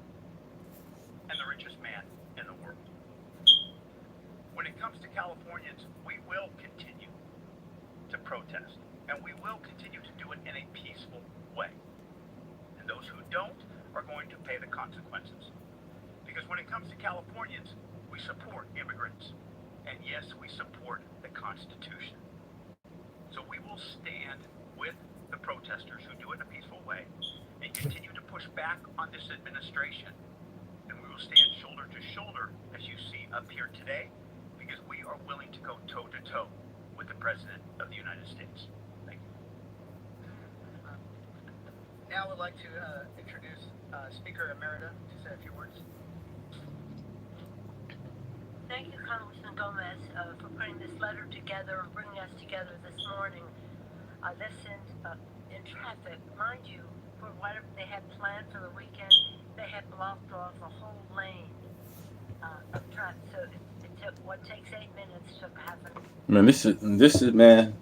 and the richest man in the world. When it comes to Californians, we will continue to protest. And we will continue to do it in a peaceful way. And those who don't are going to pay the consequences. Because when it comes to Californians, we support immigrants. And yes, we support the Constitution. So we will stand with the protesters who do it in a peaceful way and continue to push back on this administration. And we will stand shoulder to shoulder, as you see up here today, because we are willing to go toe to toe with the President of the United States. Thank you. Now I would like to introduce Speaker Emerita to say a few words. Thank you, Congressman Gomez, for putting this letter together and bringing us together this morning. I listened in traffic. Mind you, for whatever they had planned for the weekend, they had blocked off a whole lane of traffic. So it took what takes 8 minutes took half an hour. Man, this is man.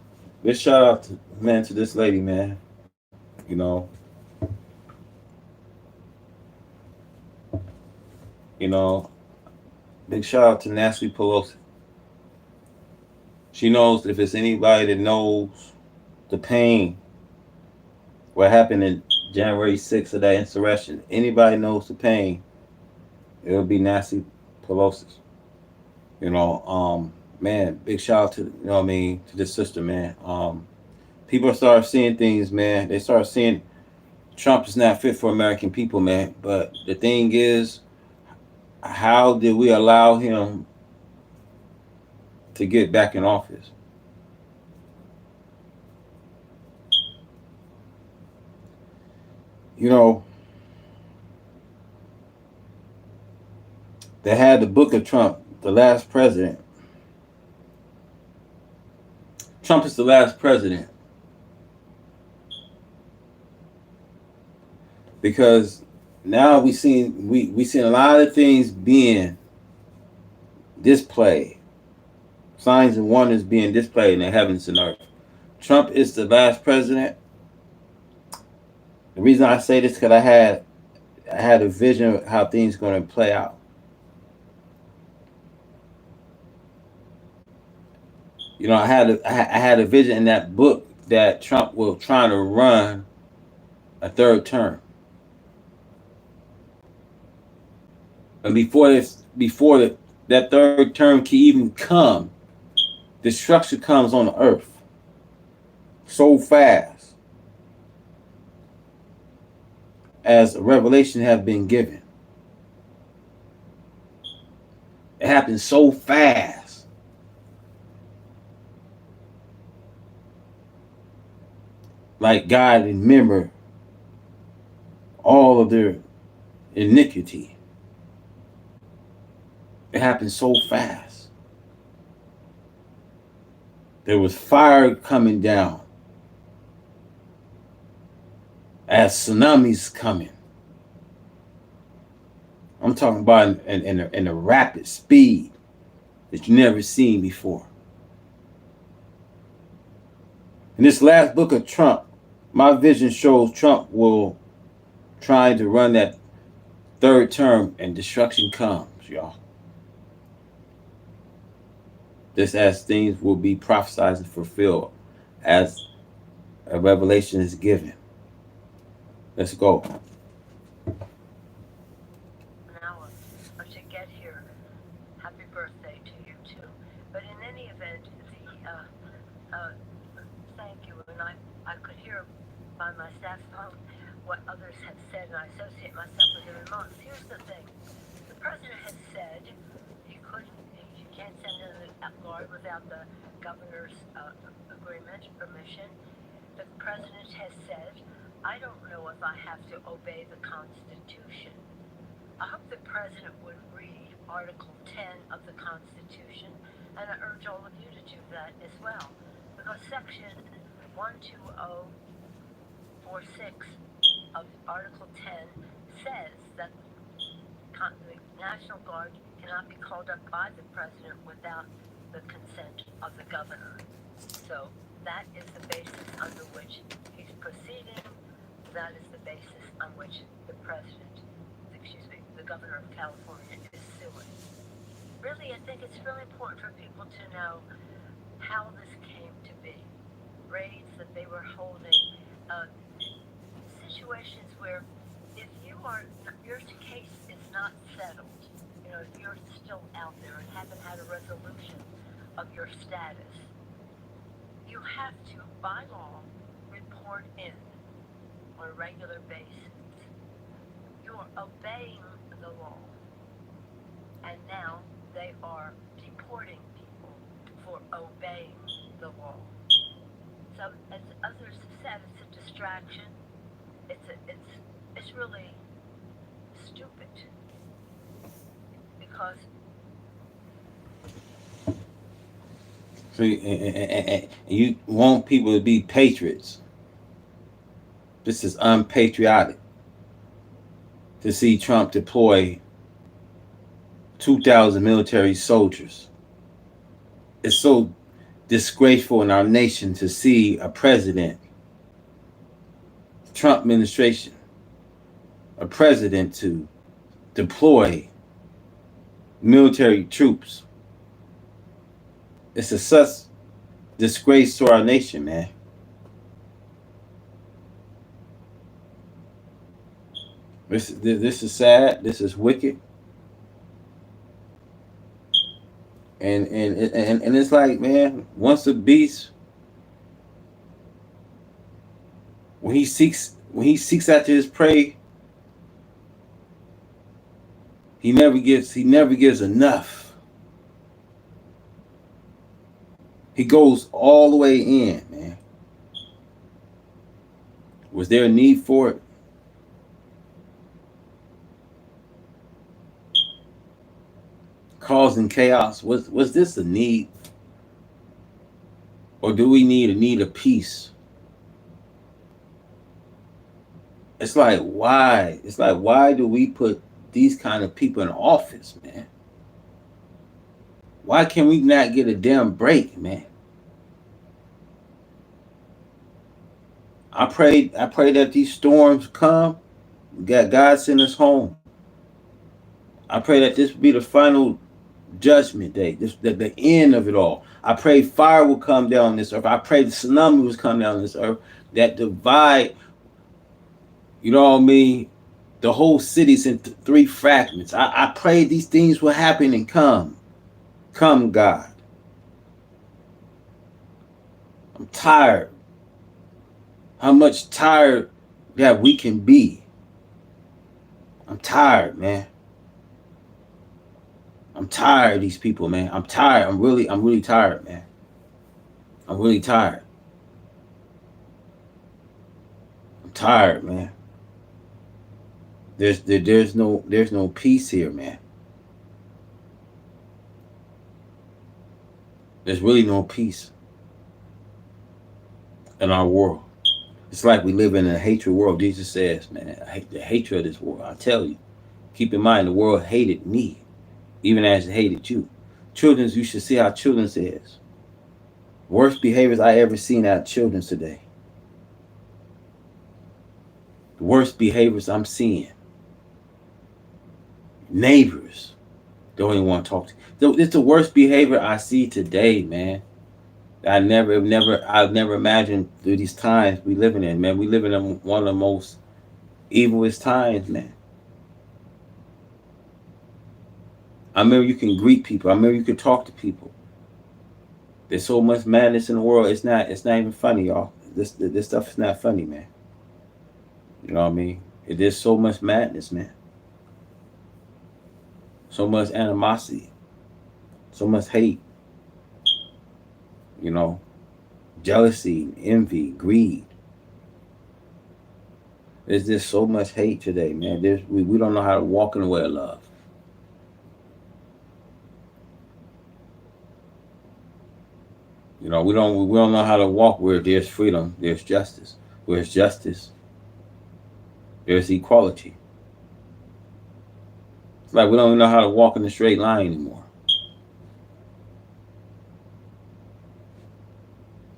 Big shout out to this lady, man. You know, you know, big shout out to Nancy Pelosi. She knows if it's anybody that knows the pain, what happened in January 6th of that insurrection. Anybody knows the pain, it'll be Nancy Pelosi. You know, man, big shout out to to this sister, man. People start seeing things, man. They start seeing Trump is not fit for American people, man. But the thing is, how did we allow him to get back in office? You know, they had the book of Trump, the last president. Trump is the last president because now we seen a lot of things being displayed, signs and wonders being displayed in the heavens and earth. Trump is the last president. The reason I say this because I had a vision of how things going to play out. You know, I had a vision in that book that Trump will try to run a third term. And that third term can even come, destruction comes on the earth so fast as a revelation have been given. It happens so fast. Like God remember all of their iniquity. It happened so fast. There was fire coming down as tsunamis coming. I'm talking about in a rapid speed that you never seen before. In this last book of Trump, my vision shows Trump will try to run that third term and destruction comes, y'all. Just as things will be prophesied and fulfilled as a revelation is given. Let's go. Hour to get here. Happy birthday to you too. But in any event, thank you. And I could hear by my staff phone what others have said, and I associate myself with the remarks. Here's the thing: the president has said he can't send in a guard without the governor's agreement, permission. The president has said, I don't know if I have to obey the Constitution. I hope the president would read Article 10 of the Constitution, and I urge all of you to do that as well, because Section 12046 of Article 10 says that the National Guard cannot be called up by the president without the consent of the governor. So that is the basis under which he's proceeding. That is the basis on which the governor of California is suing. Really, I think it's really important for people to know how this came to be. raids that they were holding, situations where if your case is not settled, if you're still out there and haven't had a resolution of your status, you have to, by law, report in on a regular basis. You are obeying the law. And now they are deporting people for obeying the law. So as others have said, it's a distraction. It's really stupid because and you want people to be patriots. This is unpatriotic to see Trump deploy 2,000 military soldiers. It's so disgraceful in our nation to see a president, Trump administration, a president to deploy military troops. It's a such disgrace to our nation, man. This is sad. This is wicked. And it's like, man, once a beast, when he seeks after his prey, he never gives enough. He goes all the way in, man. Was there a need for it? Causing chaos. Was this a need? Or do we need a peace? It's like, why? It's like, why do we put these kind of people in office, man? Why can we not get a damn break, man? I pray that these storms come. God send us home. I pray that this will be the final judgment day, the end of it all. I pray fire will come down on this earth. I pray the tsunami will come down on this earth that divide, you know what I mean, the whole city's in three fragments. I pray these things will happen and come. Come, God. I'm tired. How much tired that we can be. I'm tired, man. I'm tired of these people, man. I'm tired. I'm really tired, man. I'm really tired. I'm tired, man. There's no peace here, man. There's really no peace in our world. It's like we live in a hatred world. Jesus says, man, I hate the hatred of this world. I tell you, keep in mind the world hated me, even as it hated you. Children's, you should see how children's is. Worst behaviors I ever seen out of children today. The worst behaviors I'm seeing. Neighbors don't even want to talk to you. It's the worst behavior I see today, man. I've never imagined through these times we living in, man. We live in one of the most evilest times, man. I remember you can greet people. I remember you can talk to people. There's so much madness in the world. It's not even funny, y'all. This stuff is not funny, man. You know what I mean? There's so much madness, man. So much animosity. So much hate. You know, jealousy, envy, greed. There's just so much hate today, man. We don't know how to walk in the way of love. You know, we don't know how to walk where there's freedom, there's justice. Where there's justice, there's equality. It's like we don't even know how to walk in a straight line anymore.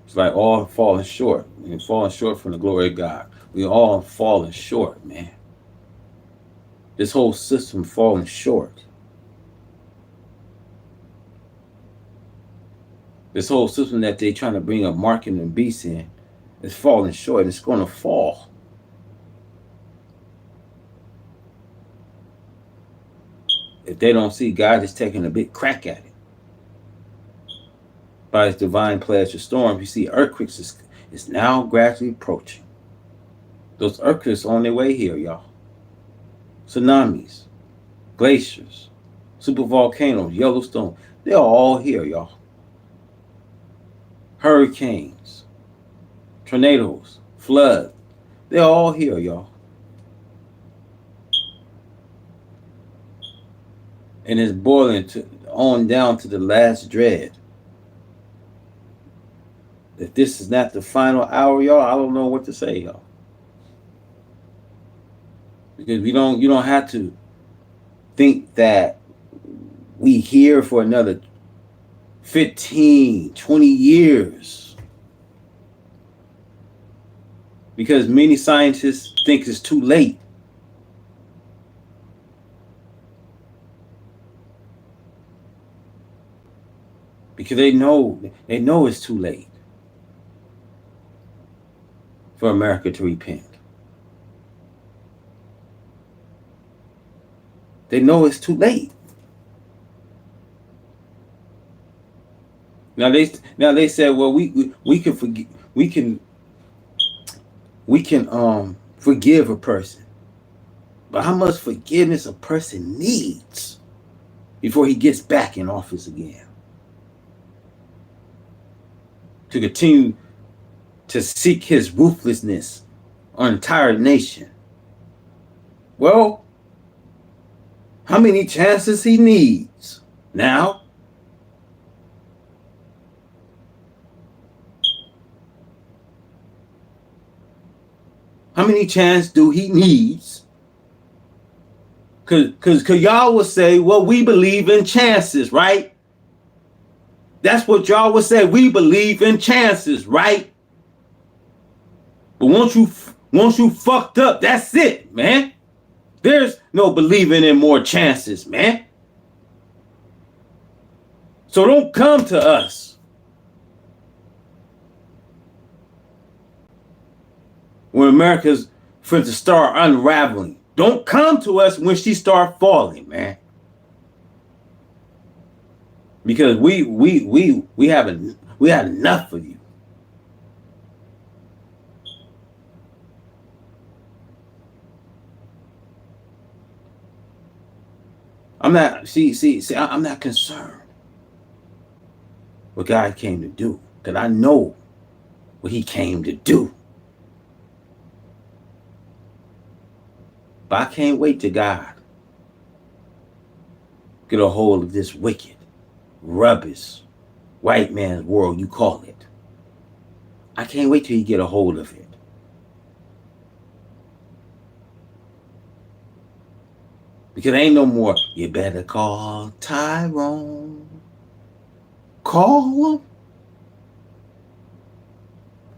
It's like all falling short. We're falling short from the glory of God. We all falling short, man. This whole system falling short. This whole system that they trying to bring a market and beast in is falling short. It's going to fall. If they don't see God is taking a big crack at it by his divine pleasure storm, you see earthquakes is now gradually approaching. Those earthquakes on their way here, y'all. Tsunamis, glaciers, supervolcanoes, Yellowstone, they're all here, y'all. Hurricanes, tornadoes, flood, they're all here, y'all. And it's boiling on down to the last dread. If this is not the final hour, y'all, I don't know what to say, y'all. Because you don't have to think that we here for another 15, 20 years. Because many scientists think it's too late. Because they know it's too late for America to repent. They know it's too late. Now they said, well, we can forgive, we can forgive a person, but how much forgiveness a person needs before he gets back in office again to continue to seek his ruthlessness on an entire nation? Well, how many chances he needs now? How many chances do he needs? Cause y'all will say, well, we believe in chances, right? That's what y'all would say. We believe in chances, right? But once you fucked up, that's it, man. There's no believing in more chances, man. So don't come to us when America's for to start unraveling. Don't come to us when she start falling, man. Because we have enough of you. I'm not concerned what God came to do, because I know what he came to do. But I can't wait till God get a hold of this wicked, rubbish, white man's world, you call it. I can't wait till he get a hold of it. Because ain't no more, you better call Tyrone. Call him.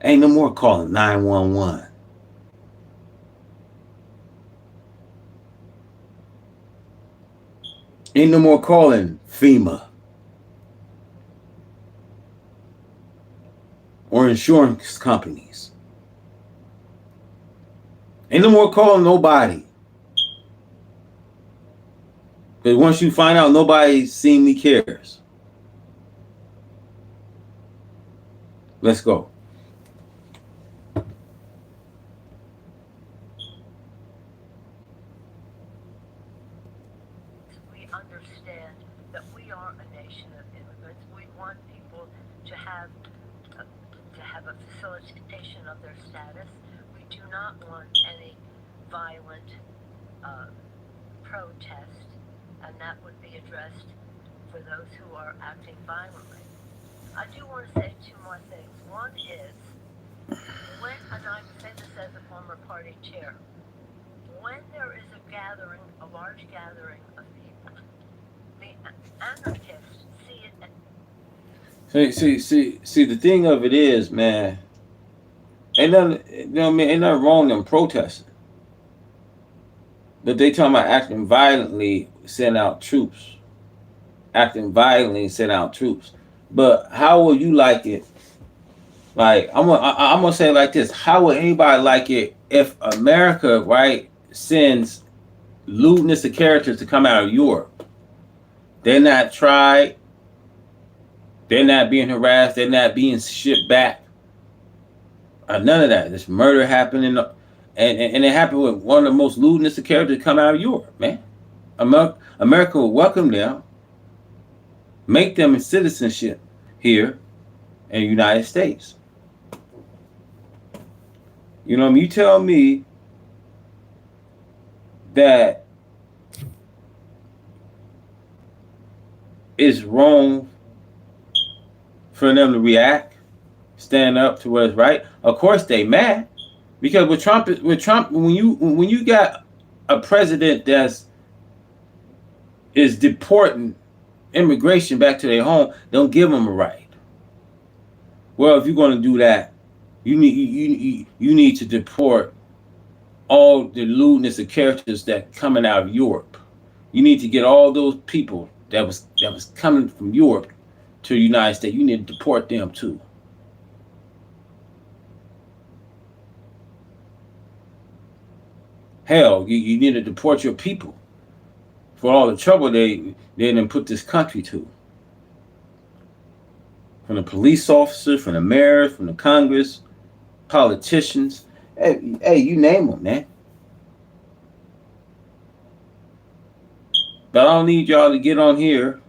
Ain't no more calling 911. Ain't no more calling FEMA or insurance companies. Ain't no more calling nobody. Because once you find out nobody seemingly cares. Let's go. We understand that we are a nation of immigrants. We want people to have a facilitation of their status. We do not want any violent protest, and that would be addressed for those who are acting violently. I do want to say two more things. One is, when, and I say this as a former party chair, when there is a large gathering of people, the anarchists see it. See, the thing of it is, man, ain't nothing, ain't nothing wrong with them protesting. But they talking about acting violently, send out troops. Acting violently, send out troops. But how would you like it? Like I'm gonna say it like this: how would anybody like it if America, right, sends lewdness of characters to come out of Europe? They're not tried. They're not being harassed. They're not being shipped back. None of that. This murder happened and it happened with one of the most lewdness of characters to come out of Europe, man. America will welcome them, make them a citizenship here in the United States. You know what I mean? You tell me that it's wrong for them to react, stand up to what's right. Of course they mad. Because with Trump, when you got a president that's is deporting immigration back to their home, don't give them a right. Well, if you're going to do that, you need to deport all the lewdness of characters that coming out of Europe. You need to get all those people that was coming from Europe to the United States. You need to deport them too. Hell, you need to deport your people for all the trouble they didn't put this country to. From the police officers, from the mayors, from the Congress, politicians. Hey, you name them, man. But I don't need y'all to get on here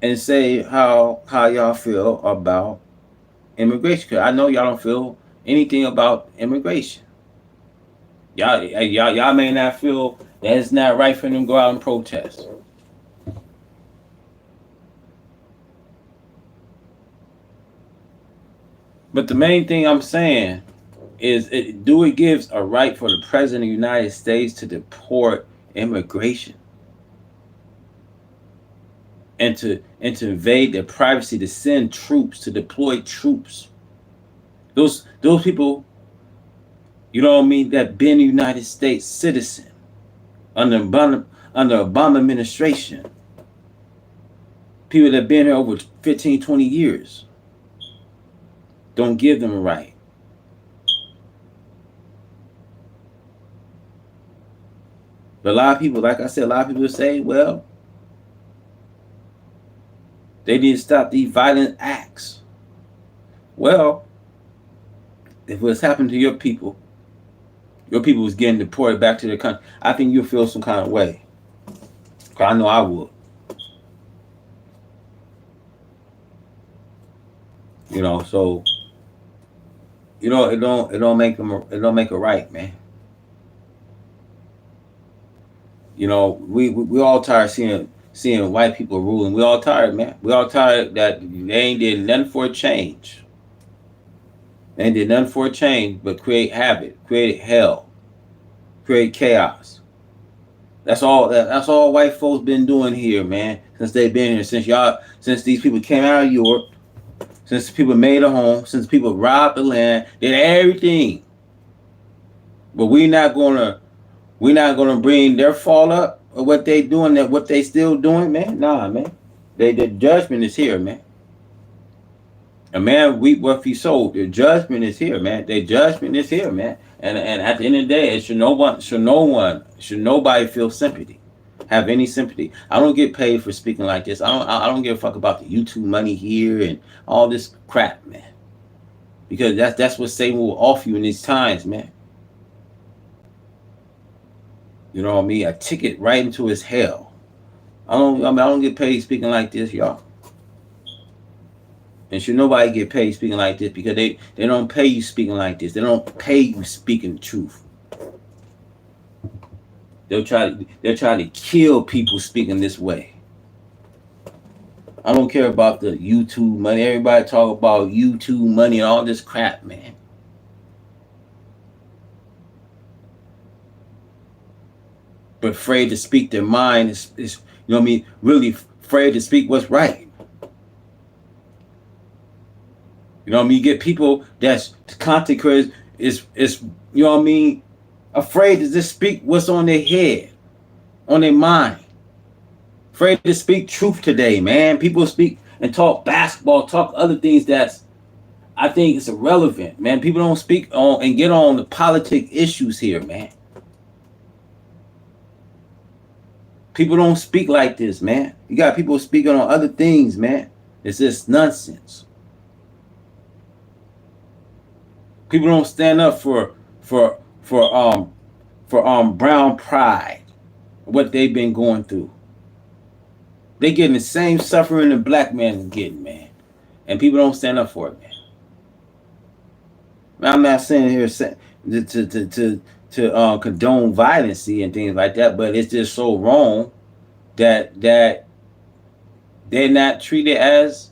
and say how y'all feel about immigration. Cause I know y'all don't feel anything about immigration. Y'all may not feel that it's not right for them to go out and protest. But the main thing I'm saying is, do it gives a right for the president of the United States to deport immigration and to invade their privacy, to send troops, to deploy troops. Those people, you know what I mean, that been a United States citizen under Obama administration. People that been here over 15, 20 years. Don't give them a right. But a lot of people, like I said, a lot of people say, well, they need to stop these violent acts. Well, if what's happened to your people was getting deported back to their country, I think you'll feel some kind of way. Cause I know I would. You know, so it don't make it right, man. You know, we all tired seeing white people ruling. We all tired, man. We all tired that they ain't did nothing for a change. They ain't did nothing for a change but create havoc, create hell, create chaos. That's all white folks been doing here, man. Since they've been here, since these people came out of Europe, since people made a home, since people robbed the land, did everything. But we're not gonna bring their fall up or what they doing, that what they still doing, man. Nah, man. The judgment is here, man. A man reap what he sowed. The judgment is here, man. The judgment is here, man. And at the end of the day, should nobody feel sympathy, have any sympathy. I don't get paid for speaking like this. I don't give a fuck about the YouTube money here and all this crap, man. Because that's what Satan will offer you in these times, man. You know what I mean? A ticket right into his hell. I don't get paid speaking like this, y'all. And should nobody get paid speaking like this, because they don't pay you speaking like this. They don't pay you speaking the truth. They'll try to kill people speaking this way. I don't care about the YouTube money. Everybody talk about YouTube money and all this crap, man. But afraid to speak their mind is you know what I mean, really afraid to speak what's right. You know what I mean? You get people that's content creators is you know what I mean, afraid to just speak what's on their head, on their mind. Afraid to speak truth today, man. People speak and talk basketball, talk other things that's I think it's irrelevant, man. People don't speak on and get on the politic issues here, man. People don't speak like this, man. You got people speaking on other things, man. It's just nonsense. People don't stand up for for um brown pride, what they've been going through. They getting the same suffering the black man is getting, man. And people don't stand up for it, man. I'm not saying here to condone violence and things like that, but it's just so wrong that they're not treated as,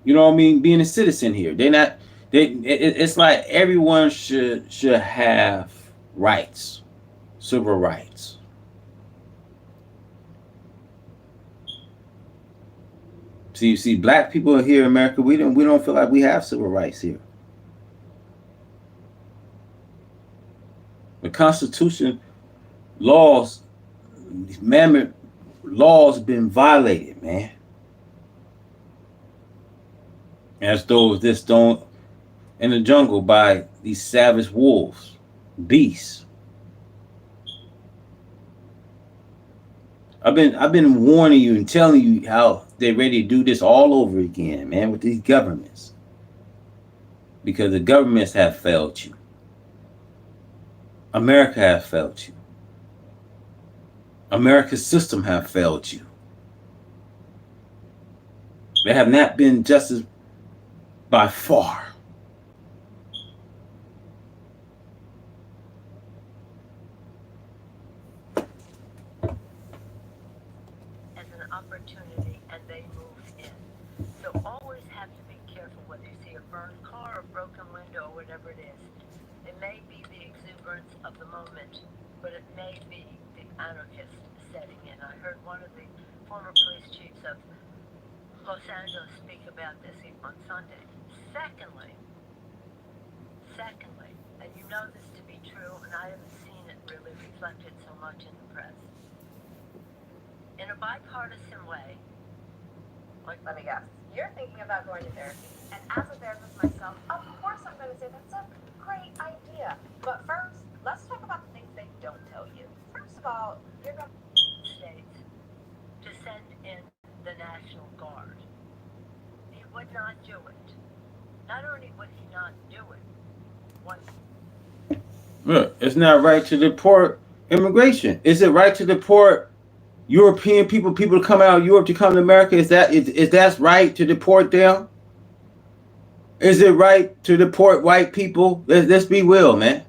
you know what I mean, being a citizen here. They're not. It's like everyone should have rights, civil rights. See, black people here in America, we don't feel like we have civil rights here. The Constitution, laws, amendment laws been violated, man. As those this don't in the jungle by these savage wolves, beasts. I've been warning you and telling you how they're ready to do this all over again, man, with these governments. Because the governments have failed you. America has failed you. America's system have failed you. They have not been justice by far. As an opportunity, and they move in. So always have to be careful whether you see a burned car, a broken window, or whatever it is. It may be the exuberance of the moment, but it may be the anarchist setting in. I heard one of the former police chiefs of Los Angeles speak about this on Sunday. Secondly, and you know this to be true, and I haven't seen it really reflected so much in the press. In a bipartisan way, let me guess, you're thinking about going to therapy, and as a therapist myself, of course I'm going to say that's a great idea. But first, let's talk about the things they don't tell you. First of all, you're going to states to send in the National Guard. He would not do it. Not only would he not do it, look, it's not right to deport immigration. Is it right to deport European people to come out of Europe to come to America? Is that right to deport them? Is it right to deport white people? Let's be real, man.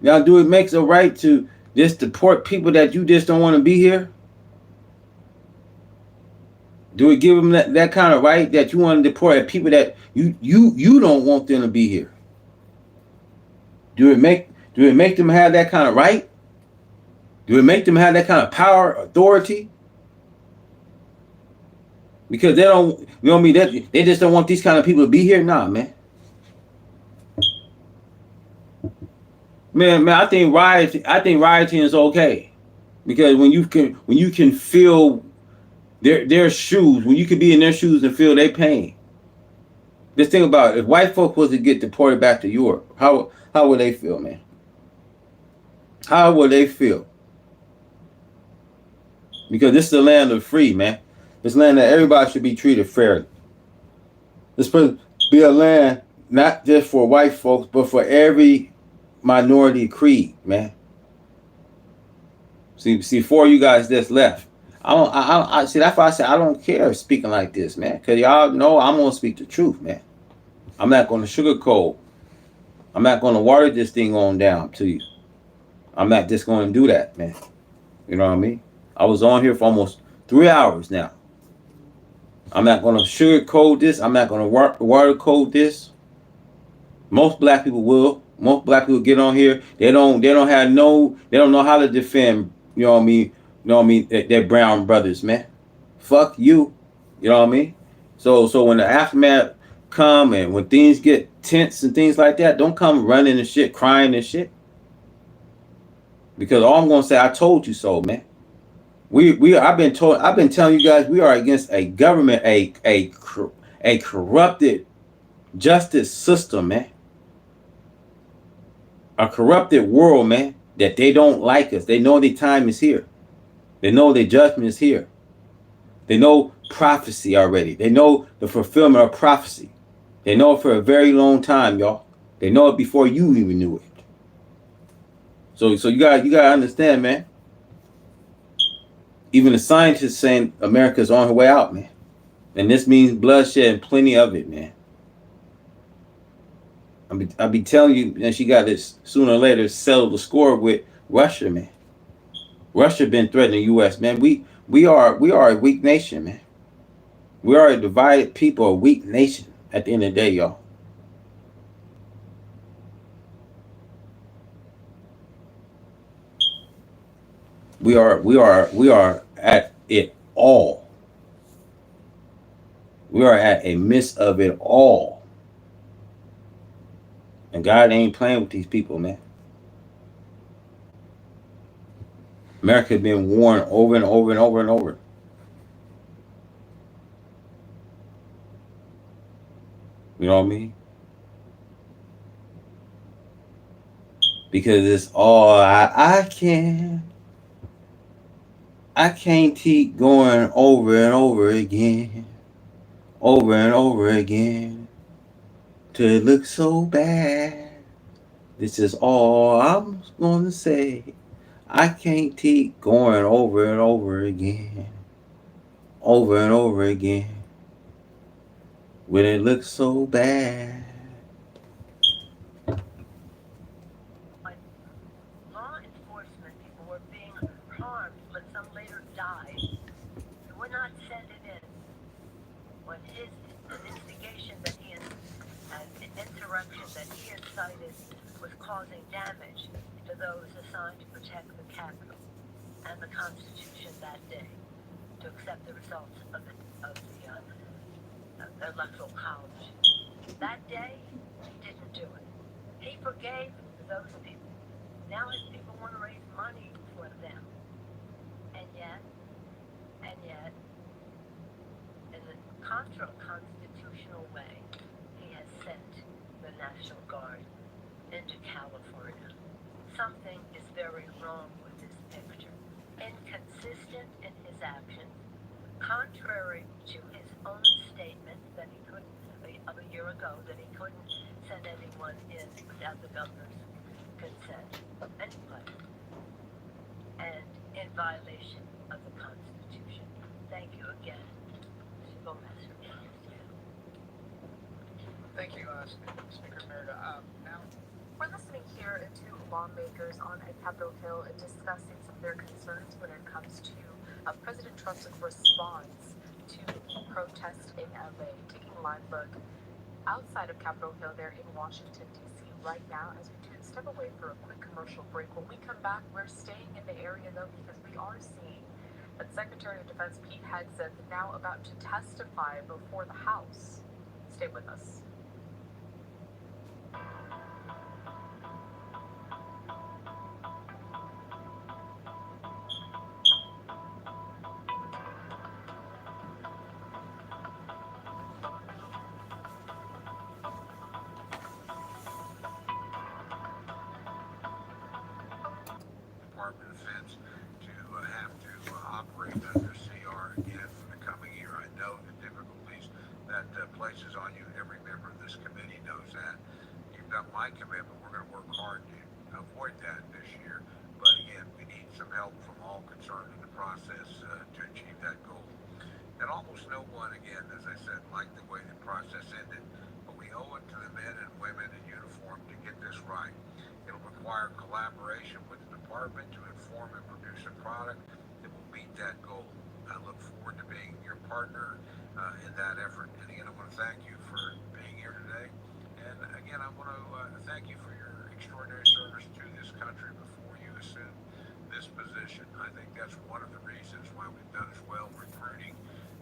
Now, do it makes it right to just deport people that you just don't want to be here? Do it give them that kind of right that you want to deport people that you don't want them to be here? Do it make them have that kind of right? Do it make them have that kind of power, authority? Because they don't, you know what I mean? They just don't want these kind of people to be here? Nah, man. Man, I think rioting is okay. Because when you can feel their shoes, when you can be in their shoes and feel their pain. Just think about it. If white folk was to get deported back to Europe, how would they feel, man? How would they feel? Because this is the land of the free, man. This land that everybody should be treated fairly. This supposed to be a land not just for white folks, but for every minority creed, man. See, four of you guys just left. I see. That's why I said I don't care speaking like this, man. Because y'all know I'm gonna speak the truth, man. I'm not gonna sugarcoat. I'm not gonna water this thing on down to you. I'm not just gonna do that, man. You know what I mean? I was on here for almost 3 hours now. I'm not gonna sugarcoat this. I'm not gonna water code this. Most black people will. Most black people get on here. They don't know how to defend. You know what I mean? You know what I mean? They're brown brothers, man. Fuck you. You know what I mean? So when the aftermath come and when things get tense and things like that, don't come running and shit, crying and shit. Because all I'm gonna say, I told you so, man. I've been telling you guys we are against a government, a corrupted justice system, man. A corrupted world, man. That they don't like us. They know their time is here. They know their judgment is here. They know prophecy already. They know the fulfillment of prophecy. They know it for a very long time, y'all. They know it before you even knew it. So you gotta understand, man. Even the scientists saying America's on her way out, man. And this means bloodshed and plenty of it, man. I'll be telling you, and she got this sooner or later settle the score with Russia, man. Russia been threatening the U.S., man. We are a weak nation, man. We are a divided people, a weak nation. At the end of the day, y'all. We are at it all. We are at a midst of it all. And God ain't playing with these people, man. America has been warned over and over and over and over. You know what I mean? Because it's all I can. I can't keep going over and over again, over and over again, till it looks so bad. This is all I'm gonna say. I can't keep going over and over again, when it looks so bad. Law enforcement people were being harmed, but some later died. He would not send it in when an instigation that he an insurrection that he incited was causing damage to those assigned to protect the Capitol and the Constitution that day, to accept the results of the Electoral College. That day, he didn't do it. He forgave those people. Now his people want to raise money for them. And yet, in the constitutional way, he has sent the National Guard into California. Something is very wrong with this picture. Inconsistent in his actions, contrary to his own statement that he couldn't, of a year ago, that he couldn't send anyone in without the governor's consent, anybody, and in violation of the Constitution. Thank you again, Mr. Gomez. Thank you, Speaker Merida. Now, we're listening here to lawmakers on Capitol Hill discussing some of their concerns when it comes to President Trump's response to the protest in LA. Taking a live look outside of Capitol Hill there in Washington, D.C. right now as we do step away for a quick commercial break. When we come back, we're staying in the area though because we are seeing that Secretary of Defense Pete Hegseth now about to testify before the House. Stay with us. Department of Defense to have to operate under CR again for the coming year. I know the difficulties that places on you. Every member of this committee knows that. You've got my commitment. We're going to work hard to avoid that this year. But again, we need some help from all concerned in the process to achieve that goal. And almost no one, again, as I said, liked the way the process ended. But we owe it to the men and women in uniform to get this right. It'll require collaboration with the department to inform and produce a product that will meet that goal. I look forward to being your partner in that effort. And again, I want to thank you for being here today. And again, I want to thank you for your extraordinary service to this country before you assumed this position. I think that's one of the reasons why we've done as well recruiting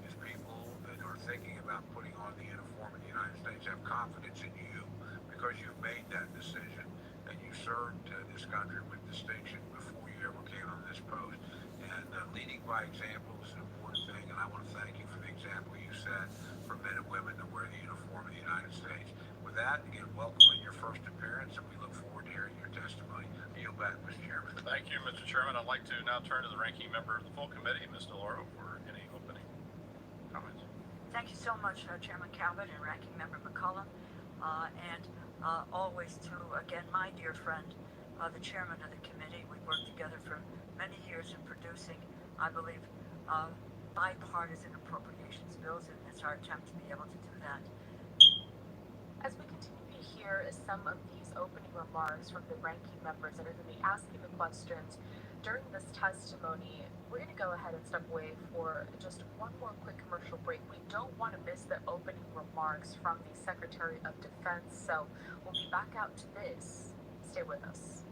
is people that are thinking about putting on the uniform in the United States have confidence in you because you've made that decision and you you served this country with distinction before you ever came on this post. And leading by example is an important thing, and I want to thank you for the example you set for men and women to wear the uniform of the United States. With that, again, welcome in your first appearance, and we look forward to hearing your testimony. I yield back, Mr. Chairman. Thank you, Mr. Chairman. I'd like to now turn to the ranking member of the full committee, Ms. DeLauro, for any opening comments. Thank you so much, Chairman Calvert and Ranking Member McCollum, and always to, again, my dear friend, the chairman of the committee. We've worked together for many years in producing, I believe, bipartisan appropriations bills, and it's our attempt to be able to do that. As we continue to hear some of these opening remarks from the ranking members that are going to be asking the questions during this testimony, we're going to go ahead and step away for just one more quick commercial break. We don't want to miss the opening remarks from the Secretary of Defense, so we'll be back out to this. Stay with us.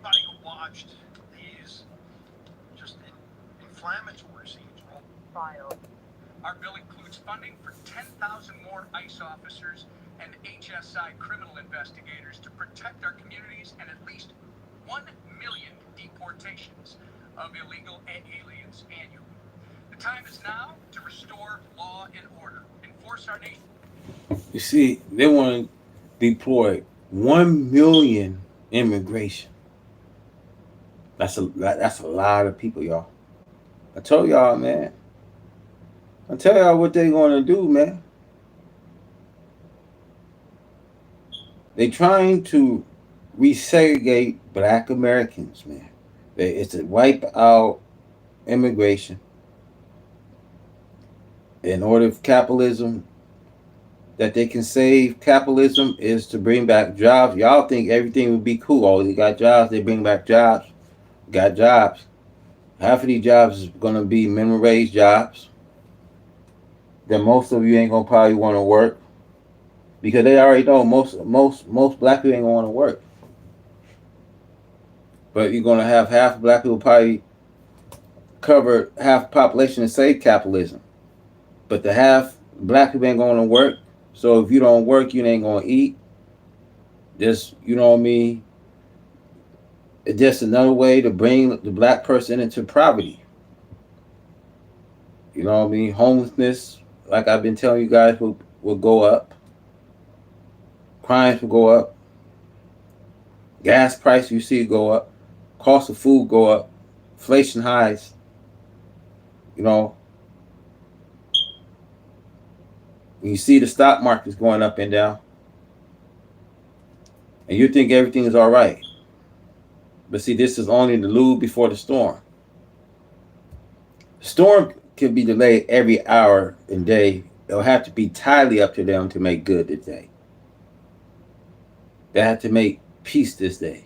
Everybody watched these just inflammatory scenes. Filed. Our bill includes funding for 10,000 more ICE officers and HSI criminal investigators to protect our communities and at least 1 million deportations of illegal aliens annually. The time is now to restore law and order, enforce our nation. You see, they want to deploy 1 million immigration. That's a lot of people, y'all. I told y'all, man. I tell y'all what they gonna do, man. They trying to resegregate black Americans, man. It's to wipe out immigration in order for capitalism, that they can save capitalism, is to bring back jobs. Y'all think everything would be cool. Oh, they got jobs, they bring back jobs. Got jobs. Half of these jobs is gonna be minimum wage jobs. Then most of you ain't gonna probably want to work, because they already know most black people ain't gonna want to work. But you're gonna have half black people probably cover half the population and save capitalism. But the half black people ain't gonna work. So if you don't work, you ain't gonna eat. Just, you know what I mean? It's just another way to bring the black person into poverty. You know what I mean? Homelessness, like I've been telling you guys, will go up. Crimes will go up. Gas price, you see it go up. Cost of food go up. Inflation highs. You know. When you see the stock market's going up and down, and you think everything is all right. But see, this is only the lube before the storm. The storm can be delayed every hour and day. It'll have to be entirely up to them to make good today. They have to make peace this day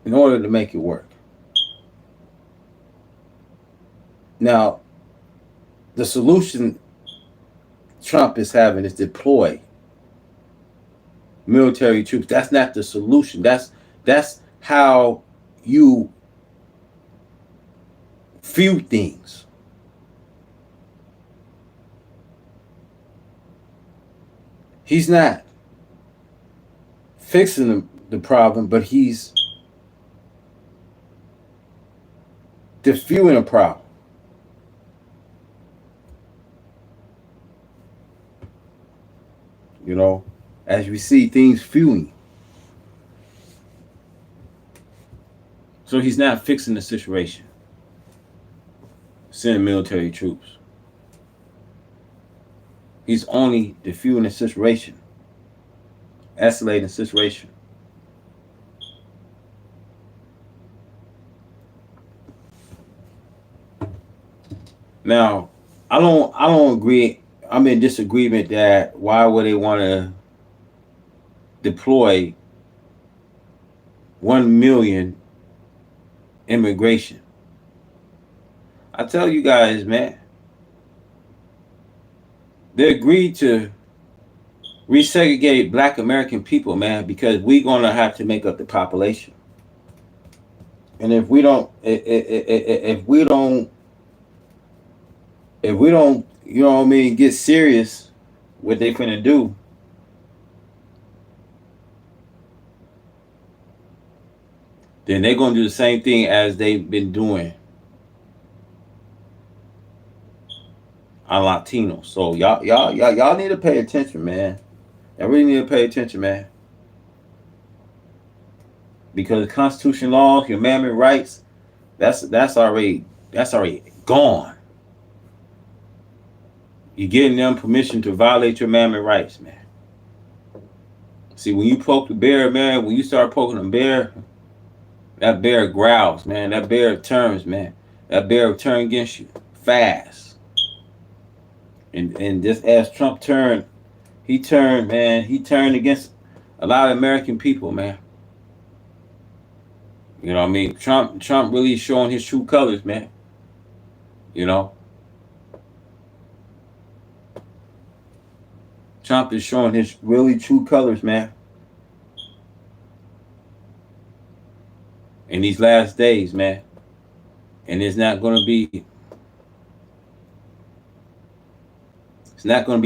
in order to make it work. Now, the solution Trump is having is deploy military troops. That's not the solution. That's how you view things. He's not fixing the problem, but he's diffusing a problem. You know, as we see things fewing. So he's not fixing the situation. Sending military troops. He's only diffusing the situation. Escalating the situation. Now, I don't agree. I'm in disagreement that why would they want to deploy 1 million immigration? I tell you guys, man, they agreed to resegregate black American people, man, because we're gonna have to make up the population. And if we don't if we don't, you know what I mean, get serious what they finna do, then they're gonna do the same thing as they've been doing on Latinos. So y'all need to pay attention, man. Y'all really need to pay attention, man. Because Constitution law, humanitarian rights, that's already gone. You're getting them permission to violate your humanitarian rights, man. See, when you poke the bear, man, when you start poking the bear, that bear growls, man. That bear turns, man. That bear will turn against you fast. And just as Trump turned, he turned, man. He turned against a lot of American people, man. You know what I mean? Trump really showing his true colors, man. You know? Trump is showing his really true colors, man. In these last days, man. And it's not gonna be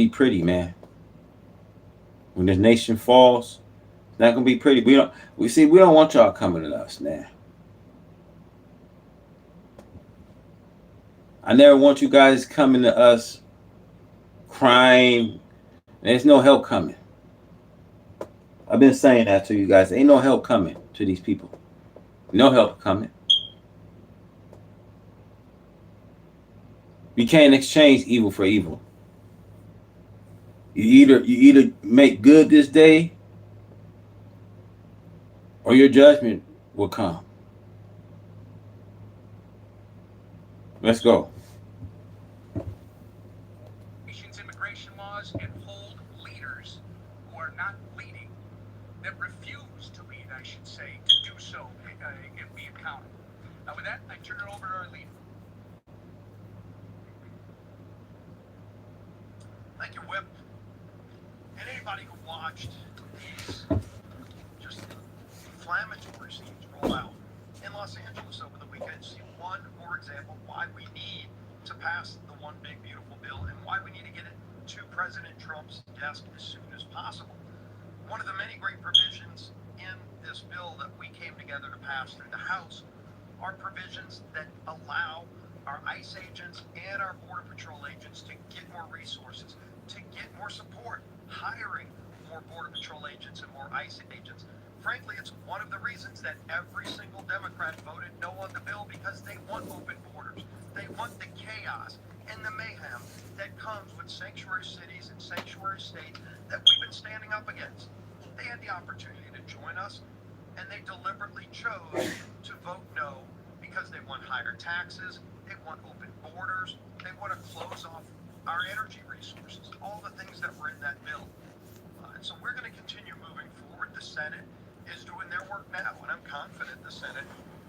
pretty, man. When this nation falls, it's not gonna be pretty. We don't want y'all coming to us, man. I never want you guys coming to us crying. There's no help coming. I've been saying that to you guys. Ain't no help coming to these people. No help coming. You can't exchange evil for evil. You either make good this day, or your judgment will come. Let's go. Nation's immigration laws and hold leaders who are not leading, that refuse to lead, I should say, to do so and be accountable. Now, with that, I turn it over to our leader. Thank you, Whip. And anybody who watched these just inflammatory scenes roll out in Los Angeles over the weekend, see one more example why we need to pass the one big beautiful bill and why we need to get it to President Trump's desk as soon as possible. One of the many great provisions in this bill that we came together to pass through the House are provisions that allow our ICE agents and our Border Patrol agents to get more resources, to get more support, hiring more Border Patrol agents and more ICE agents. Frankly, it's one of the reasons that every single Democrat voted no on the bill, because they want open borders. They want the chaos and the mayhem that comes with sanctuary cities and sanctuary states that we've been standing up against. They had the opportunity to join us, and they deliberately chose to vote no because they want higher taxes, they want open borders, they want to close off our energy resources, all the things that were in that bill. And so we're going to continue moving forward. The Senate is doing their work now, and I'm confident the Senate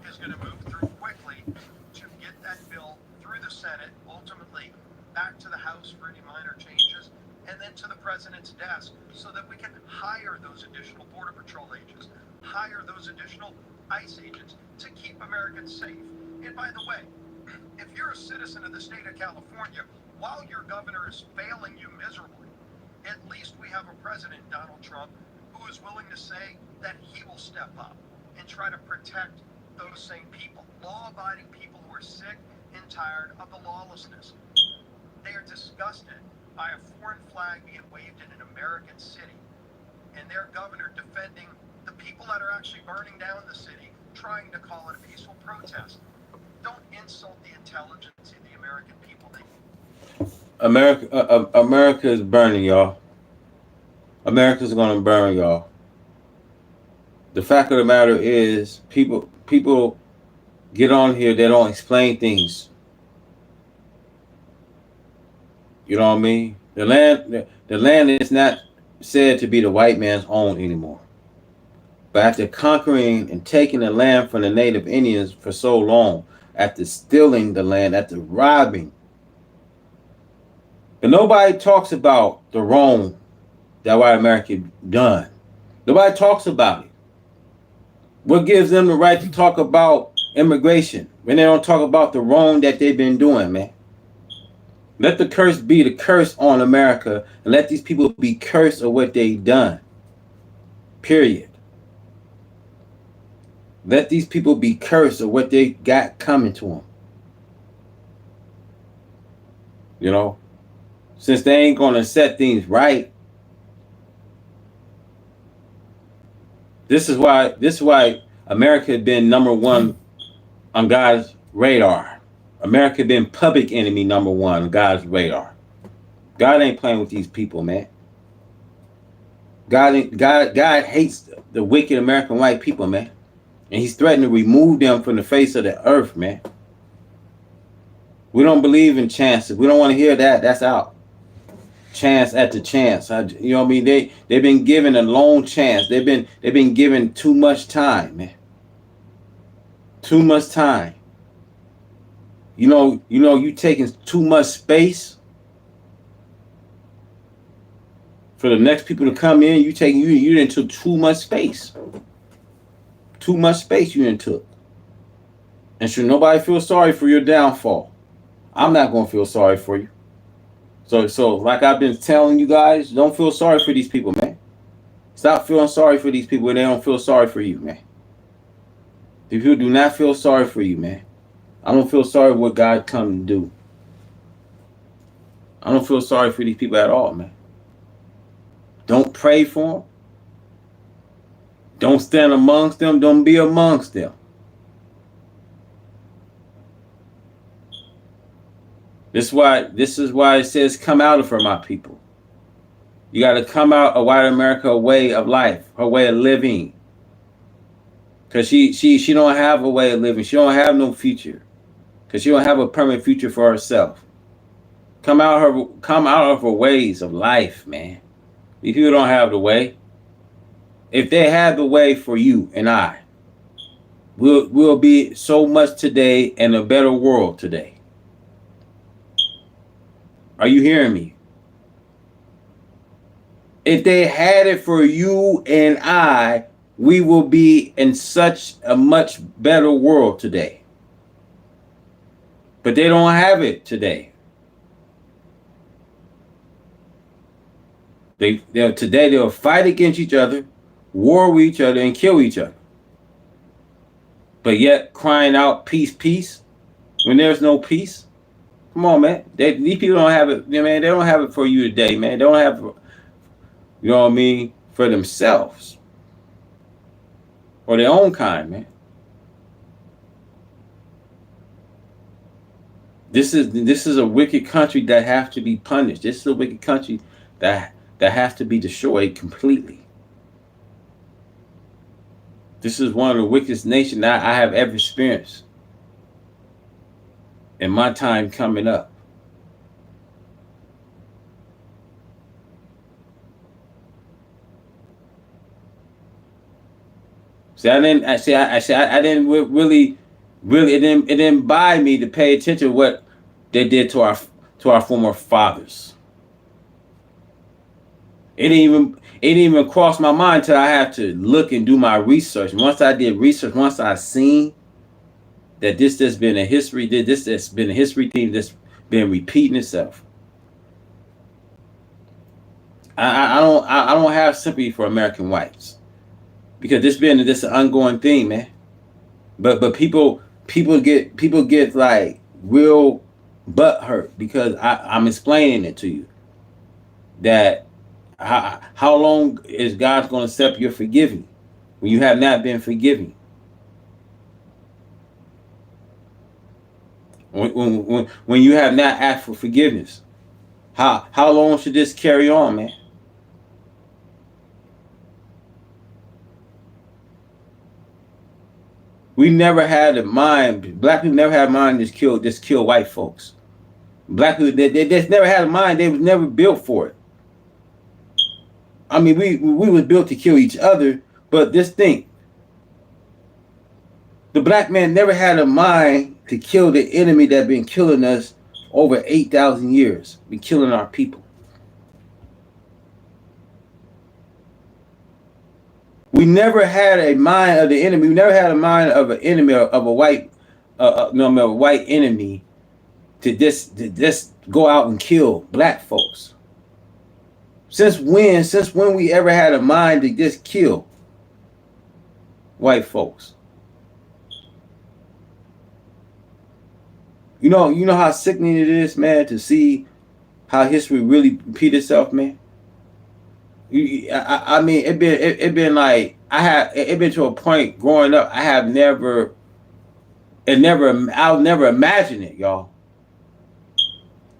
is going to move through quickly to get that bill through the Senate, ultimately back to the House for any minor changes, and then to the President's desk so that we can hire those additional Border Patrol agents, hire those additional ICE agents to keep Americans safe. And by the way, if you're a citizen of the state of California, while your governor is failing you miserably, at least we have a president, Donald Trump, who is willing to say that he will step up and try to protect those same people, law-abiding people who are sick and tired of the lawlessness. They are disgusted by a foreign flag being waved in an American city, and their governor defending the people that are actually burning down the city, trying to call it a peaceful protest. Don't insult the intelligence of the American people. America is burning, y'all. America's gonna burn, y'all. The fact of the matter is, people get on here, they don't explain things. You know what I mean? The land is not said to be the white man's own anymore. But after conquering and taking the land from the native Indians for so long, after stealing the land, after robbing, and nobody talks about the wrong that white America done. Nobody talks about it. What gives them the right to talk about immigration when they don't talk about the wrong that they've been doing, man? Let the curse be the curse on America, and let these people be cursed of what they've done. Period. Let these people be cursed of what they got coming to them. You know, since they ain't gonna set things right. This is why America had been number one on God's radar. America had been public enemy number one on God's radar. God ain't playing with these people, man. God hates the wicked American white people, man. And he's threatening to remove them from the face of the earth, man. We don't believe in chances. We don't want to hear that. That's out. Chance at the chance. You know what I mean? They've been given a long chance. They've been given too much time, man. Too much time. You taking too much space for the next people to come in. You didn't took too much space. Too much space you didn't took. And should nobody feel sorry for your downfall. I'm not gonna feel sorry for you. So like I've been telling you guys, don't feel sorry for these people, man. Stop feeling sorry for these people when they don't feel sorry for you, man. These people do not feel sorry for you, man. I don't feel sorry for what God come to do. I don't feel sorry for these people at all, man. Don't pray for them. Don't stand amongst them. Don't be amongst them. This is why it says, come out of her, my people. You got to come out of white America way of life, her way of living. Because she don't have a way of living. She don't have no future. Because she don't have a permanent future for herself. Come out of her ways of life, man. These people don't have the way. If they had the way for you and I, we'll be so much today in a better world today. Are you hearing me? If they had it for you and I, we will be in such a much better world today. But they don't have it today. Today they'll fight against each other, war with each other, and kill each other. But yet crying out peace, peace, when there's no peace. Come on, man. These people don't have it, man. They don't have it for you today, man. They don't have it, you know what I mean, for themselves. Or their own kind, man. This is a wicked country that have to be punished. This is a wicked country that has to be destroyed completely. This is one of the wickedest nations that I have ever experienced in my time coming up. I didn't really, it didn't buy me to pay attention to what they did to our former fathers. It didn't even cross my mind till I had to look and do my research. Once I did research, once I seen that this has been a history, this has been a history theme that's been repeating itself. I don't have sympathy for American whites because this an ongoing thing, man. But people get like real butt hurt because I'm explaining it to you that how long is God going to accept your forgiving when you have not been forgiven? When you have not asked for forgiveness, how long should this carry on, man? We never had a mind. Black people never had a mind to just kill white folks. Black people they just never had a mind. They was never built for it. I mean, we was built to kill each other, but this thing, the black man never had a mind to kill the enemy that been killing us over 8,000 years, been killing our people. We never had a mind of the enemy. We never had a mind of an enemy of a white, a white enemy to this go out and kill black folks? Since when? Since when we ever had a mind to just kill white folks? You know how sickening it is, man, to see how history really repeat itself, man. I mean, it been like it been to a point growing up. I'll never imagine it, y'all.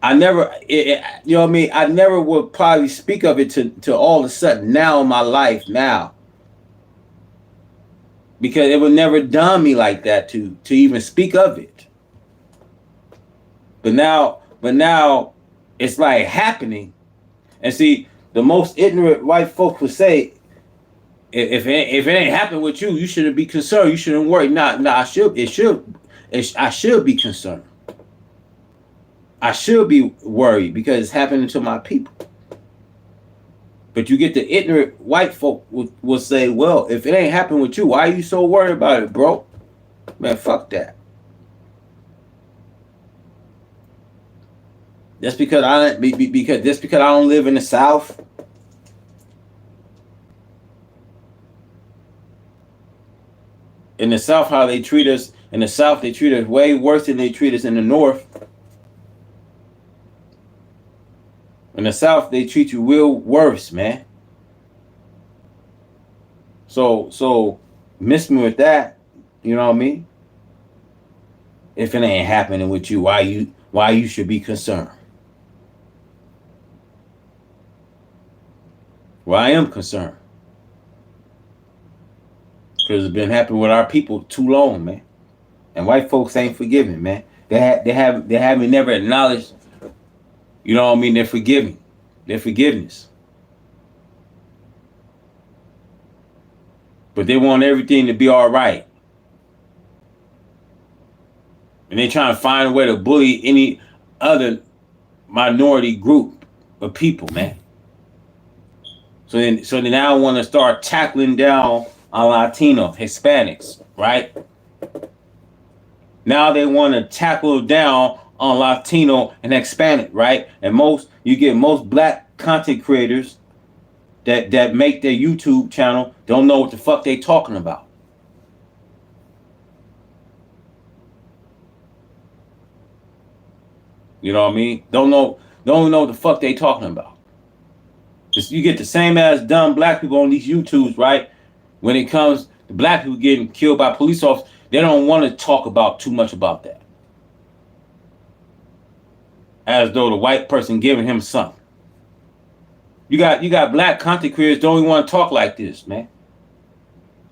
I never, you know what I mean? I never would probably speak of it to all of a sudden now in my life now. Because it would never dawn me like that to even speak of it. But now it's like happening. And see, the most ignorant white folks would say, if it ain't happened with you, you shouldn't be concerned. You shouldn't worry. I should be concerned. I should be worried because it's happening to my people. But you get the ignorant white folk will say, well, if it ain't happened with you, why are you so worried about it, bro? Man, fuck that. Just because I don't live in the South. In the South, how they treat us, in the South, they treat us way worse than they treat us in the North. In the South, they treat you real worse, man. So miss me with that. You know what I mean? If it ain't happening with you, why you should be concerned? Well, I am concerned. Because it's been happening with our people too long, man. And white folks ain't forgiving, man. They haven't never acknowledged, you know what I mean, their forgiveness. But they want everything to be all right. And they trying to find a way to bully any other minority group of people, man. So they now want to start tackling down on Latino, Hispanics, right? Now they want to tackle down on Latino and Hispanic, right? And you get most black content creators that make their YouTube channel don't know what the fuck they talking about. You know what I mean? Don't know what the fuck they talking about. Just, you get the same as dumb black people on these YouTubes, right? When it comes to black people getting killed by police officers, they don't want to talk about too much about that. As though the white person giving him something. You got black content creators don't even want to talk like this, man.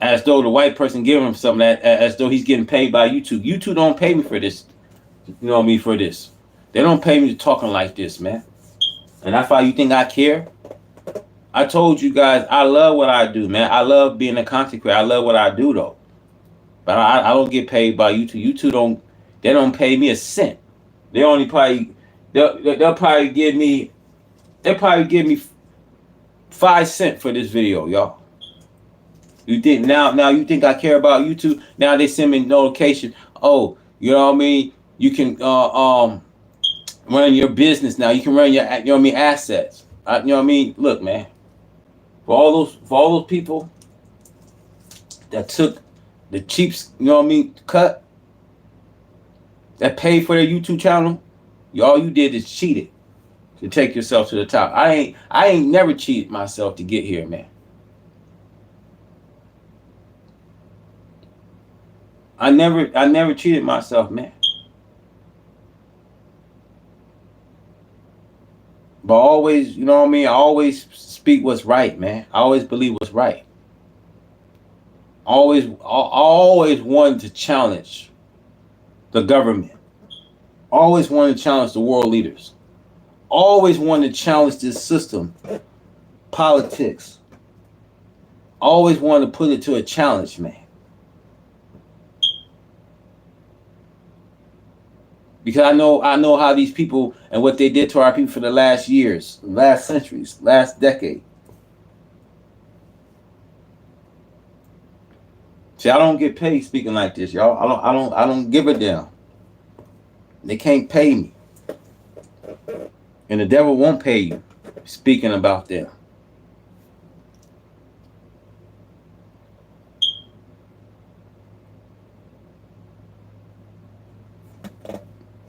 As though the white person giving him something, as though he's getting paid by YouTube. YouTube don't pay me for this. You know what I mean, for this. They don't pay me to talking like this, man. And that's why you think I care? I told you guys, I love what I do, man. I love being a content creator. I love what I do, though. But I don't get paid by YouTube. YouTube don't pay me a cent. They only probably they'll probably give me 5 cents for this video, y'all. You think now you think I care about YouTube? Now they send me notification. Oh, you know what I mean? You can run your business now. You can run your assets. You know what I mean? Look, man. For all those people that took the cheap, you know what I mean, cut, that paid for their YouTube channel, all you did is cheated to take yourself to the top. I ain't never cheated myself to get here, man. I never cheated myself, man. But always, you know what I mean? I always speak what's right, man. I always believe what's right. Always wanted to challenge the government. Always wanted to challenge the world leaders. Always wanted to challenge this system, politics. Always wanted to put it to a challenge, man. Because I know how these people and what they did to our people for the last years, last centuries, last decade. See, I don't get paid speaking like this, y'all. I don't give a damn. They can't pay me. And the devil won't pay you speaking about them.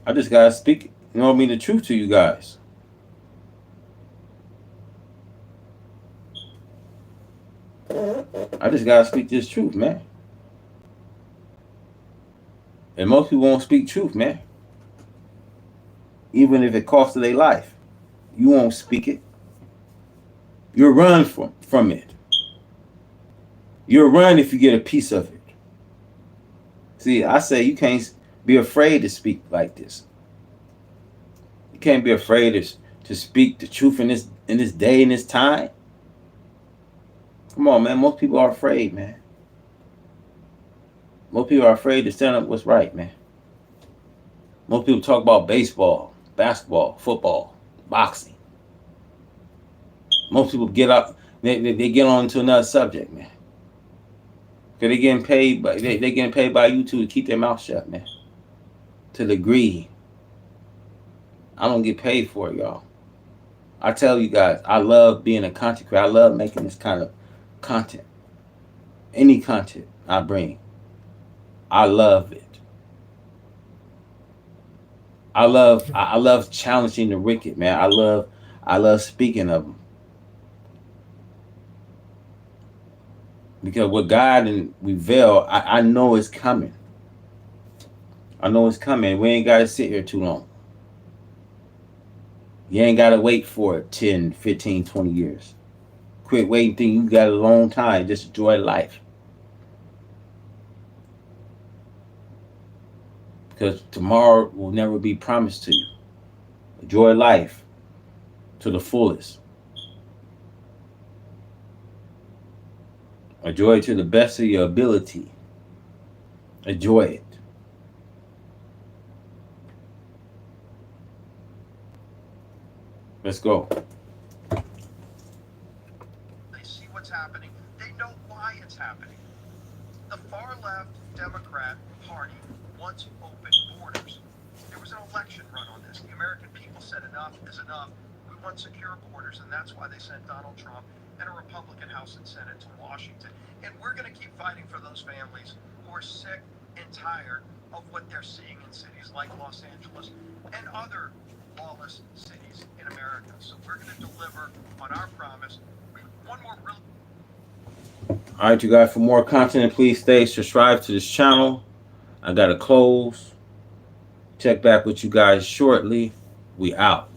I just gotta speak, you know what I mean, the truth to you guys. I just gotta speak this truth, man. And most people won't speak truth, man. Even if it costs their life, you won't speak it. You'll run from it. You'll run if you get a piece of it. See, I say you can't be afraid to speak like this. You can't be afraid to speak the truth in this day and this time. Come on, man. Most people are afraid, man. Most people are afraid to stand up what's right, man. Most people talk about baseball, basketball, football, boxing. Most people get up, they get on to another subject, man. Cause they getting paid by you two to keep their mouth shut, man. To the degree I don't get paid for it, y'all. I tell you guys, I love being a content creator. I love making this kind of content. Any content I bring, I love it. I love challenging the wicked, man. I love speaking of them. Because what God and reveal, I know it's coming. I know it's coming. We ain't got to sit here too long. You ain't got to wait for it 10, 15, 20 years. Quit waiting, think you got a long time. Just enjoy life. Because tomorrow will never be promised to you. Enjoy life to the fullest. Enjoy it to the best of your ability. Enjoy it. Let's go. They see what's happening. They know why it's happening. The far left Democrat Party wants open borders. There was an election run on this. The American people said enough is enough. We want secure borders, and that's why they sent Donald Trump and a Republican House and Senate to Washington. And we're going to keep fighting for those families who are sick and tired of what they're seeing in cities like Los Angeles and other lawless cities in America. So we're going to deliver on our promise. One more real. All right, you guys, for more content, please stay subscribed to this channel. I got to close. Check back with you guys shortly. We out.